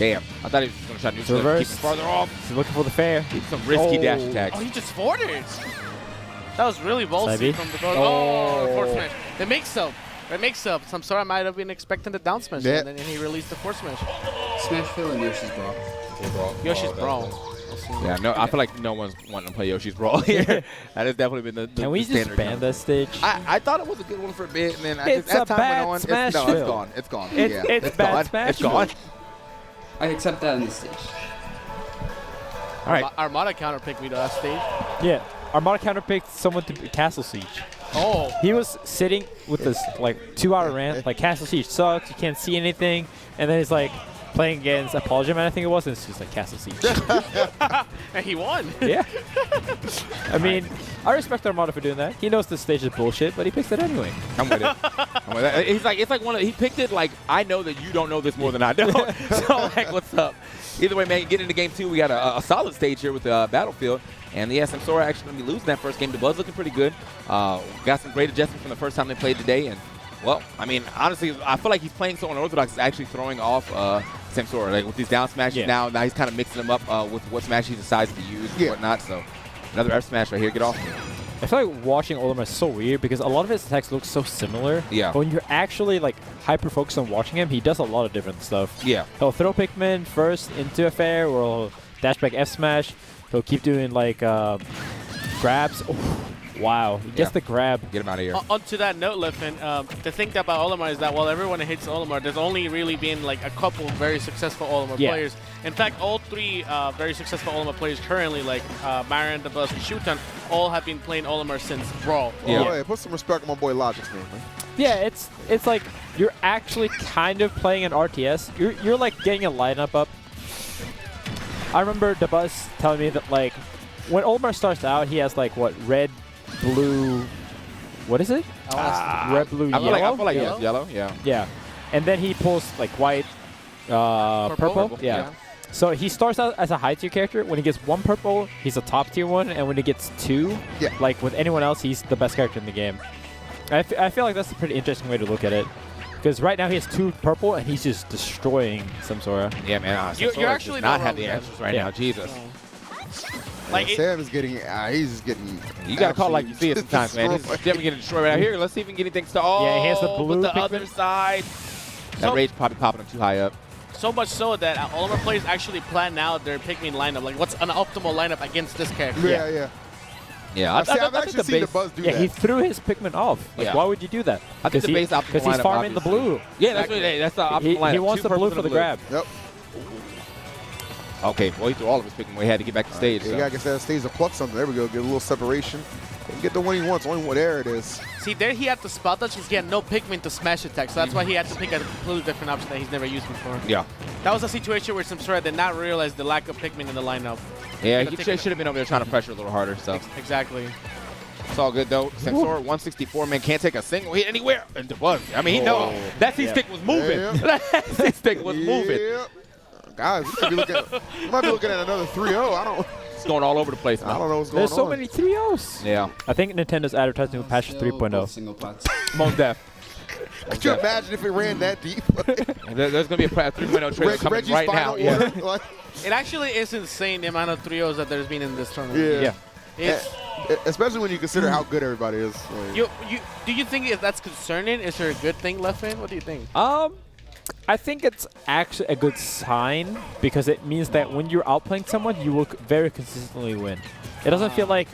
Damn. I thought he was going to try to keep him farther off. He's looking for the fair. Some risky dash attacks. Oh, he just forwarded. That was really ballsy Side from the DABUZ. Oh, forward smash. That makes up. SAMSORA might have been expecting the down smash, and then he released the forward smash. Smash Phil and Yoshi's Brawl. Yoshi's Brawl. Yeah, no, I feel like no one's wanting to play Yoshi's Brawl here. That has definitely been the Can we just ban that stage? I thought it was a good one for a bit, and then It's as a time bad went on, Smash it's Phil. gone. It's gone. It's It's bad gone. Smash It's gone. I accept that on this stage. All right. Armada counterpicked me to that stage. Yeah, Armada counterpicked someone to Castle Siege. Oh. He was sitting with this like 2-hour rant, like Castle Siege sucks, you can't see anything, and then he's like playing against Apology Man, I think it was, and it's just like Castle Siege. And he won. Yeah. I mean, I respect Armada for doing that. He knows the stage is bullshit, but he picks it anyway. I'm with it. I'm with it. He's like, it's like he picked it like, I know that you don't know this more than I know. So like, what's up? Either way, man, get into game 2. We got a solid stage here with the Battlefield. And the SAMSORA actually going to be losing that first game. DABUZ looking pretty good. Got some great adjustments from the first time they played today. And, well, I mean, honestly, I feel like he's playing so unorthodox. It's actually throwing off SAMSORA. Like, with these down smashes now he's kind of mixing them up with what smash he decides to use and whatnot. So, another F smash right here. Get off me. I feel like watching Olimar is so weird because a lot of his attacks look so similar. Yeah. But when you're actually like hyper-focused on watching him, he does a lot of different stuff. Yeah. He'll throw Pikmin first into a fair, or he'll dash back F smash. He'll keep doing like grabs. Oh, wow, he gets the grab. Get him out of here. Onto that note, Liffin, the thing about Olimar is that while everyone hates Olimar, there's only really been like a couple very successful Olimar players. In fact, all 3 very successful Olimar players currently, like Marin, DABUZ, and Shutan, all have been playing Olimar since Brawl. Yeah. Put some respect on my boy Logic's name, man. Yeah, it's like you're actually kind of playing an RTS. You're like getting a lineup up. I remember DABUZ telling me that like when Olimar starts out, he has like what, red, blue, what is it? Red, blue, yellow. I feel like yellow. Yeah. Yeah, and then he pulls like white, purple. Yeah. So he starts out as a high tier character. When he gets 1 purple, he's a top tier one, and when he gets 2, like with anyone else, he's the best character in the game. I feel like that's a pretty interesting way to look at it. Because right now he has 2 purple and he's just destroying SAMSORA. Yeah, man. You're actually not not have the wrong, answers right now. Jesus. Like Sam is getting, he's getting. You gotta call it like you see it sometimes, man. He's definitely getting destroyed right out here. Let's see if we can get anything started. Yeah, he has the blue. But the other side. That rage probably popping him too high up. So much so that Olimar players actually plan out their Pikmin lineup. Like, what's an optimal lineup against this character? Yeah. Yeah, I've actually seen DABUZ do that. Yeah, he threw his Pikmin off. Like, why would you do that? I think the base optimal because he's farming the blue. Yeah, that's the optimal lineup. He wants the blue for the grab. Yep. Okay, well, he threw all of his Pikmin. He had to get back to stage. You gotta get that stage to pluck something. There we go. Get a little separation. And get the one he wants. Only one. There it is. See, there he had to spot dodge because he had no Pikmin to smash attack. So that's why he had to pick a completely different option that he's never used before. Yeah. That was a situation where SAMSORA did not realize the lack of Pikmin in the lineup. Yeah, he should have been over there trying to pressure a little harder. So Exactly. it's all good though. SAMSORA 164, man, can't take a single hit anywhere. And DABUZ, I mean, he knows that C-stick was moving. That C-stick was moving. Guys, we might be looking at another 3-0. I don't. It's going all over the place, man. I don't know what's going There's on. so many 3-0s. Yeah. I think Nintendo's advertising with patch 3.0. Most def. Could you imagine if it ran that deep? There's going to be a 3.0 trailer coming Reggie's right now. final Yeah. order, It actually is insane the amount of 3-0s that there's been in this tournament. It's, especially when you consider how good everybody is. Like. Do you think if that's concerning? Is there a good thing left in? What do you think? I think it's actually a good sign because it means that when you're outplaying someone, you will very consistently win. It doesn't feel like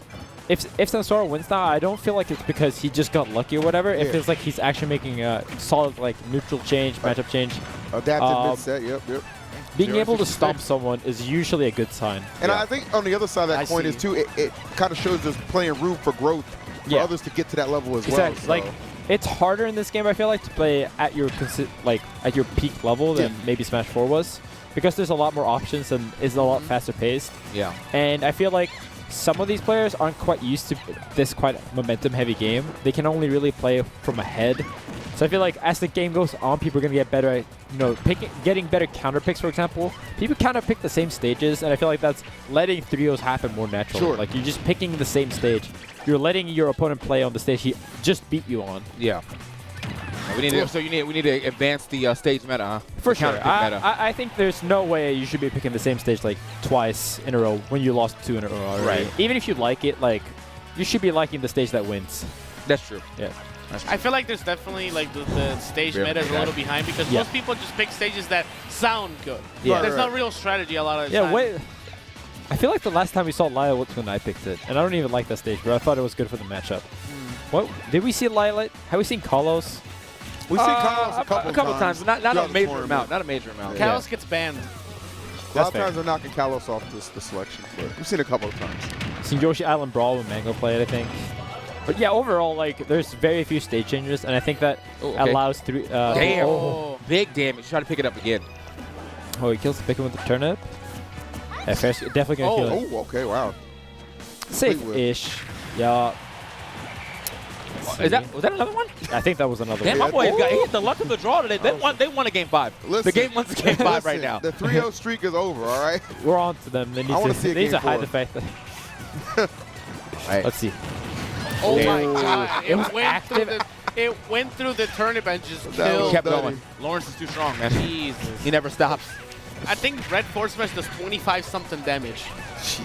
if SAMSORA wins now, I don't feel like it's because he just got lucky or whatever. It feels like he's actually making a solid like neutral change, matchup change. Adapted mid-set, yep. Being able to stomp someone is usually a good sign. And I think on the other side of that coin is too, it kind of shows there's plenty of room for growth for others to get to that level as well. So. Like it's harder in this game, I feel like, to play at your at your peak level than maybe Smash 4 was, because there's a lot more options and is a lot faster paced. Yeah. And I feel like some of these players aren't quite used to this quite momentum heavy game. They can only really play from ahead. So I feel like as the game goes on, people are going to get better at, getting better counter picks, for example. People counter pick the same stages, and I feel like that's letting 3-0s happen more naturally. Sure. Like you're just picking the same stage. You're letting your opponent play on the stage he just beat you on. Yeah. We need to advance the stage meta, huh? For sure. I think there's no way you should be picking the same stage like twice in a row when you lost 2 in a row already. Right. Even if you like it, like you should be liking the stage that wins. That's true. Yeah. I feel like there's definitely like the stage meta is a little behind because most people just pick stages that sound good. Yeah. There's no real strategy a lot of the time. Wait. I feel like the last time we saw Lila was when I picked it, and I don't even like that stage, but I thought it was good for the matchup. What did we see Lila? Have we seen Carlos? We've seen Carlos a couple times, not a major amount. Not a major amount. Carlos gets banned. A lot of times they're knocking Kalos off the selection, but we've seen it a couple of times. Seen Yoshi Island Brawl when Mango played, I think. But yeah, overall, like, there's very few stage changes, and I think that allows three. Damn. Big damage. Try to pick it up again. Oh, he kills the Pikmin with the turnip. Yeah, definitely gonna kill it. Oh, okay, wow. Safe-ish. Yeah. Was that another one? I think that was another Damn, one. my boy got the luck of the draw today. They won a game 5. Listen, the game wants a game 5 right now. The 3-0 streak is over, all right? We're on to them. They need to hide the fact that... Right. Let's see. Oh my god. It went through the turnip and just killed. Kept going. Lawrence is too strong, man. Jesus. He never stops. I think Red Force Smash does 25-something damage.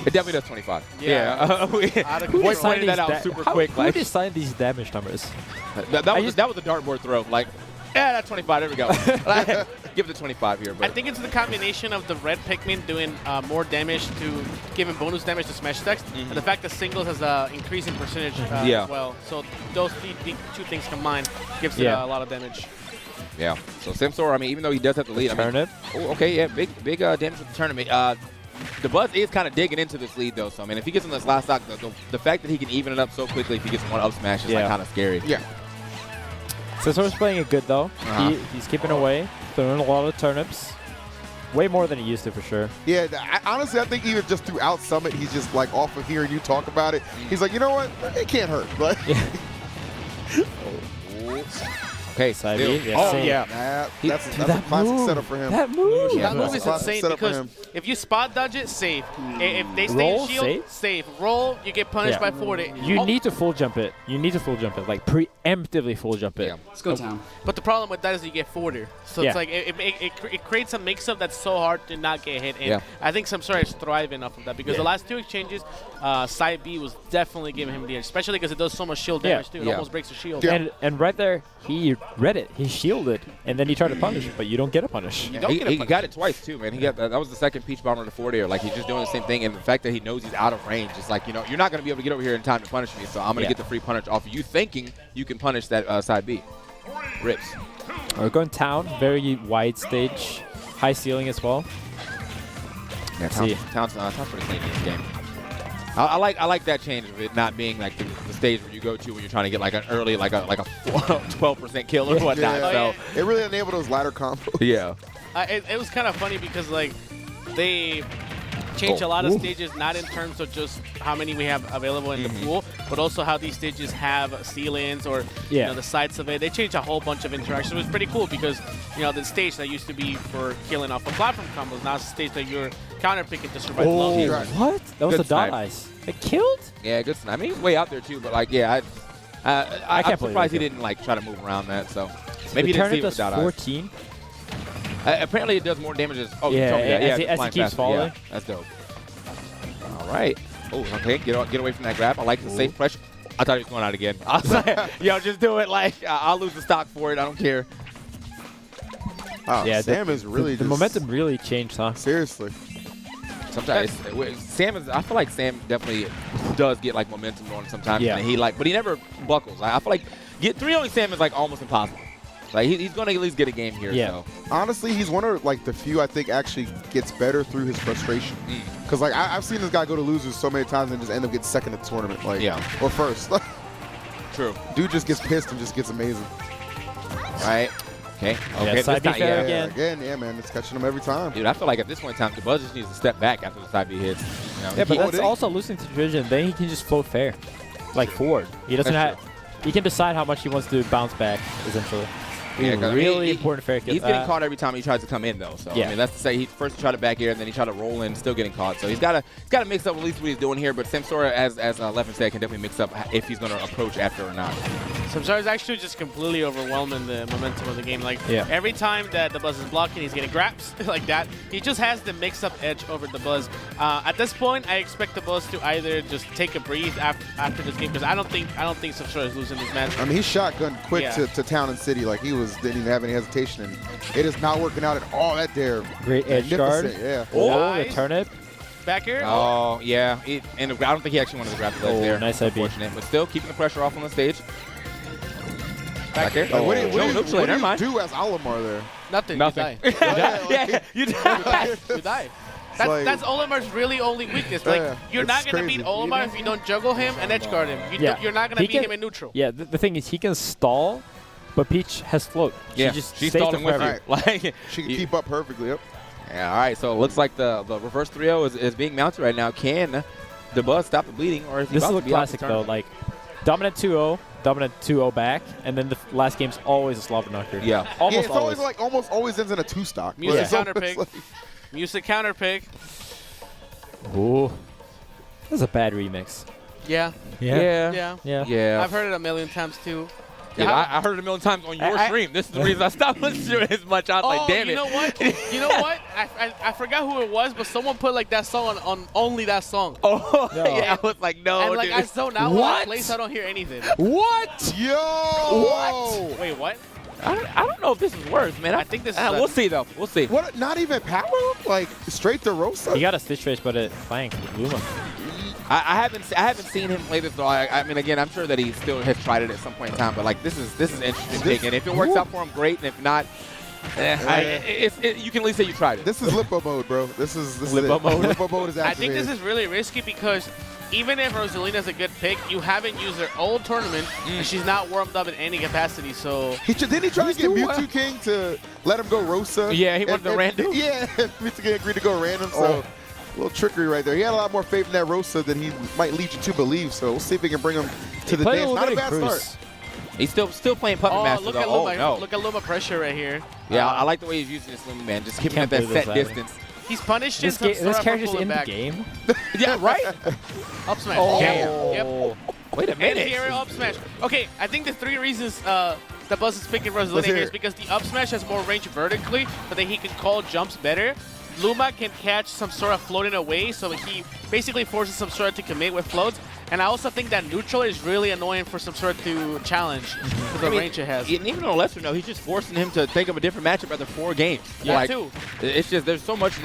It definitely does 25. Yeah. We pointed that out super quick. Who decided these damage numbers? That was a dartboard throw. Like, yeah, that's 25. There we go. Give it the 25 here. But I think it's the combination of the red Pikmin doing more damage to giving bonus damage to Smash Text, and the fact that singles has an increasing percentage as well. So those two things combined gives it a lot of damage. Yeah. So SAMSORA, I mean, even though he does have the lead, Turnip. Okay, yeah, big damage with the tournament. DABUZ is kind of digging into this lead though. So I mean, if he gets in this last stock, the fact that he can even it up so quickly if he gets one up smash is like kind of scary. Yeah. SAMSORA's playing it good though. He's keeping away, throwing a lot of turnips. Way more than he used to, for sure. Yeah, honestly, I think even just throughout Summit, he's just like off of hearing you talk about it. He's like, you know what? It can't hurt. Like, Okay, side B. Yeah. That's a classic setup for him. That move. That move is insane because if you spot dodge it, safe. If they stay Roll, in shield, safe. Roll, you get punished by 40. You need to full jump it. You need to full jump it. Like, preemptively full jump it. Let's go down. But the problem with that is you get 40. So it's like it creates a mix-up that's so hard to not get hit. And I think SAMSORA is thriving off of that because the last 2 exchanges, side B was definitely giving him the edge, especially because it does so much shield damage too. It almost breaks the shield. And right there, he read it. He shielded, and then he tried to punish, but you don't get a punish. He got it twice too, man. He got that was the second Peach Bomber to 40. Like he's just doing the same thing, and the fact that he knows he's out of range, it's like, you know, you're not going to be able to get over here in time to punish me, so I'm going to get the free punish off of you thinking you can punish that side B. Rips. We're going town, very wide stage, high ceiling as well. Yeah, town's pretty clean in this game. I like that change of it not being like the stage where you go to when you're trying to get like an early like a 12% kill or whatnot. So it really enabled those ladder combos. Yeah. It was kind of funny because like they changed a lot of stages, not in terms of just how many we have available in the pool, but also how these stages have ceilings or you know, the sides of it. They changed a whole bunch of interactions. It was pretty cool because, you know, the stage that used to be for killing off of platform combos, now it's a stage that you're counter picking to survive long. What? That was Good a dot snipe. ice. It killed? Yeah, good snipe. I mean, he's way out there too, but like, yeah, I'm surprised he didn't like try to move around that. So maybe he didn't see it with dot eyes. 14. Apparently, it does more damage. As, oh, yeah, you told me that. as he keeps falling. Yeah, that's dope. All right. Oh, okay. Get away from that grab. I like the safe pressure. I thought he was going out again. I was like, yo, just do it. Like, I'll lose the stock for it. I don't care. Oh, yeah, Sam is really the momentum really changed, huh? Seriously. Sometimes Sam is. I feel like Sam definitely does get like momentum going sometimes. Yeah. And but he never buckles. I feel like 3-0 Sam is like almost impossible. Like he's going to at least get a game here. Yeah. So. Honestly, he's one of like the few I think actually gets better through his frustration. Because like I've seen this guy go to losers so many times and just end up getting second at the tournament. Like or first. True. Dude just gets pissed and just gets amazing. Right. Okay. Yeah, side B fair again. Yeah, man, it's catching him every time. Dude, I feel like at this point in time, DABUZ just needs to step back after the side B hits. You know, Yeah, but that's also losing to division. Then he can just float fair, like forward. He doesn't have. He can decide how much he wants to bounce back, essentially. Yeah, really important fair kill. He's getting caught every time he tries to come in, though. So I mean, that's to say he first tried to back air, and then he tried to roll in, still getting caught. So he's got to mix up at least what he's doing here. But SAMSORA, as Leffen said, can definitely mix up if he's going to approach after or not. SAMSORA is actually just completely overwhelming the momentum of the game. Like every time that DABUZ is blocking, he's getting grabs like that. He just has the mix-up edge over DABUZ. At this point, I expect DABUZ to either just take a breathe after this game because I don't think SAMSORA is losing this match. I mean, he shotgunned quick to Town and City. Like he didn't even have any hesitation, and it is not working out at all. That there, great edge guard. Yeah. Oh, the turnip. Back here. Oh yeah, and I don't think he actually wanted to grab the ledge there. Nice idea. Unfortunate, but still keeping the pressure off on the stage. Back here. What do you do as Alamar there? Nothing. Nothing. You die. You die. You die. That's Olimar's really only weakness. Like you're not gonna beat Olimar if you don't juggle him and edge guard him. You're not gonna beat him in neutral. Yeah, the thing is he can stall, but Peach has float. Yeah, she's stalling with you. Like she can keep up perfectly. Yep. Yeah. All right. So it looks like the reverse 3-0 is being mounted right now. Can DABUZ stop the bleeding, or is he This about is to a be out classic the tournament? though. Like dominant 2-0, dominant 2-0 back, and then the last game's always a Slobber knocker. Yeah, almost it's always like almost always ends in a 2-stock. Music counter pick. Music counter pick. Ooh, that's a bad remix. Yeah. Yeah. Yeah. I've heard it a million times too. Yeah, I heard it a million times on your stream. This is the reason I stopped listening to it as much. I was like, damn it. You know what? You know what? I forgot who it was, but someone put like that song on only that song. Oh, yeah. I was like, no, and like dude. I zone out when I play, so I don't hear anything. What? Yo! What? Wait, what? I don't know if this is worse, man. I think this is. We'll see, though. We'll see. What? Not even power? Like straight to Rosa? He got a Stitch Face, but it flanked Luma. I haven't seen him play this though. I mean, again, I'm sure that he still has tried it at some point in time. But like, this is interesting thing. And if it works out for him, great. And if not, you can at least say you tried it. This is Lippo mode, bro. This is Lippo mode. Lippo mode is activated. I think this is really risky because even if Rosalina's a good pick, you haven't used her old tournament, and she's not warmed up in any capacity. So didn't he try to get Mewtwo King to let him go Rosa? Yeah, he wanted the random. Yeah, Mewtwo King agreed to go random. So. A little trickery right there. He had a lot more faith in that Rosa than he might lead you to believe. So we'll see if we can bring him to the dance. Not a bad start. He's still playing Puppet Master. Look though. at Luma. No. Look at Luma pressure right here. Yeah, I like the way he's using this Luma, man. Just keeping at that set distance. He's punished this character's in the game. Yeah, right? Up smash. Oh. Yep. Wait a minute. And here, up smash. Okay, I think the 3 reasons DABUZ is picking Rosalina here is because the up smash has more range vertically, but then he can call jumps better. Luma can catch SAMSORA floating away, so he basically forces SAMSORA to commit with floats. And I also think that neutral is really annoying for SAMSORA to challenge for the range it has. And even on a lesser note, he's just forcing him to think of a different matchup after 4 games. Yeah, too. It's just there's so much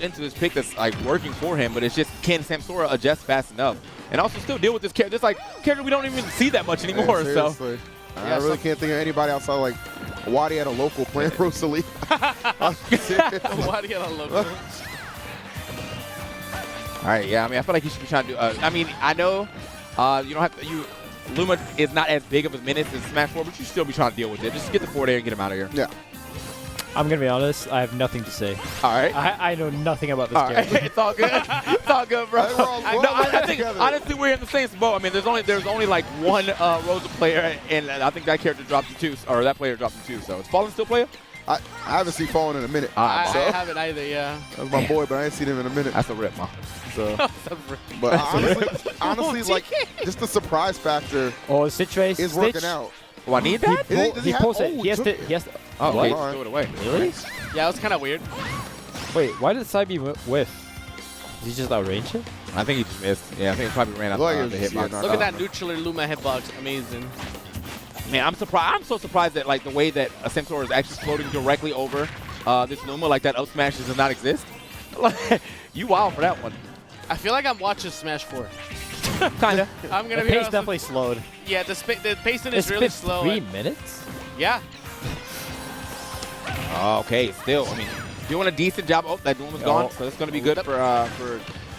into this pick that's like working for him, but it's just can SAMSORA adjust fast enough and also still deal with this character? It's like character we don't even see that much anymore. Yeah, so I really can't think of anybody outside like Wadi at a local playing Rosalie. Wadi at a local. All right, yeah. I mean, I feel like you should be trying to do. I mean, I know you don't have to. Luma is not as big of a menace as Smash 4, but you should still be trying to deal with it. Just get the forward air and get him out of here. Yeah. I'm gonna be honest. I have nothing to say. All right. I know nothing about this character. It's all good. It's all good, bro. I think honestly we're in the same boat. I mean, there's only like one Rosa player, and I think that character dropped to 2, or that player dropped to 2. So is Fallen still player? I haven't seen Fallen in a minute. I haven't either. Yeah. That's my boy, but I ain't seen him in a minute. That's a rip, man. So, but honestly, like just the surprise factor. Oh, Stitch Face is working out. Oh, I need that? He pulls it. He has to. Oh, what? Throw it away. Really? Yeah, it was kind of weird. Wait, why did Saibi whiff? Did he just outrange it? I think he just missed. Yeah, I think he probably ran out the hitbox. Look at that neutral Luma hitbox. Amazing. Man, I'm surprised. I'm so surprised that like the way that a SAMSORA is actually floating directly over this Luma, like that up smash does not exist. You wild for that one. I feel like I'm watching Smash 4. Kinda. I'm gonna the be pace honest. definitely slowed. Yeah, the pacing is really slow. 3 minutes? Yeah. Okay, still. I mean, doing a decent job. Oh, that one was gone, so that's going to be good for a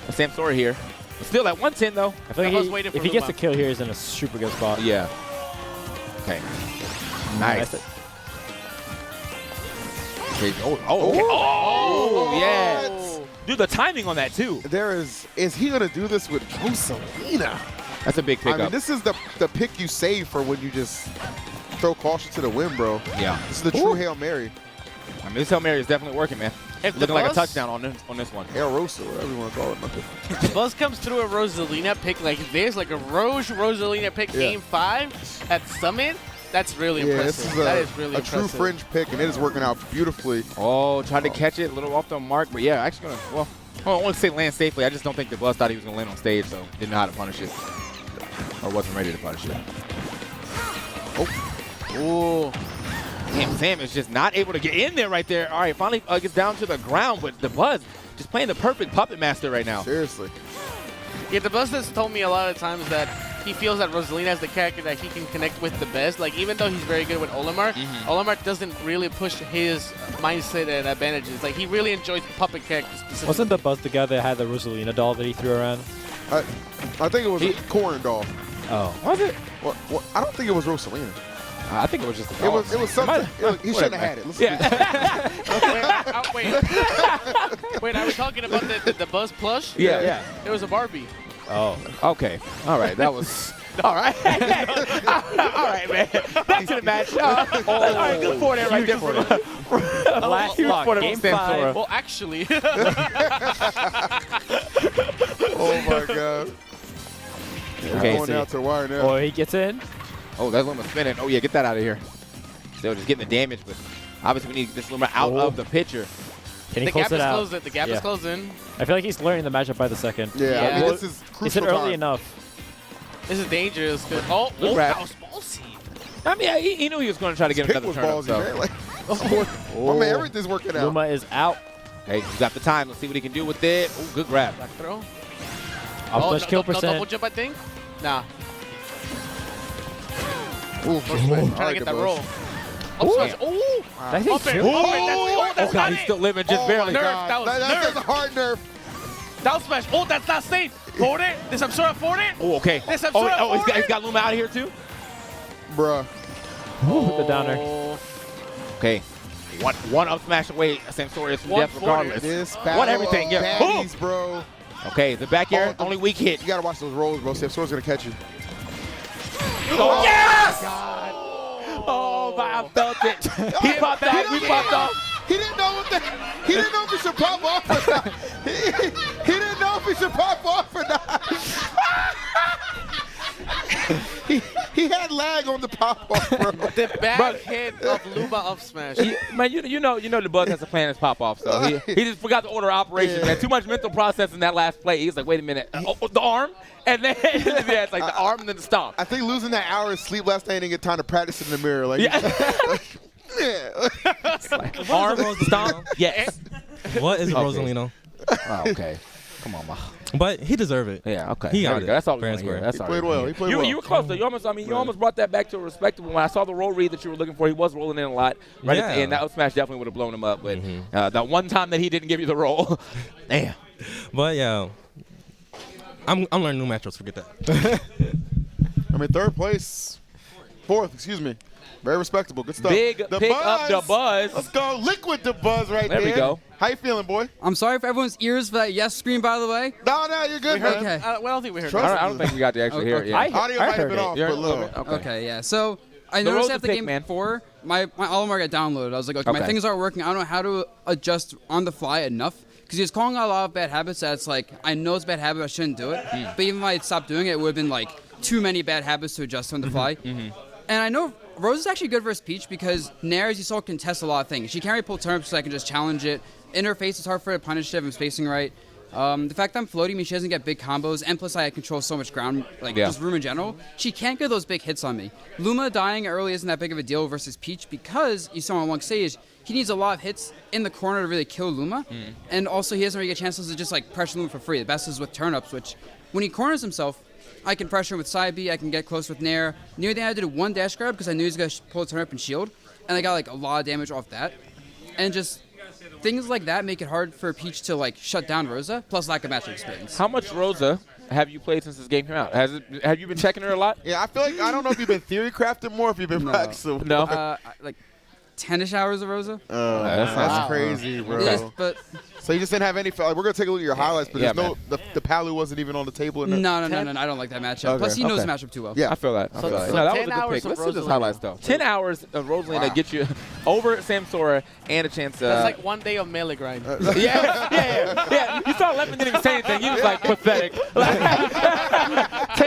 SAMSORA here. But still, at 110 though. I feel like if he gets a kill here, he's in a super good spot. Yeah. Okay. Nice. Okay. Oh, yeah. Dude, the timing on that too. Is he gonna do this with Rosalina? That's a big pickup. I mean, this is the pick you save for when you just throw caution to the wind, bro. Yeah. This is the true Hail Mary. I mean, this Hail Mary is definitely working, man. Looking like a touchdown on this one. El Rosa, whatever you want to call it. If the Buzz comes through a Rosalina pick like this, like a Rosalina pick game 5 at Summit, that's really impressive. This that is really a impressive. true fringe pick, and it is working out beautifully. Oh, tried to catch it a little off the mark, but yeah, actually gonna. Well, I want to say land safely. I just don't think the Buzz thought he was gonna land on stage, so didn't know how to punish it, or wasn't ready to punish it. Oh. Damn, Sam is just not able to get in there right there. All right, finally gets down to the ground, but the Buzz just playing the perfect puppet master right now. Seriously. Yeah, the Buzz has told me a lot of times that he feels that Rosalina is the character that he can connect with the best. Like, even though he's very good with Olimar, Olimar doesn't really push his mindset and advantages. Like, he really enjoys puppet characters specifically. Wasn't the Buzz the guy that had the Rosalina doll that he threw around? I think it was a corn doll. Oh. Was it? Well, I don't think it was Rosalina. I think it was just a doll. It was something. He shouldn't have had it. Wait, are we talking about the Buzz plush? Yeah. It was a Barbie. Oh. Okay. All right. That was. All right. All right, man. Back to the match. All right. Good for that right there. Last lock. Game 5. Well, actually. Oh my God. Okay, going out to the wire now. Oh, he gets in. Oh, that Luma spinning. Oh, yeah, get that out of here. Still just getting the damage, but obviously we need this Luma out of the picture. Can he The close gap it is out? closing. The gap is closing. I feel like he's learning the matchup by the second. Yeah, I mean, this is crucial. He said early time. enough. This is dangerous. Good that grab. was ballsy. I mean, he knew he was going to try to get His another kick turn. was ballsy, man. Like, my man, everything's working out. Luma is out. Okay, he's got the time. Let's see what he can do with it. Oh, good grab. Back throw. Up smash kill no percent. double jump, I think. Nah. Ooh, Trying to get that roll. Up smash. Ooh. That thing's That's Oh, God, he's still living just barely. Nerf. That was That's a hard nerf. Down smash. Oh, that's not safe. Hold it. This SAMSORA forward it. Oh, okay. This SAMSORA He's got Luma out here, too? Bruh. The downer. Okay. One up smash away. SAMSORA is from death regardless. This What everything? Yeah. baddies, bro. Okay, the back air, only weak hit. You gotta watch those rolls, bro. SAMSORA's gonna catch you. Oh, yes! Oh, I felt it. He popped out. We popped off. He didn't know he didn't know if he should pop off or not. He didn't know if he should pop off or not. he had lag on the pop off, bro. The back hit of Luma up smash. Man, you know the Buzz has a plan as pop off, so he just forgot the order of operations, man. Too much mental process in that last play. He's like, wait a minute, the arm, and then yeah, it's like the arm and then the stomp. I think losing that hour of sleep last night didn't get time to practice it in the mirror. Like, Arm stomp. Yes. What is Rosalino? Oh, okay. Come on, ma. But he deserved it. Yeah, okay. He got it. That's all we Fair want and to hear. square. That's all played well. He played well. You were close, though. You almost brought that back to a respectable. When I saw the roll read that you were looking for, he was rolling in a lot right at the end. That up smash definitely would have blown him up. But that one time that he didn't give you the roll, damn. But yeah, I'm learning new matchups. Forget that. I mean, fourth, excuse me. Very respectable. Good stuff. Big pick up the Buzz. Let's go. Liquid the Buzz right there. There we go. How you feeling, boy? I'm sorry for everyone's ears for that yes screen, by the way. No, you're good, man. Okay. I don't think we heard Trust that. I don't think we got to actually hear it yet. Audio might have been off, but look. Okay, yeah. So I The noticed road's after a pick, game man. 4, my Olimar got downloaded. I was like, okay, my Okay. things aren't working. I don't know how to adjust on the fly enough. Because he was calling out a lot of bad habits that's like, I know it's a bad habit, I shouldn't do it. But even if I had stopped doing it, it would have been like too many bad habits to adjust on the fly. And I know Rose is actually good versus Peach because Nair, as you saw, can test a lot of things. She can't really pull turnips so I can just challenge it. In her face, it's hard for her to punish it if I'm spacing right. The fact that I'm floating means she doesn't get big combos, and plus I control so much ground, just room in general. She can't get those big hits on me. Luma dying early isn't that big of a deal versus Peach because you saw on one stage, he needs a lot of hits in the corner to really kill Luma, and also he doesn't really get chances to just like pressure Luma for free. The best is with turn-ups, which when he corners himself, I can pressure him with side B, I can get close with Nair. Near the end, I did one dash grab because I knew he was going to pull a turn up and shield, and I got like a lot of damage off that. And just things like that make it hard for Peach to like shut down Rosa, plus lack of matchup experience. How much Rosa have you played since this game came out? Have you been checking her a lot? Yeah, I feel like, I don't know if you've been theory crafting more, if you've been practicing. No. Like 10-ish hours of Rosa. That's crazy, bro. Yes, but so you just didn't have any. Like, we're gonna take a look at your highlights, but Yeah, there's the Palu wasn't even on the table. In no, I don't like that matchup. Okay. Plus, he knows Okay. the matchup too well. Yeah, I feel that. So No, that 10 was a good hours pick. of Let's do this Rosalina. highlights, though. 10 hours of Rosalina to get you over SAMSORA and a chance to... That's like one day of melee grind. Yeah. You saw Lemon didn't even say anything. He was like, pathetic. 10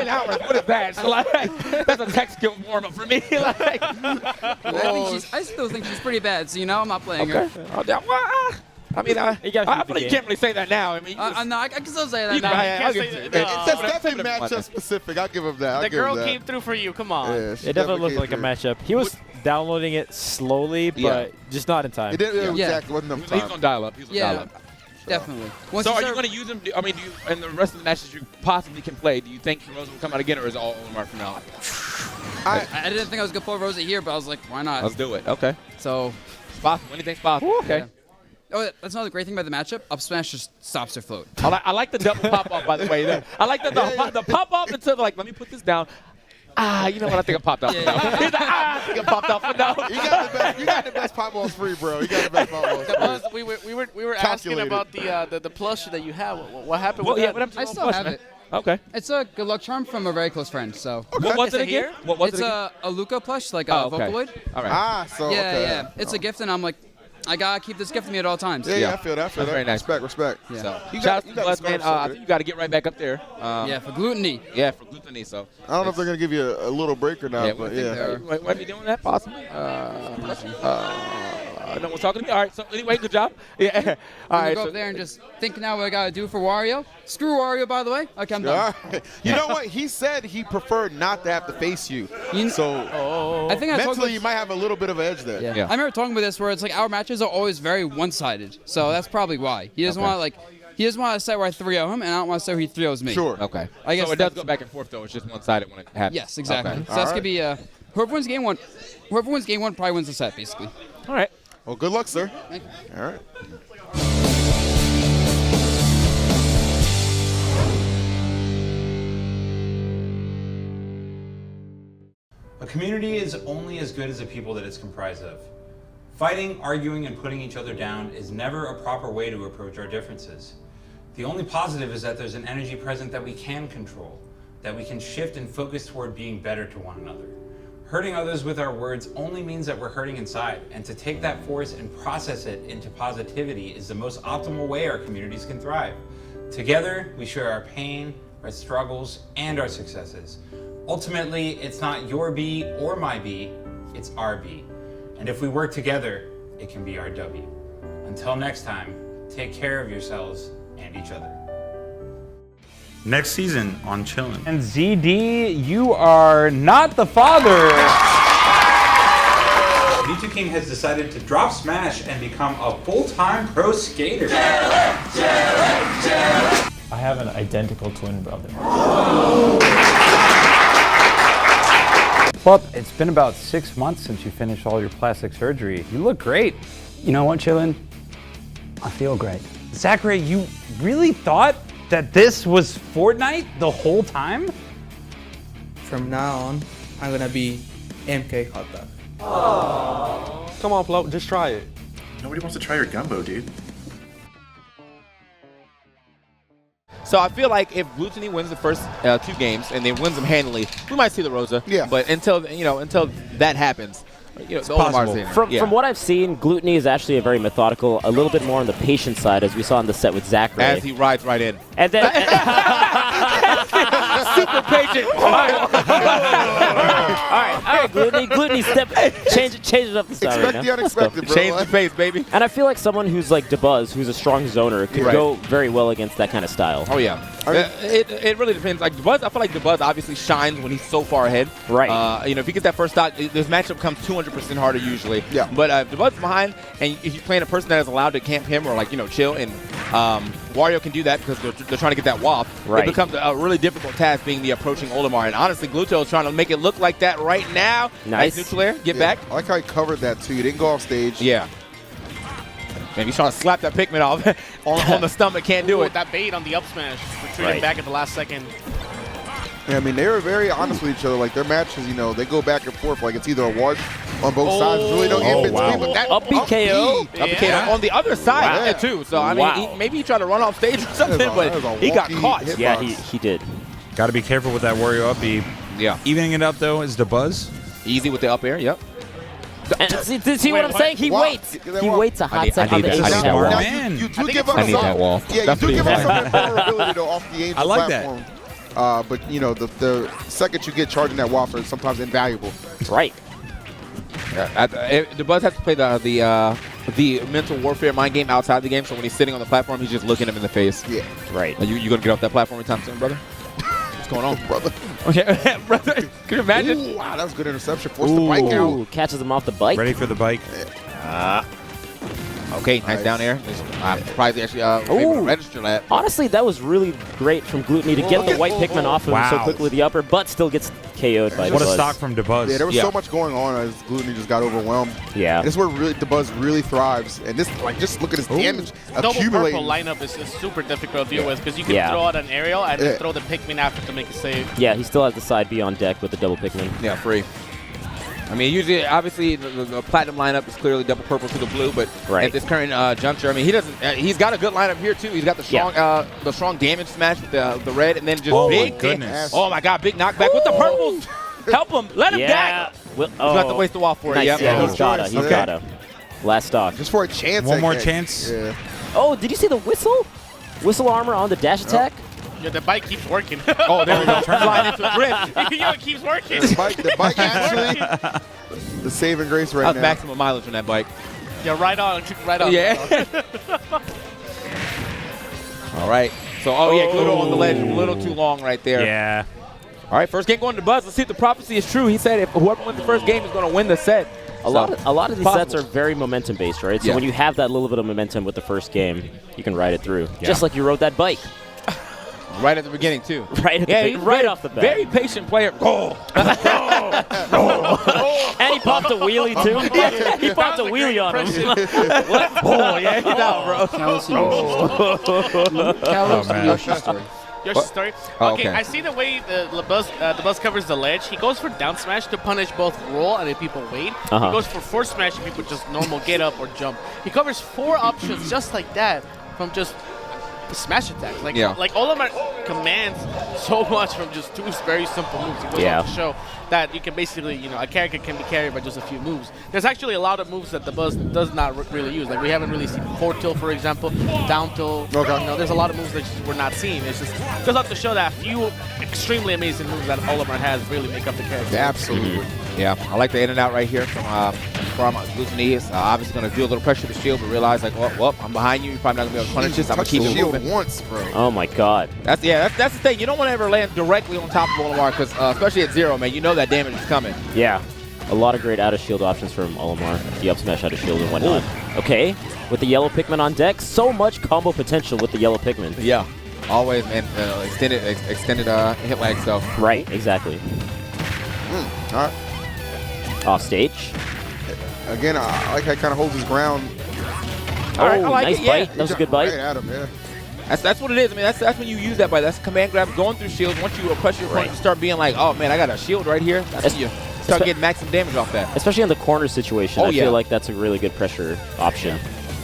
hours, what is that? That's a tech skill warm-up for me. I still think she's pretty bad, so I'm not playing her. I mean, I feel like you can't really say that now. I mean, no, I can still say that You now. can say that. That's definitely matchup specific. I'll give him that. The girl came through for you. Come on. Yeah, It definitely looked like a matchup. He was downloading it slowly, but just not in time. It didn't exactly wasn't enough time. He's on dial-up. Yeah. Definitely. So are you going to use him? I mean, do you, in the rest of the matches you possibly can play, do you think Rosa will come out again, or is it all Olimar from now on? I didn't think I was going to pull Rosa here, but I was like, why not? Let's do it. Okay. So. It's possible. Anything's possible. Okay. Yeah. Oh, that's another great thing about the matchup. Up smash just stops their float. I like the double pop-off, by the way. I like the pop-off until, like, let me put this down. You know what? I think I popped out. He's like, I think I popped out for now. You got the best pop-balls for you, bro. You got the best pop-balls for you. We were asking about the plushie that you have. What happened with that? I still have it. Okay. It's a good luck charm from a very close friend. So. Okay. What was it again? It's a Luca plush, like a Vocaloid. All right. Yeah. It's a gift, and I'm like, I gotta keep this gift with me at all times. Yeah, I feel that. That's very nice. Respect. Yeah. So, shout out to Bless, man. I think you got to get right back up there. Yeah, for Gluttony. Yeah, for Gluttony. So I don't know if they're gonna give you a little break or not, yeah, but yeah. Might be doing that possibly. No one's talking to me. All right. So anyway, good job. Yeah. All right. Go up there and just think now what I gotta do for Wario. Screw Wario, by the way. Okay, I'm done. Right. You know what? He said he preferred not to have to face you. So I think mentally you might have a little bit of an edge there. Yeah. I remember talking about this where it's like our matches are always very one-sided. So that's probably why. He doesn't want to he doesn't want to say where I 3-0 him, and I don't want to say where he 3-0s me. Sure. Okay. I guess so it does go back and forth though. It's just one-sided when it happens. Yes, exactly. Okay. So that's gonna be whoever wins game one probably wins the set, basically. All right. Well, good luck, sir. Thank you. All right. A community is only as good as the people that it's comprised of. Fighting, arguing, and putting each other down is never a proper way to approach our differences. The only positive is that there's an energy present that we can control, that we can shift and focus toward being better to one another. Hurting others with our words only means that we're hurting inside, and to take that force and process it into positivity is the most optimal way our communities can thrive. Together, we share our pain, our struggles, and our successes. Ultimately, it's not your B or my B, it's our B. And if we work together, it can be our W. Until next time, take care of yourselves and each other. Next season on Chillin'. And ZD, you are not the father. V2 King has decided to drop Smash and become a full-time pro skater. I have an identical twin brother. Well, it's been about 6 months since you finished all your plastic surgery. You look great. You know what, Chillin'? I feel great. ZACKRAY, you really thought that this was Fortnite the whole time? From now on, I'm gonna be MK Hot Dog. Come on, Float, just try it. Nobody wants to try your gumbo, dude. So I feel like if Gluttony wins the first 2 games and then wins them handily, we might see the Rosa. Yeah. But until that happens, the Olimar's in. From what I've seen, Gluttony is actually a very methodical, a little bit more on the patient side, as we saw in the set with ZACKRAY. As he rides right in. And then super patient. all right, Gluttony, change it up the style. Expect right the now. unexpected, bro. Change the pace, baby. And I feel like someone who's like DABUZ, who's a strong zoner, could go very well against that kind of style. Oh yeah. It really depends. Like DABUZ, I feel like DABUZ obviously shines when he's so far ahead. Right. If he gets that first stock, this matchup comes 200% harder usually. Yeah. But if DABUZ's behind, and if you're playing a person that is allowed to camp him or chill, and Wario can do that because they're trying to get that waft. Right. It becomes a really difficult task being the approaching Olimar. And honestly, Gluto is trying to make it look like that right now. Nice. Neutral air. Get back. I like how he covered that too. He didn't go off stage. Yeah. Maybe he's trying to slap that Pikmin off on the stomach. Can't do it. That bait on the up smash, retreating back at the last second. Yeah, I mean, they were very honest with each other. Like, their matches, they go back and forth. Like, it's either a wash on both sides. There's really no in between. But that up BKO? Up BKO on the other side, too. So, I mean, maybe he tried to run off stage or something, but he got caught. Yeah, he did. Got to be careful with that Wario up B. Yeah. Evening it up, though, is DABUZ. Easy with the up air, yep. And see what I'm saying? He waits. He waits a hot second on the Angel tower. You do give up I need that wall. Yeah, you do give up some vulnerability, though, off the Angel platform. But, the second you get charging that waffle is sometimes invaluable. Right. Yeah, DABUZ has to play the mental warfare mind game outside the game, so when he's sitting on the platform, he's just looking him in the face. Yeah. Right. Are you going to get off that platform anytime soon, brother? What's going on, brother? Okay, brother, can you imagine? Ooh, wow, that was a good interception. Forced the bike out. Catches him off the bike. Ready for the bike. Okay, nice down air. I'm surprised they actually were able to register that. Honestly, that was really great from Glutony to get the white Pikmin off of him so quickly with the upper, but still gets KO'd by What DABUZ. a stock from DABUZ. Yeah, there was so much going on as Glutony just got overwhelmed. Yeah. And this is where really DABUZ really thrives. And this, like, just look at his damage Double accumulating. purple lineup is super difficult to deal with because you can Yeah. throw out an aerial and then throw the Pikmin after to make a save. Yeah, he still has the side B on deck with the double Pikmin. Yeah, free. I mean, usually, obviously, the platinum lineup is clearly double purple to the blue, but at this current juncture, I mean, he doesn't. He's got a good lineup here too. He's got the strong damage smash with the red, and then just big. My goodness! Oh my God, big knockback with the purples. Help him! Let him Yeah. die. Well, You have to waste the wall for nice. it. Yep. Yeah, he's gotta. He's gotta. Last stock. Just for a chance. One I more guess. chance. Yeah. Oh, did you see the whistle? Whistle armor on the dash attack? Yeah, the bike keeps working. Oh, there we go. Turn flying into a drift. Yo, it keeps working. The bike actually, the saving grace right That was now. maximum mileage on that bike. Yeah, right on. Right on. Yeah. All right. So, yeah, Gluto on the ledge a little too long right there. Yeah. All right, first game going to DABUZ. Let's see if the prophecy is true. He said if whoever wins the first game is going to win the set. A lot of these possible. sets are very momentum based, right? So Yeah. when you have that little bit of momentum with the first game, you can ride it through. Yeah. Just like you rode that bike. Right at the beginning, too. Right at the right off the bat. Very patient player. Goal. And he popped a wheelie too. Yeah. He popped a wheelie on him. What? Oh, yeah, he's out, bro. Yoshi's story. Oh, Okay, okay. I see the way the buzz covers the ledge. He goes for down smash to punish both roll and if people wait. He goes for forward smash if people just normal get up or jump. He covers 4 options just like that from just smash attacks. Like all of them commands so much from just 2 very simple moves. It goes on to show that you can basically, a character can be carried by just a few moves. There's actually a lot of moves that the Buzz does not really use. Like we haven't really seen forward tilt, for example, down tilt. There's a lot of moves that we're not seeing. It's just goes out to show that a few extremely amazing moves that Olimar has really make up the character. Absolutely. Yeah, I like the in and out right here from Glutony. Obviously going to do a little pressure to the shield, but realize like, well, I'm behind you. You're probably not going to be able to punish this. I'm going to keep it moving. Once, bro. Oh my God. That's the thing. You don't want to ever land directly on top of Olimar because especially at 0, man, you know that damage is coming. Yeah. A lot of great out of shield options from Olimar. The up smash out of shield and whatnot. Ooh. Okay. With the yellow Pikmin on deck, so much combo potential with the yellow Pikmin. Yeah. Always, man. Extended hit lag stuff. Right. Exactly. All right. Off stage. Again, I like how he kind of holds his ground. Oh, I like nice bite. That was a good bite. Right at him, yeah. That's what it is. I mean, that's when you use that bite. That's command grab going through shields. Once you press your opponent, you start being like, oh man, I got a shield right here. That's when you start getting maximum damage off that. Especially in the corner situation, Oh, I yeah. feel like that's a really good pressure option.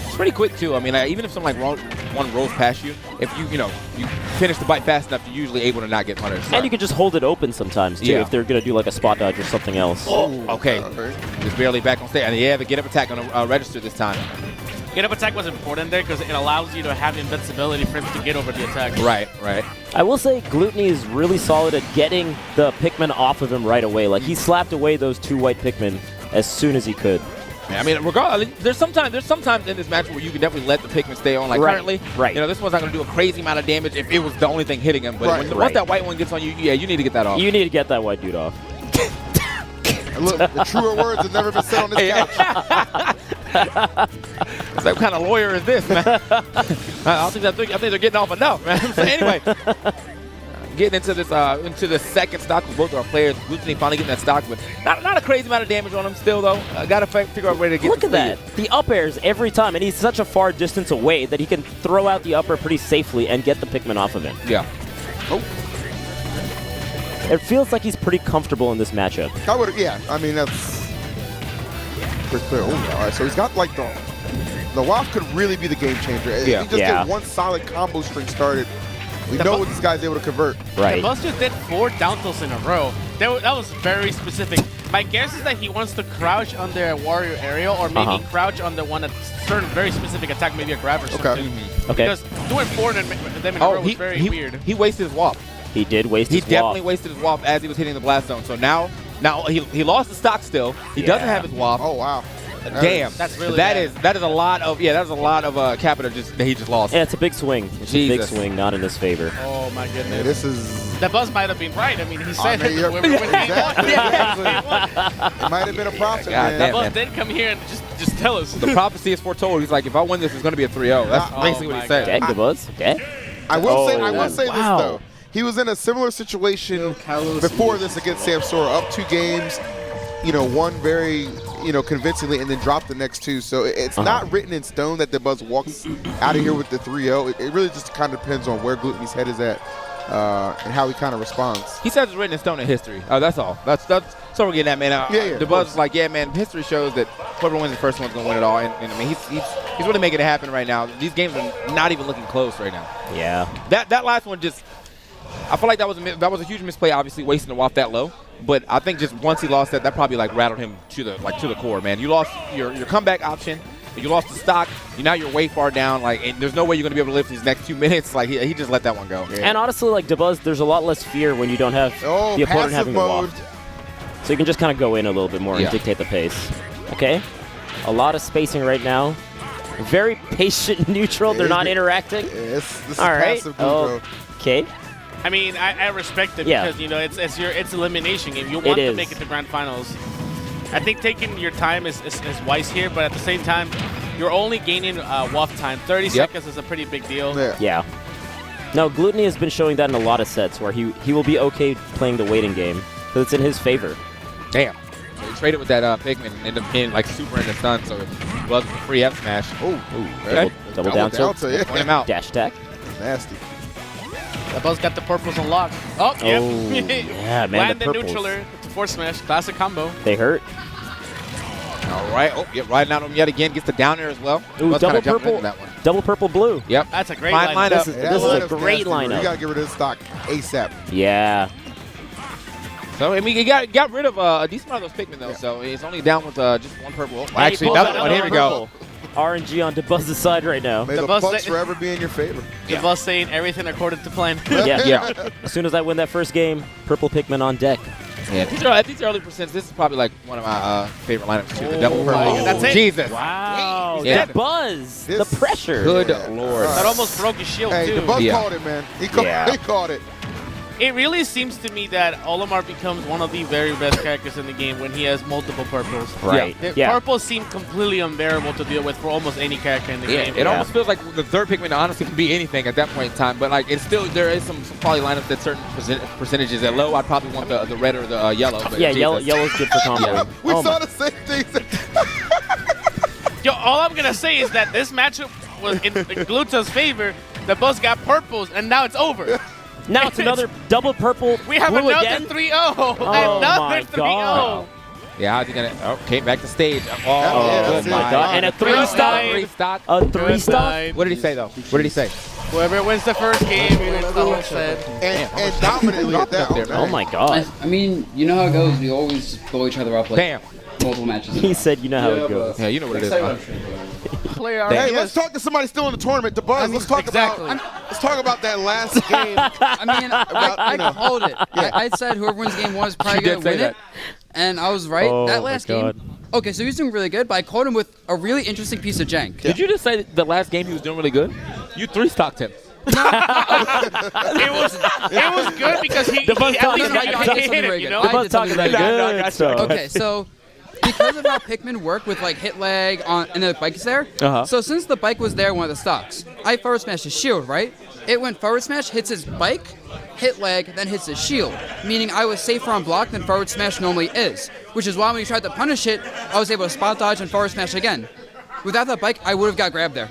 It's pretty quick too. I mean, even if someone like one rolls past you, if you finish the bite fast enough, you're usually able to not get punished. And you can just hold it open sometimes, too, Yeah. if they're going to do like a spot dodge or something else. Oh, okay. Just barely back on stage. And yeah, the get up attack on a register this time. Get up attack was important there because it allows you to have invincibility for him to get over the attack. Right. I will say Glutony is really solid at getting the Pikmin off of him right away. Like, he slapped away those 2 white Pikmin as soon as he could. I mean, regardless, there's sometimes in this match where you can definitely let the Pikmin stay on. Like currently, this one's not going to do a crazy amount of damage if it was the only thing hitting him. But once that white one gets on you, you need to get that off. You need to get that white dude off. Look, the truer words have never been said on this couch. It's like, what kind of lawyer is this, man? I think they're getting off enough, man. So anyway, getting into the second stock with both our players. Glutony finally getting that stock, but not a crazy amount of damage on him still, though. Got to figure out a way to get Look at that. The up airs every time, and he's such a far distance away that he can throw out the up air pretty safely and get the Pikmin off of him. Yeah. Oh. It feels like he's pretty comfortable in this matchup. I mean, that's pretty clear. Oh, all right. So he's got like the WAF could really be the game changer. If he just get one solid combo string started, we know what this guy's able to convert. Right. The Buzz just did 4 down tilts in a row. That was very specific. My guess is that he wants to crouch under a warrior aerial or maybe crouch on the one that's certain very specific attack, maybe a grab or something. Okay. Because doing 4 of them in a row was very weird. He wasted his WAP. He did waste his WAP. He definitely wasted his WAP as he was hitting the blast zone. So now he lost the stock still. He doesn't have his WAP. Oh, wow. Damn. That's really that bad. is a lot of capital that he just lost. Yeah, it's a big swing. It's a big swing, not in his favor. Oh my goodness. Yeah, this is. The buzz might have been right. I mean, he said mean, when he won. It might have been a prophet, man. The buzz did come here and just tell us. The prophecy is foretold. He's like, if I win this, it's going to be a 3-0. That's basically what he said. Okay, the buzz. Okay. I will say this wow. though. He was in a similar situation before this against SAMSORA, up 2 games, won very, convincingly, and then dropped the next 2. So it's not written in stone that DABUZ walks out of here with the 3-0. It really just kind of depends on where GLUTONNY's head is at and how he kind of responds. He says it's written in stone in history. Oh, that's all. That's what we're getting at, man. DABUZ is like, yeah, man, history shows that whoever wins the first one's going to win it all. And I mean, he's really making it happen right now. These games are not even looking close right now. Yeah. That last one just, I feel like that was a huge misplay, obviously, wasting him off that low. But I think just once he lost that probably like rattled him to the core, man. You lost your comeback option. You lost the stock. Now you're way far down. And there's no way you're going to be able to live these next 2 minutes. Like he just let that one go. Yeah. And honestly, like DABUZ, there's a lot less fear when you don't have the opponent having a waft. So you can just kind of go in a little bit more and dictate the pace. Okay. A lot of spacing right now. Very patient neutral. They're not interacting. This is all right. passive bro. Okay. I mean, I respect it because it's elimination game. You want to make it to grand finals. I think taking your time is wise here, but at the same time, you're only gaining waft time. 30 seconds is a pretty big deal. Yeah. No, GLUTONNY has been showing that in a lot of sets where he will be okay playing the waiting game because it's in his favor. Damn. So he traded with that Pigman and ended up being like super in the stun, so it was a free F smash. Okay. Double down tilt. Yeah. Point him out. Dash attack. Nasty. The buzz got the purples unlocked. Oh, yep. Yeah, man, Land the the purples. neutraler with the force smash. Classic combo. They hurt. All right. Oh, yep. Riding out on him yet again. Gets the down air as well. Ooh, double purple. That one. Double purple blue. Yep. That's a great Fine lineup. This is a great lineup. You got to get rid of this stock ASAP. Yeah. So, I mean, he got rid of a decent amount of those Pikmin, though, so he's only down with just 1 purple. Oh, actually, another one. Here we go. RNG on DABUZ's side right now. May the bucks forever be in your favor. DABUZ saying everything according to plan. Yeah. As soon as I win that first game, purple Pikmin on deck. Yeah, at these early percents, this is probably like one of my favorite lineups, too. The double purple. That's it. Jesus. Wow. Yeah. DABUZ. The pressure. Good Lord. That almost broke his shield, Hey, too. DABUZ called it, man. He called it. It really seems to me that Olimar becomes one of the very best characters in the game when he has multiple purples. Right. Purples seem completely unbearable to deal with for almost any character in the game. It almost feels like the third Pikmin honestly can be anything at that point in time, but like it's still, there is some probably lineups that certain percentages at low, I'd probably want the red or the yellow. But yeah, yellow's good for combo. We saw the same thing. Yo, all I'm going to say is that this matchup was in GLUTONNY's favor. The buzz got purples, and now it's over. Now it's another double purple. We have blue another again? 3-0. Oh Another my 3-0. God. Yeah, how's he gonna? Oh, came back to stage. Oh my God! And a 3-stock. A 3-stock. What did he say though? What did he say? Whoever wins the first game wins the whole set. And dominantly at that. Oh my God! I mean, you know how it goes. We always blow each other up like multiple matches. He said, "You know how it goes." Yeah, you know what it is. Hey, let's talk to somebody still in the tournament. DABUZ. Let's talk about that last game. I mean, I called it. I said whoever wins game 1 is probably going to win it. And I was right. Oh that last game. Okay, so he was doing really good, but I called him with a really interesting piece of jank. Did you just say the last game he was doing really good? You 3-stocked him. It was good because he hit it, you know? DABUZ talking that good stuff. Okay, so because of how Pikmin work with like hit lag and the bike is there, so since the bike was there, one of the stocks, I forward smashed his shield, right? It went forward smash, hits his bike, hit lag, then hits his shield, meaning I was safer on block than forward smash normally is, which is why when he tried to punish it, I was able to spot dodge and forward smash again. Without that bike, I would have got grabbed there.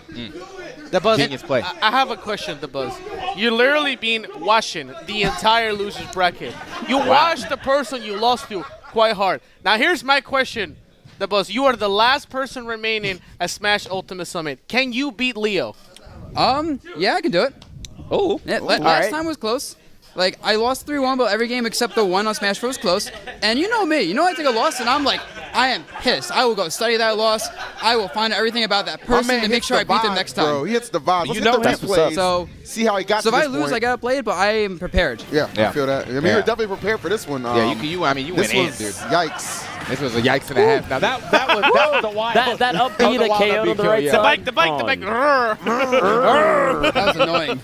DABUZ, genius play. I have a question, DABUZ. You literally been washing the entire losers bracket. You washed the person you lost to quite hard. Now here's my question, DABUZ. You are the last person remaining at Smash Ultimate Summit. Can you beat Leo? Yeah, I can do it. Oh, yeah, last time was close. Like, I lost 3-1, but every game except the one on Smash 4 was close. And you know me. You know I take a loss, and I'm like, I am pissed. I will go study that loss. I will find out everything about that person to make sure I beat them next time. Bro, he hits the vibe. You know the replays. So see how he got so to if this I lose, point. I got played, but I am prepared. Yeah, I feel that. I mean, you're definitely prepared for this one. Yeah, you went in, dude. Yikes. This was a yikes and a half. Now that was a wild. That up B, the KO to the right yeah. side. The bike. That was annoying.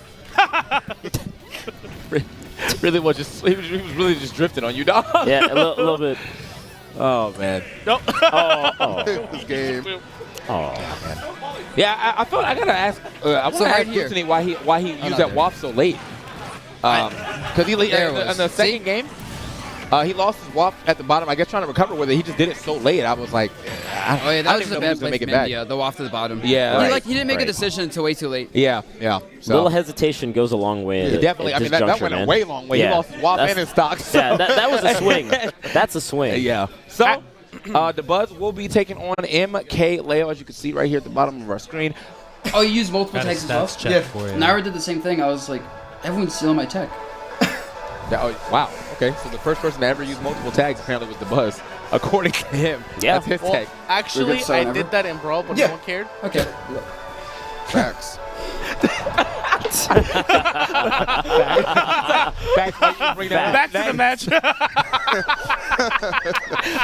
Really was just he was really just drifting on you, dog. Yeah, a little bit. Oh man. Nope. This game. Oh man. Yeah, I thought I gotta ask. I want to ask Anthony why he used that WAP so late. Because he in the second game. He lost his WAP at the bottom. I guess trying to recover with it. He just did it so late. I was like, that was a bad play make it from back. India, the WAP to the bottom. Yeah, he didn't make a decision until way too late. Yeah. So. Little hesitation goes a long way. Yeah, definitely. I mean, that went a way long way. Yeah, he lost his WAP and his stock. So. Yeah, that was a swing. That's a swing. Yeah. So, DABUZ will be taking on MKLEO, as you can see right here at the bottom of our screen. Oh, you used multiple tags as well? Yeah. Nairo did the same thing. I was like, everyone's stealing my tech. Wow. Okay. So the first person to ever use multiple tags apparently was DABUZ, according to him. Yeah. That's his tag. Actually, I did that in Brawl, but no one cared. Okay. Facts. Back to the match.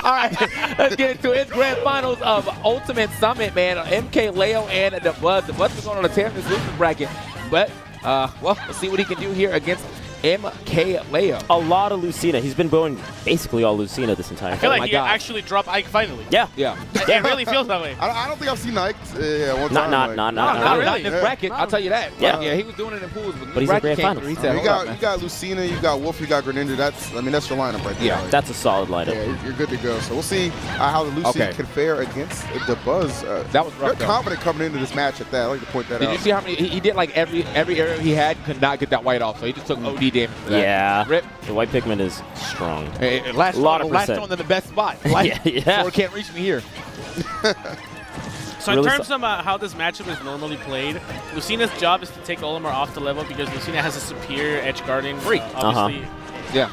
All right, let's get into it. It's grand finals of Ultimate Summit, man. MKLEO and DABUZ. DABUZ is going on a tear in this loser bracket, but well, let's see what he can do here against MKLEO. A lot of Lucina. He's been going basically all Lucina this entire time. I feel like he actually dropped Ike finally. Yeah. It really feels that way. I don't think I've seen Ike. One time. Not Not in this bracket. I'll tell you that. Yeah. He was doing it in pools, but he's in grand finals. You got Lucina, you got Wolf, you got Greninja. That's your lineup right there. Yeah, that's a solid lineup. Yeah, you're good to go. So we'll see how the Lucina can fare against DABUZ. That was rough. They're confident coming into this match at that. I like to point that out. Did you see how many he did? Like every area he had, could not get that white off, so he just took OD damage for that. Yeah. Rip. The white Pikmin is strong. Last percent. on in the best spot. Yeah. Sword can't reach me here. So in terms of how this matchup is normally played, Lucina's job is to take Olimar off the level because Lucina has a superior edge guarding. Obviously, yeah,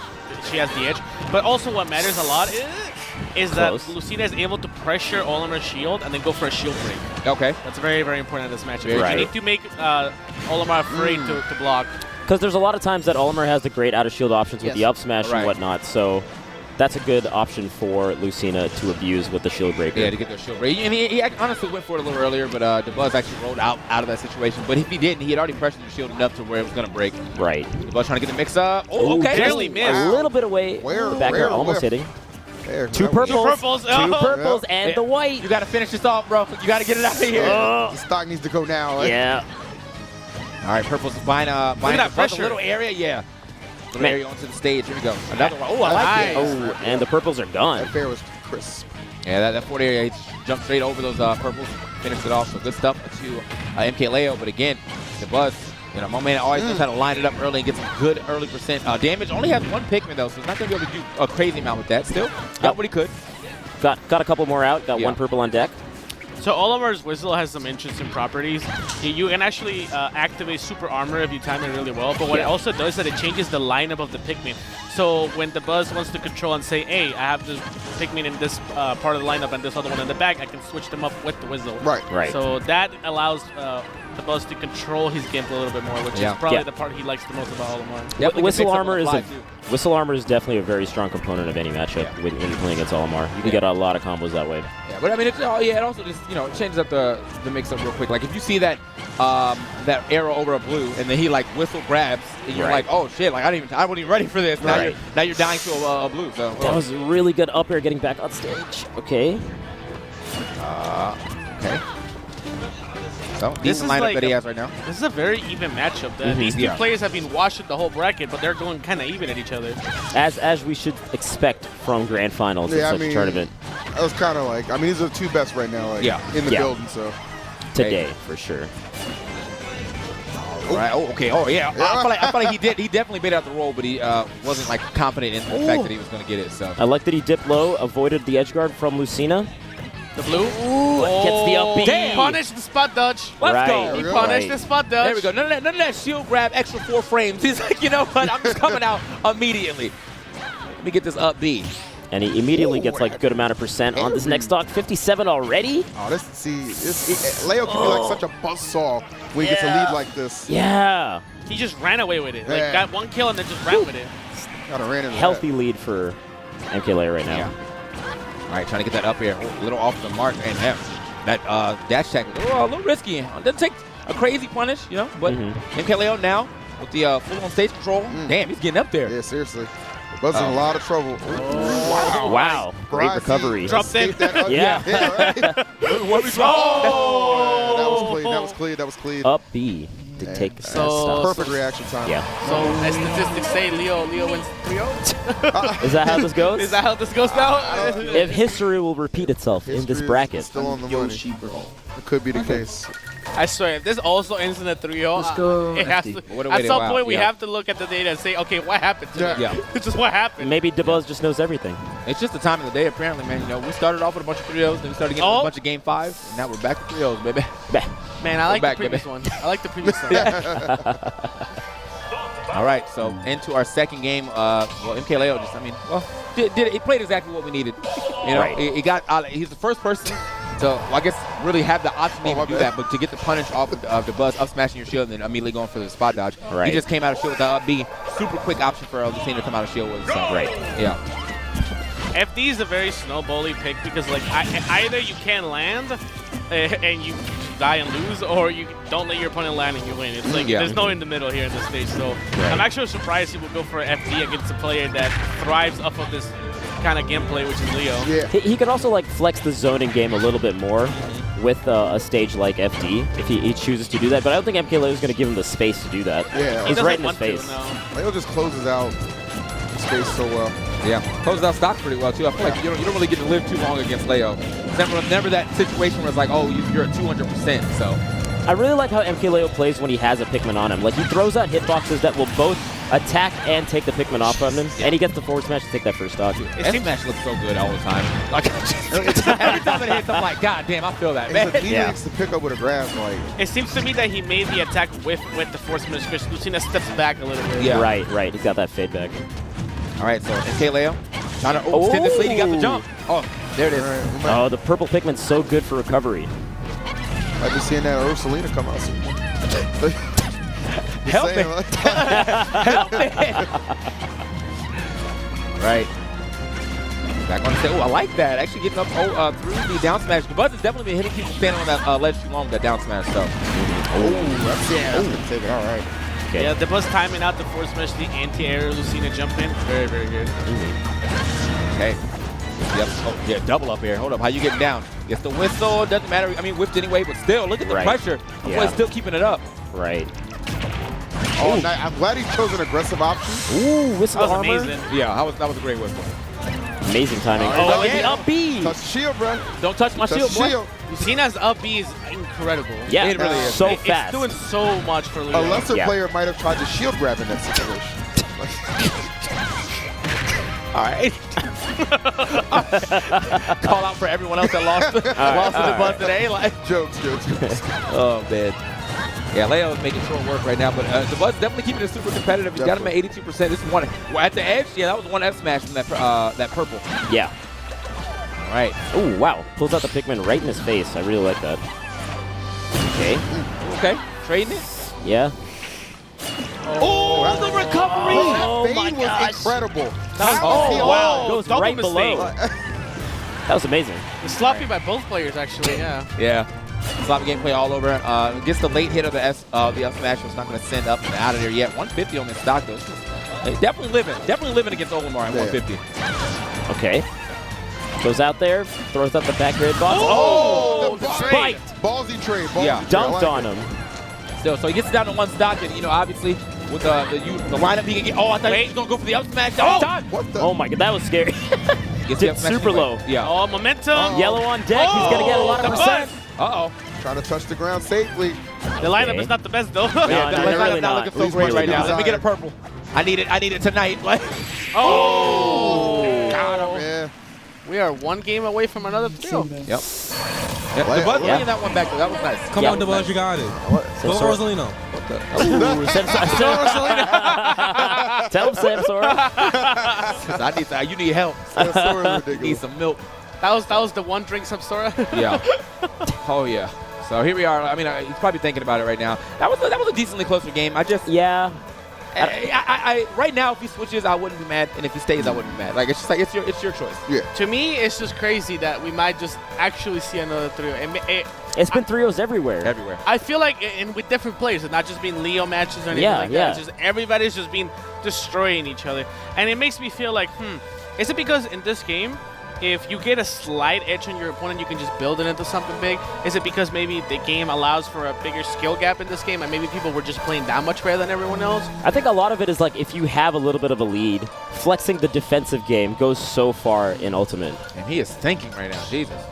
she has the edge. But also what matters a lot is that Lucina is able to pressure Olimar's shield and then go for a shield break. Okay. That's very, very important in this matchup. Right. You need to make Olimar afraid to block. Because there's a lot of times that Olimar has the great out-of-shield options with the up smash and whatnot, so that's a good option for Lucina to abuse with the shield breaker. Yeah, to get their shield breaker. And he honestly went for it a little earlier, but DABUZ actually rolled out of that situation. But if he didn't, he had already pressured the shield enough to where it was going to break. Right. DABUZ trying to get the mix up. Oh, okay. Barely missed. A little bit away. Back there, almost hitting. Two purples. And the white. You got to finish this off, bro. You got to get it out of here. The stock needs to go now. Right? Yeah. All right, purple's buying that pressure. Little area, Little area onto the stage. Here we go. Another one. Oh, I like it. Oh, and the purples are gone. That fair was crisp. Yeah, that forward area, he jumped straight over those purples, finished it off. So good stuff to MKLEO. But again, DABUZ, my man always knows how to line it up early and get some good early percent damage. Only has one Pikmin though, so he's not going to be able to do a crazy amount with that. Still, got what he could. Got a couple more out. Got one purple on deck. So Olimar's Whistle has some interesting properties. You can actually activate Super Armor if you time it really well, but what it also does is that it changes the lineup of the Pikmin. So when DABUZ wants to control and say, hey, I have this Pikmin in this part of the lineup and this other one in the back, I can switch them up with the Whistle. Right. So that allows DABUZ to control his gameplay a little bit more, which is probably the part he likes the most about Olimar. Whistle Armor is definitely a very strong component of any matchup when you're playing against Olimar. You can get a lot of combos that way. Yeah, but I mean, it also just it changes up the mix up real quick. Like if you see that that arrow over a blue, and then he like whistle grabs, and you're like, oh shit, like I wasn't even ready for this. Now you're dying to a blue. So that was a really good up air getting back on stage. Okay. Okay. So decent lineup that he has right now. This is a very even matchup. These two players have been washing the whole bracket, but they're going kind of even at each other. As we should expect from grand finals in such a tournament. That was kind of like, these are the two best right now, in the building. So today for sure. All right. Oh, okay. Oh, yeah. I feel like he definitely made out the roll, but he wasn't like confident in the fact that he was going to get it. So I like that he dipped low, avoided the edge guard from Lucina. The blue. Ooh, gets the up B. Punish the spot dodge. Let's go. He punished the spot dodge. There we go. None of that shield grab, extra 4 frames. He's like, you know what? I'm just coming out immediately. Let me get this up B. And he immediately gets like a good amount of percent on this next stock. 57 already. Oh, Leo can be like such a buzzsaw when he gets a lead like this. Yeah. He just ran away with it. Like got one kill and then just ran with it. Got a healthy lead for MKLEO right now. All right, trying to get that up here. A little off the mark. And that dash attack was a little risky. Doesn't take a crazy punish, you know, but MKLEO now with the full-on stage control. Damn, he's getting up there. Yeah, seriously. Buzz in a lot of trouble. Wow. Great recovery. Dropped in. Yeah. What we saw? That was clean. That was clean. Up B to take that stuff. Perfect reaction time. Yeah. So, as statistics say, Leo wins 3-0. Is that how this goes? Is that how this goes now? If history will repeat itself in this bracket. Still on the money. It could be the case. I swear, if this also ends in a 3-0, Let's go. it has to, at some point we have to look at the data and say, okay, what happened to me? It's just what happened. Maybe DABUZ just knows everything. It's just the time of the day, apparently, man. You know, we started off with a bunch of 3-0s, then we started getting a bunch of game 5s, and now we're back to 3-0s, baby. Man, I like the previous one. I like the previous one. All right, so into our second game. Well, MKLEO just, I mean, well, he played exactly what we needed. You know, he got he's the first person to, well, I guess, really have the option to do that, but to get the punish off of the buzz, up smashing your shield, and then immediately going for the spot dodge. He just came out of shield with the up B. Super quick option for Lucina to come out of shield with. So, yeah. FD is a very snowbally pick because, like, either you can land and you die and lose, or you don't let your opponent land and you win. It's like there's no in the middle here in this stage. So I'm actually surprised he would go for FD against a player that thrives off of this kind of gameplay, which is Leo. Yeah. He could also like flex the zoning game a little bit more with a stage like FD if he chooses to do that. But I don't think MKLEO is going to give him the space to do that. Yeah. He's right in his face. Leo just closes out the space so well. Yeah, closes out stocks pretty well, too. I feel like you don't really get to live too long against Leo. It's never that situation where it's like, oh, you're at 200%, so. I really like how MKLEO plays when he has a Pikmin on him. Like, he throws out hitboxes that will both attack and take the Pikmin off of him, and he gets the forward smash to take that first stock. S-Smash looks so good all the time. Like, every time it hits, I'm like, God damn, I feel that, man. He needs to pick up with a grab. Like. It seems to me that he made the attack with the force smash because Lucina steps back a little bit. Yeah. Right. He's got that fade back. All right, so MKLEO trying to extend this lead. He got the jump. Oh, there it is. Oh, the purple Pikmin's so good for recovery. I've been seeing that Ursalina come out. Help me. Help me. Right. Back on the stage. Oh, I like that. Actually getting up through the down smash. The buzz has definitely been hitting people standing on that ledge too long with that down smash. So. Take it. All right. Okay. Yeah, the buzz timing out the forward smash, the anti-air Lucina jump in. Very, very good. Okay. Yep. Oh, yeah, double up here. Hold up. How you getting down? Gets the whistle. Doesn't matter. I mean, whipped anyway, but still, look at the pressure. Boy's still keeping it up. Right. Oh, nice. I'm glad he chose an aggressive option. Ooh, whistle That was armor. amazing. Yeah, that was a great whistle. Amazing timing. Oh, the up B. Touch the shield, bro. Don't touch my shield, boy. Lucina's up B is incredible. Yeah, it really is. So fast. It's doing so much for Leo. A lesser player might have tried to shield grab in that situation. All right. Call out for everyone else that lost the buzz today. Like jokes. Oh man. Yeah, Leo is making short work right now, but the buzz definitely keeping it super competitive. He's got him at 82%. This is one at the edge. Yeah, that was one F smash from that purple. Yeah. All right. Oh wow! Pulls out the Pikmin right in his face. I really like that. Okay. Trading it. Yeah. Oh, the recovery! Oh my gosh. Was incredible. Wow. Goes double right mistake. below. That was amazing. It's sloppy by both players, actually. Yeah. Yeah. Sloppy gameplay all over. Gets the late hit of the F smash. Was not going to send up and out of there yet. 150 on this stock though. Definitely living against Olimar at 150. Okay. Goes out there, throws up the back grid box. Oh, the spike. Ballsy trade. Dunked on him. Still, so he gets it down to one stock, and obviously with the lineup he can get. Oh, I thought he was going to go for the up smash. What the? Oh my god, that was scary. Gets super low. Yeah. Oh, momentum. Yellow on deck. He's gonna get a lot of percent. Trying to touch the ground safely. The lineup is not the best though. No, really not looking so great right now. Let me get a purple. I need it tonight. Oh! Got him, man. We are one game away from another 3-0. Yep. The buzz bringing that one back, though. That was nice. Come on, DABUZ, you got it. Go Rosalino. Tell him, SAMSORA. You need help. Need some milk. That was the one drink SAMSORA. Yeah. Oh yeah. So here we are. I mean, he's probably thinking about it right now. That was a decently closer game. Right now, if he switches, I wouldn't be mad, and if he stays, I wouldn't be mad. Like it's just like it's your choice. Yeah. To me, it's just crazy that we might just actually see another 3-0. It's been 3-0s everywhere. Everywhere. I feel like, and with different players, and not just being Leo matches or anything like that. It's just everybody's just been destroying each other, and it makes me feel like, is it because in this game, if you get a slight edge on your opponent, you can just build it into something big? Is it because maybe the game allows for a bigger skill gap in this game, and maybe people were just playing that much better than everyone else? I think a lot of it is like if you have a little bit of a lead, flexing the defensive game goes so far in Ultimate. And he is thinking right now, Jesus.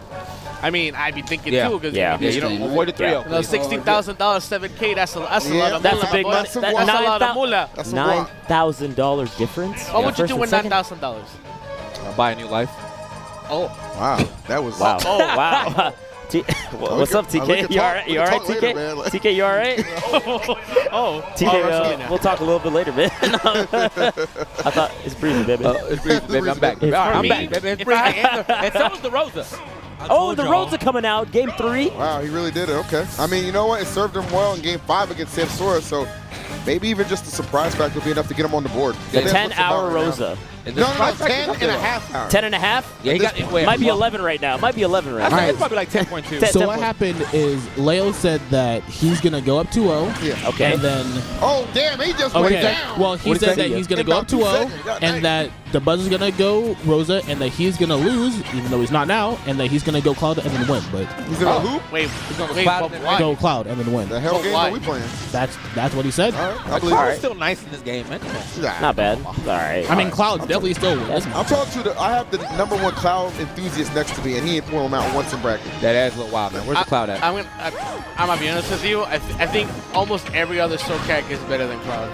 I mean, I'd be thinking too, because you don't avoid the 3-0. $16,000, 7K, that's a lot of moolah. That's a big money. That's a lot of moolah. $9,000 difference? What would you do with $9,000? I'll buy a new life. Oh. Wow. That was... Wow. Oh, wow. What's up, TK? You all right? You all right, TK? TK, you all right? TK, we'll talk a little bit later, man. I thought it's breezy, baby. It's breezy, baby. I'm back. I'm back, baby. It's breezy. And so is the Rosa. Oh, the Rosa coming out. Game 3. Wow, he really did it. Okay. I mean, you know what? It served him well in Game 5 against SAMSORA, so maybe even just the surprise factor will be enough to get him on the board. The 10-hour Rosa. No, 10 and a half hours. 10 and a half? Yeah, he got might be 11 right now. Might be 11 right now. It's probably like 10.2. So what happened is Leo said that he's going to go up 2-0. Yeah. Okay. And then... Oh, damn, he just went down. Well, he said that he's going to go up 2-0, and that DABUZ is going to go Rosa, and that he's going to lose, even though he's not now, and that he's going to go Cloud and then win. But he's going to who? Wait, go Cloud and then win. The hell game are we playing? That's what he said. Cloud is still nice in this game, man. Not bad. All right. I mean, Cloud definitely still wins. I'm talking to I have the #1 Cloud enthusiast next to me, and he ain't pulling him out once in bracket. That adds a little wild, man. Where's the Cloud at? I'm gonna be honest with you. I think almost every other SoCat is better than Cloud.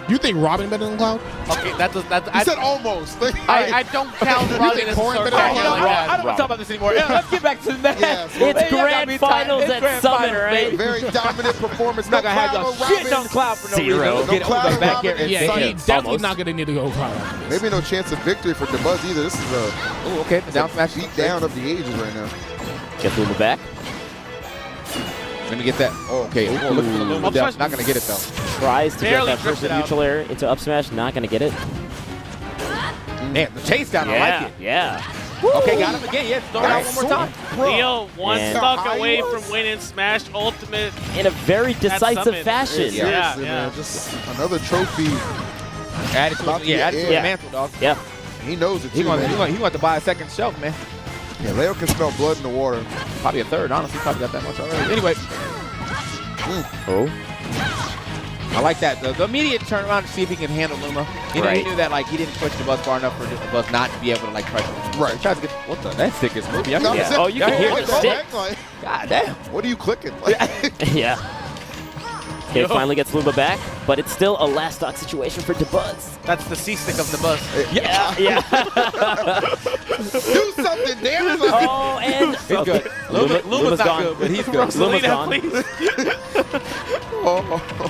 You think Robin better than Cloud? Okay, I said almost. I don't count Robin as a SoCat. I don't want to talk about this anymore. Let's get back to the match. It's grand finals at Summit, right? Very dominant performance. Not gonna have y'all shitting on Cloud for no reason. Get Cloud back here and yeah, he's definitely not gonna need to go Cloud. Maybe no chance of victory for DABUZ either. This is the down smash beat down of the ages right now. Get Luma back. Let me get that. Oh, okay. Oh, look for the Luma down. Not gonna get it though. Tries to get that first neutral air into up smash. Not gonna get it. Man, the chase down. I like it. Yeah. Okay, got him again. Yeah, throw it out one more time. Leo, one stock away from winning Smash Ultimate in a very decisive fashion. Yeah, man. Just another trophy. Add it to the mantle, dog. Yeah. He knows it too. He wants to buy a second shelf, man. Yeah, Leo can smell blood in the water. Probably a third, honestly. Probably got that much already. Anyway. I like that. The immediate turnaround to see if he can handle Luma. You know, he knew that like he didn't push the buzz far enough for the buzz not to be able to like crush him. Right. He tries to get that stick is moving. Oh, you can hear the stick. God damn. What are you clicking? Yeah. Okay, finally gets Luma back, but it's still a last stock situation for DABUZ. That's the C stick of DABUZ. Yeah. Do something, damn it. Oh, and he's good. Luma's not gone. good, but he's good. Luma's gone.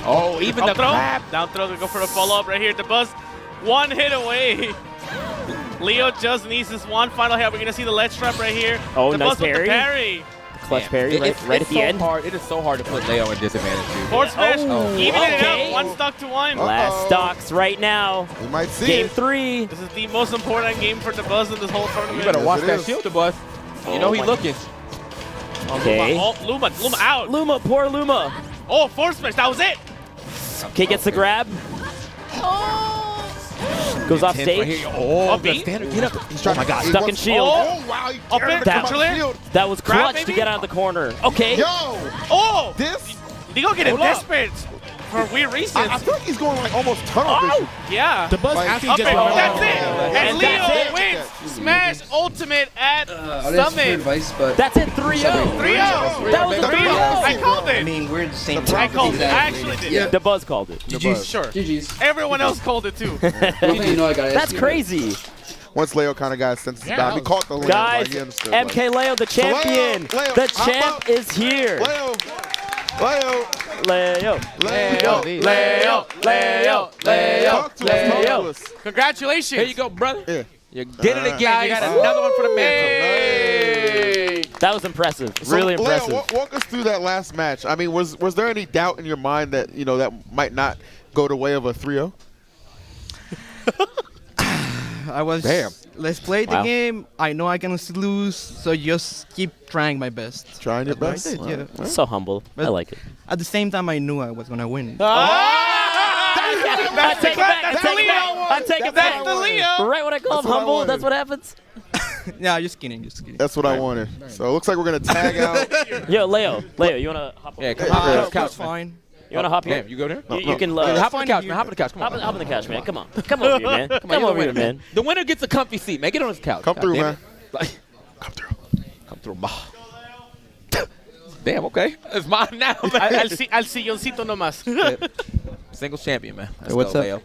Oh, even the clap. Down throw to go for a follow-up right here. DABUZ, one hit away. Leo just needs this one final hit. We're going to see the ledge trap right here. Oh, DABUZ nice parry. With the parry. Clutch parry right at the end. It is so hard to put Leo in disadvantage, dude. Forward smash, even it out, one stock to one. Last stocks right now. We might see Game 3. This is the most important game for DABUZ in this whole tournament. You better watch that shield, DABUZ. You know he's looking. Okay. Luma out. Luma, poor Luma. Oh, forward smash, that was it. Okay, gets the grab. Goes off stage. Oh, the standard get up. Oh my God, stuck in shield. Oh, wow. That was clutch to get out of the corner. Okay. Yo. Oh. This. Leo getting desperate for weird reasons. I feel like he's going like almost tunnel vision. Yeah. DABUZ actually just that's it. And Leo wins Smash Ultimate at Summit. That's it, 3-0. 3-0. That was a 3-0. I called it. I mean, we're the same I called it. I actually did. Yeah. DABUZ called it. GG's. Sure. GG's. Everyone else called it too. That's crazy. Once Leo kind of got his senses down, he caught the guys, MKLEO, the champion. The champ is here. Leo. Congratulations. Here you go, brother. Yeah. You did it again. You got another one for the mantle. That was impressive. Really impressive. Leo, walk us through that last match. I mean, was there any doubt in your mind that that might not go the way of a 3-0? I was. Damn. Let's play the game. I know I can lose, so just keep trying my best. Trying your That's best? what I did, yeah. So humble. I like it. At the same time, I knew I was gonna win. I take it back. I take it back. Right when I call him humble, that's what happens. Yeah, just kidding, just kidding. That's what I wanted. So it looks like we're going to tag out. Yo, Leo, you want to hop on? Yeah, come on. That's fine. You want to hop here? Damn, you go there? You can hop on the couch, man. Hop on the couch. Come on. Hop on the couch, man. Come on. Come over here, man. Come over here, man. The winner gets a comfy seat, man. Get on his couch. Come through, man. Come through. Come through. Damn, okay. It's mine now, man. Al silloncito nomás. Singles champion, man. Let's what's go, up? Leo.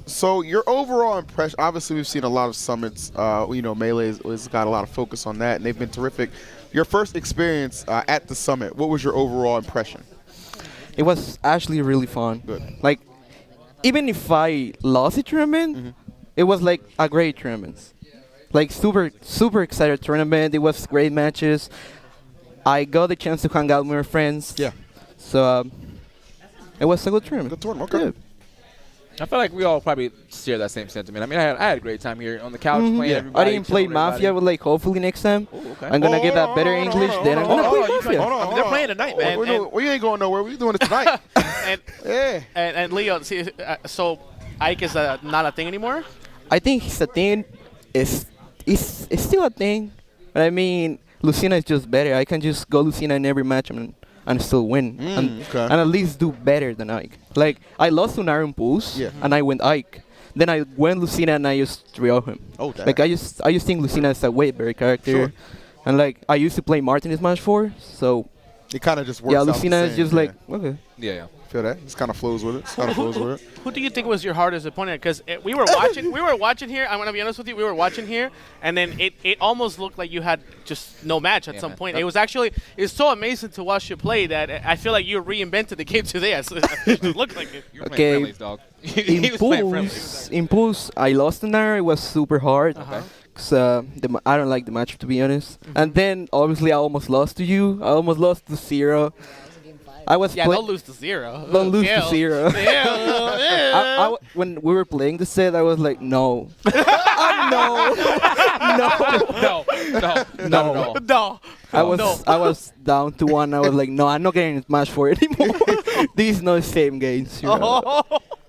So your overall impression, obviously we've seen a lot of summits. You know, Melee has got a lot of focus on that, and they've been terrific. Your first experience at the summit, what was your overall impression? It was actually really fun. Good. Like, even if I lost the tournament, it was like a great tournament. Like, super excited tournament. It was great matches. I got the chance to hang out with my friends. Yeah. So, it was a good tournament. Good tournament, okay. Yeah. I feel like we all probably share that same sentiment. I mean, I had a great time here on the couch playing everybody. I didn't play Mafia, but like hopefully next time I'm gonna get that better English. Then I'm gonna play Mafia. I mean, they're playing tonight, man. We ain't going nowhere. We're doing it tonight. and Leo, see, so Ike is not a thing anymore? I think it's a thing. It's still a thing, but I mean, Lucina is just better. I can just go Lucina in every match and still win, and at least do better than Ike. Like, I lost to NAIRO Pulse, and I went Ike. Then I went Lucina and I just 3-0 him. Oh, damn. Like, I just think Lucina is a way better character. Sure. And like, I used to play Martin in Smash 4, so it kind of just works. yeah, out the Lucina is same, just like okay. Yeah. Feel that? It kind of flows with it. Who do you think was your hardest opponent? Because we were watching here. I'm gonna be honest with you. We were watching here, and then it almost looked like you had just no match at some point. It's so amazing to watch you play that I feel like you reinvented the game today. It looked like it. You were playing friendlies, dog. Impulse, I lost in there. It was super hard. Cause I don't like the match, to be honest. And then obviously I almost lost to you. I almost lost to Zero. I was don't lose to Zero. Don't lose to Zero. When we were playing the set, I was like, no. No. I was down to 1. I was like, no, I'm not getting Smash 4 anymore. This is not the same games. You know?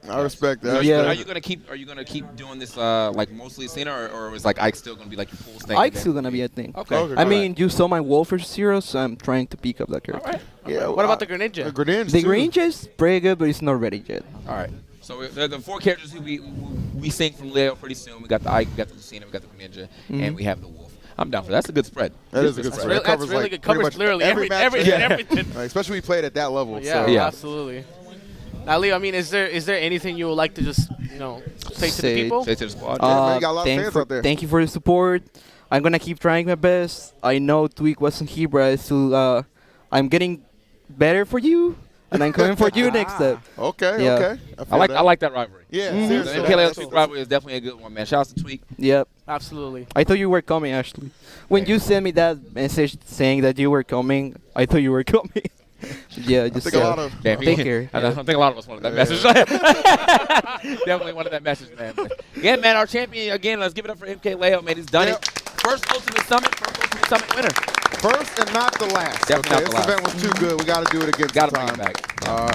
I respect that. Yeah. Are you gonna keep doing this like mostly Cena, or is like Ike still gonna be like your full thing? Ike's still gonna be a thing. Okay. I mean, you saw my Wolf for Zero, so I'm trying to pick up that character. All right. Yeah. What about the Greninja? The Greninja is pretty good, but it's not ready yet. All right. So the 4 characters who we sing from Leo pretty soon. We got the Ike, we got the Lucina, we got the Greninja, and we have the Wolf. I'm down for that. That's a good spread. That is a good spread. That's really good. Covers literally everything. Especially we played at that level. Yeah, absolutely. Now, Leo, I mean, is there anything you would like to just say to the people? Say to the squad. Man, you got a lot of fans out there. Thank you for the support. I'm gonna keep trying my best. I know Tweak wasn't here, but I'm getting better for you, and I'm coming for you next step. Okay. I like that rivalry. Yeah, seriously. The MKLEO Tweak rivalry is definitely a good one, man. Shout out to Tweak. Yep. Absolutely. I thought you were coming, actually. When you sent me that message saying that you were coming, I thought you were coming. Yeah, just take care. I don't think a lot of us wanted that message. Definitely wanted that message, man. Yeah, man, our champion again. Let's give it up for MKLEO, man. He's done it. First Ultimate Summit winner. First and not the last. Definitely not the last. This event was too good. We got to do it again. Got to bring it back.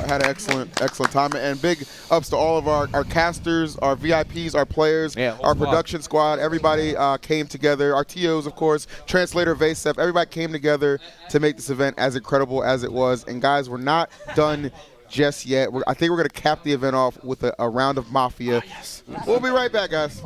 Had an excellent time. And big ups to all of our casters, our VIPs, our players, our production squad. Everybody came together. Our TOs, of course, Translator, Vasev. Everybody came together to make this event as incredible as it was. And guys, we're not done just yet. I think we're going to cap the event off with a round of Mafia. We'll be right back, guys.